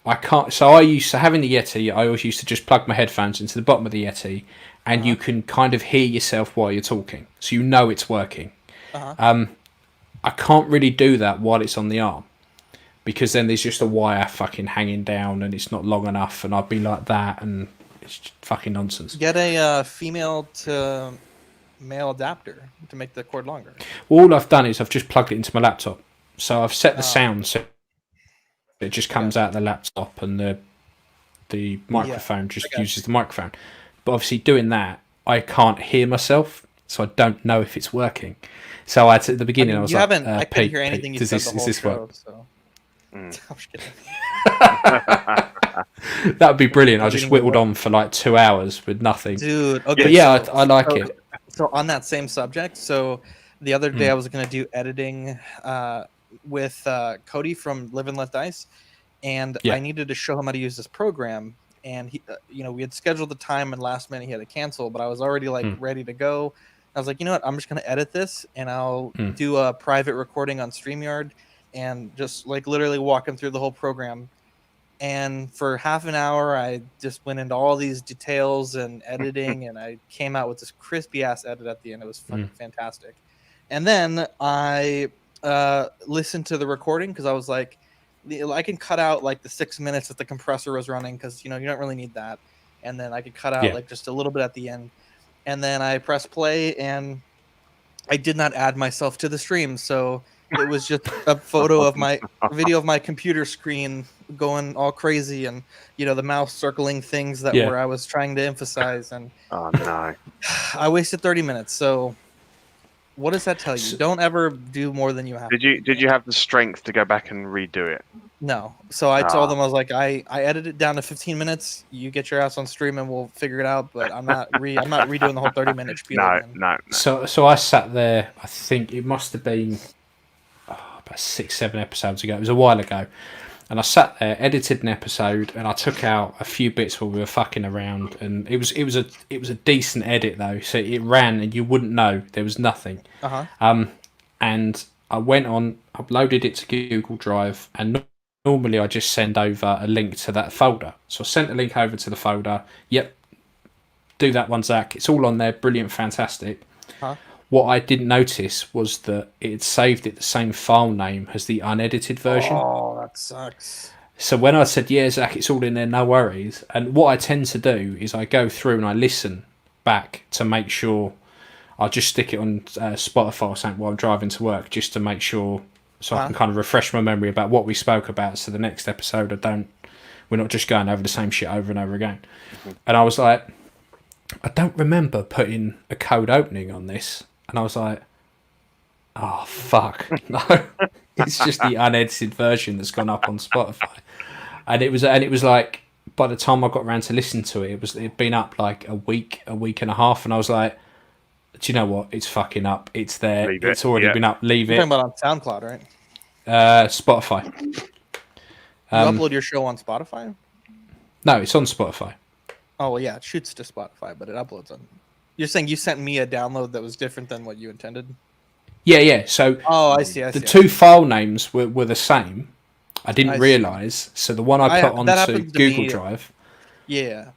I can't. So I used to having the Yeti. I always used to just plug my headphones into the bottom of the Yeti, and you can kind of hear yourself while you're talking, so you know it's working. I can't really do that while it's on the arm, because then there's just a wire fucking hanging down, and it's not long enough, and I'd be like that, and it's just fucking nonsense. Get a female to male adapter to make the cord longer. Well, all I've done is I've just plugged it into my laptop, so I've set the sound so it just comes out the laptop, and the microphone just uses the microphone. But obviously doing that, I can't hear myself, so I don't know if it's working. So at the beginning, I was like, I couldn't hear anything you said the whole show. work? So. I'm just kidding. That would be brilliant. I just whittled on for like 2 hours with nothing. Dude, okay. But yeah, I like it. So on that same subject, so the other day I was going to do editing with Cody from Live and Let Dice, and I needed to show him how to use this program. And he, we had scheduled the time, and last minute he had to cancel, but I was already ready to go. I was like, you know what? I'm just going to edit this, and I'll do a private recording on StreamYard, and just literally walk him through the whole program. And for half an hour, I just went into all these details and editing, and I came out with this crispy ass edit at the end. It was fucking fantastic. And then I listened to the recording because I was like, I can cut out the 6 minutes that the compressor was running, because you don't really need that. And then I could cut out just a little bit at the end. And then I pressed play, and I did not add myself to the stream, so it was just a photo of my video of my computer screen going all crazy, and the mouse circling things that where I was trying to emphasize. And oh no, I wasted 30 minutes. So what does that tell you? Don't ever do more than you have. Did you have the strength to go back and redo it? No. So I told them, I was like, I edited it down to 15 minutes. You get your ass on stream and we'll figure it out. But I'm not redoing the whole 30-minute spiel. No. So I sat there. I think it must have been about 6-7 episodes ago. It was a while ago, and I sat there, edited an episode, and I took out a few bits where we were fucking around. And it was a decent edit though, so it ran and you wouldn't know there was nothing. And I went on, uploaded it to Google Drive, and normally I just send over a link to that folder. So I sent a link over to the folder. Yep, do that one, Zach. It's all on there. Brilliant, fantastic. What I didn't notice was that it had saved it the same file name as the unedited version. Oh, that sucks. So when I said, yeah, Zach, it's all in there, no worries. And what I tend to do is I go through and I listen back to make sure. I just stick it on Spotify or something while I'm driving to work, just to make sure, so I can kind of refresh my memory about what we spoke about. So the next episode, we're not just going over the same shit over and over again. And I was like, I don't remember putting a code opening on this. And I was like, oh, fuck. No, it's just the unedited version that's gone up on Spotify. And it was like, by the time I got around to listen to it, it'd been up like a week and a half. And I was like, do you know what? It's fucking up. It's there. It's already been up. Leave it. You're talking about on SoundCloud, right? Spotify. You upload your show on Spotify? No, it's on Spotify. Oh, well, yeah, it shoots to Spotify, but it uploads on. You're saying you sent me a download that was different than what you intended? Yeah. So I see. The two file names were the same. I didn't realise. So the one I put onto Google Drive. Yeah.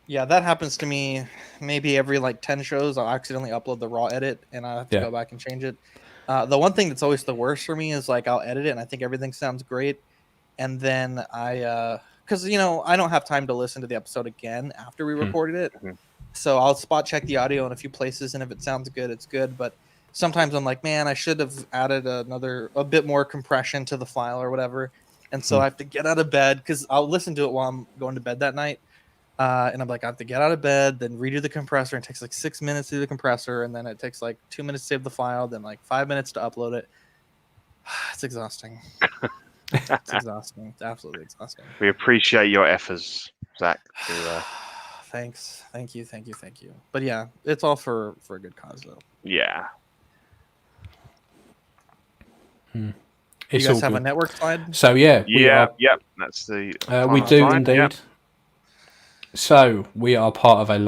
Yeah, that happens to me maybe every 10 shows. I'll accidentally upload the raw edit, and I have to go back and change it. The one thing that's always the worst for me is like I'll edit it and I think everything sounds great, and then because I don't have time to listen to the episode again after we recorded it, so I'll spot check the audio in a few places, and if it sounds good, it's good. But sometimes I'm like, man, I should have added a bit more compression to the file or whatever, and so I have to get out of bed because I'll listen to it while I'm going to bed that night. And I'm like, I have to get out of bed, then redo the compressor. And it takes like 6 minutes to do the compressor, and then it takes like 2 minutes to save the file, then like 5 minutes to upload it. It's exhausting. It's exhausting. It's absolutely exhausting. We appreciate your efforts, Zach. Thanks. Thank you. But yeah, it's all for a good cause, though. Yeah. You guys have a network slide? So yeah. That's the. We do slide. indeed. Yep. So we are part of a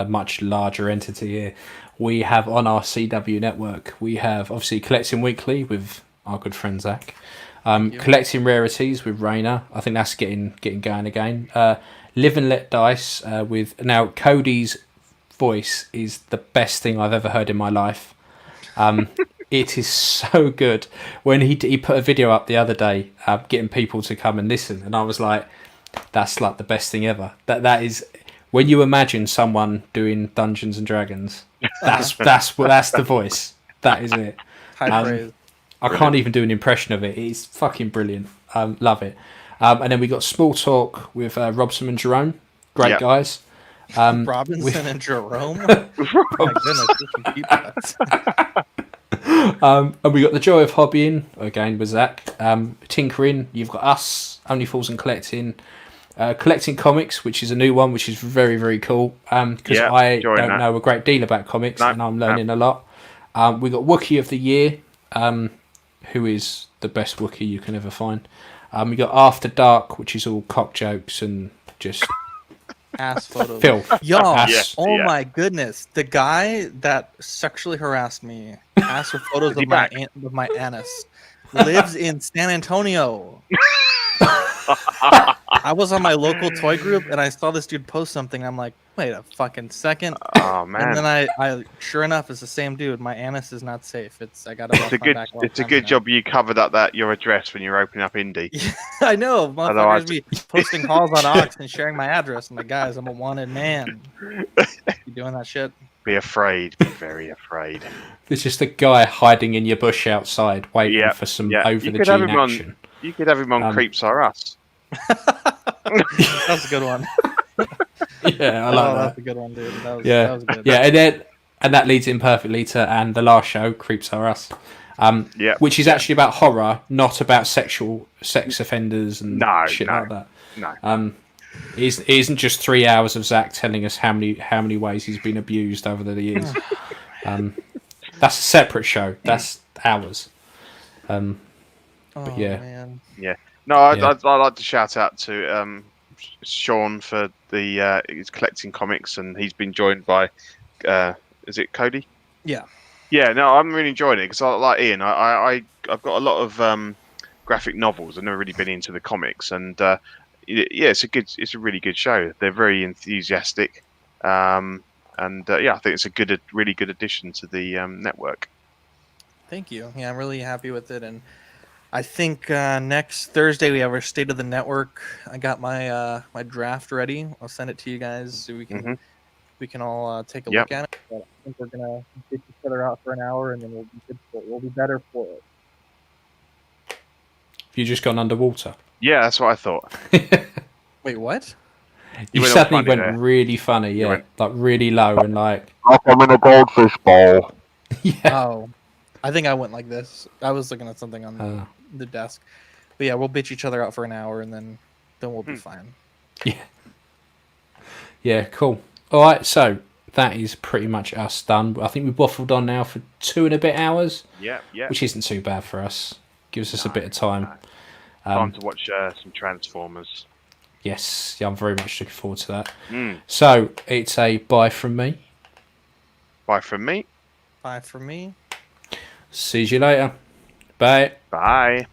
much larger entity here. We have on our CW network, we have obviously Collecting Weekly with our good friend Zach. Collecting Rarities with Rainer. I think that's getting going again. Live and Let Dice with now Cody's voice is the best thing I've ever heard in my life. It is so good. When he put a video up the other day, getting people to come and listen, and I was like, that's like the best thing ever. That is when you imagine someone doing Dungeons and Dragons. That's the voice. That is it. High praise. I can't even do an impression of it. It's fucking brilliant. Love it. And then we got Small Talk with Robson and Jerome. Great guys. Robinson and Jerome. Oh my goodness, there's some people. And we got The Joy of Hobbying again with Zach. Tinkering. You've got us. Only Fools and Collecting. Collecting Comics, which is a new one, which is very, very cool. Because I don't know a great deal about comics, and I'm learning a lot. We got Wookiee of the Year, who is the best Wookiee you can ever find. We got After Dark, which is all cock jokes and just ass photos. Filth. Y'all, my goodness. The guy that sexually harassed me, asked for photos of my anus, lives in San Antonio. I was on my local toy group and I saw this dude post something. I'm like, wait a fucking second. Oh man! And then I sure enough, it's the same dude. My anus is not safe. I got to. It's a good job you covered up your address when you're opening up Indie. Yeah, I know. Motherfuckers be posting calls on Ox and sharing my address. I'm like, guys, I'm a wanted man. You doing that shit? Be afraid. Be very afraid. It's just a guy hiding in your bush outside, waiting for some over-the-gene action. You could have him on Creeps Are Us. That's a good one. Yeah, I like that. That's a good one, dude. That was good. Yeah, and that leads in perfectly to and the last show, Creeps Are Us, which is actually about horror, not about sex offenders and like that. No. It isn't just 3 hours of Zach telling us how many ways he's been abused over the years. That's a separate show. That's ours. But yeah. Man. Yeah. No, I'd like to shout out to Sean for he's collecting comics, and he's been joined by is it Cody? Yeah. Yeah. No, I'm really enjoying it because I like Ian. I've got a lot of graphic novels. I've never really been into the comics, and it's a really good show. They're very enthusiastic, and I think it's a really good addition to the network. Thank you. Yeah, I'm really happy with it, and I think next Thursday we have our State of the Network. I got my my draft ready. I'll send it to you guys so we can all take a look at it. But I think we're gonna get each other out for an hour, and then we'll be good for it. We'll be better for it. Have you just gone underwater? Yeah, that's what I thought. Wait, what? You suddenly went really funny, like really low and like I'm in a goldfish bowl. Yeah. Oh, I think I went like this. I was looking at something on the desk. But yeah, we'll bitch each other out for an hour, and then we'll be fine. Yeah. Yeah, cool. All right, so that is pretty much us done. I think we've waffled on now for 2 and a bit hours. Yeah. Which isn't too bad for us. Gives us a bit of time. Time to watch some Transformers. Yes, I'm very much looking forward to that. So it's a bye from me. Bye from me. Bye from me. See you later. Bye. Bye.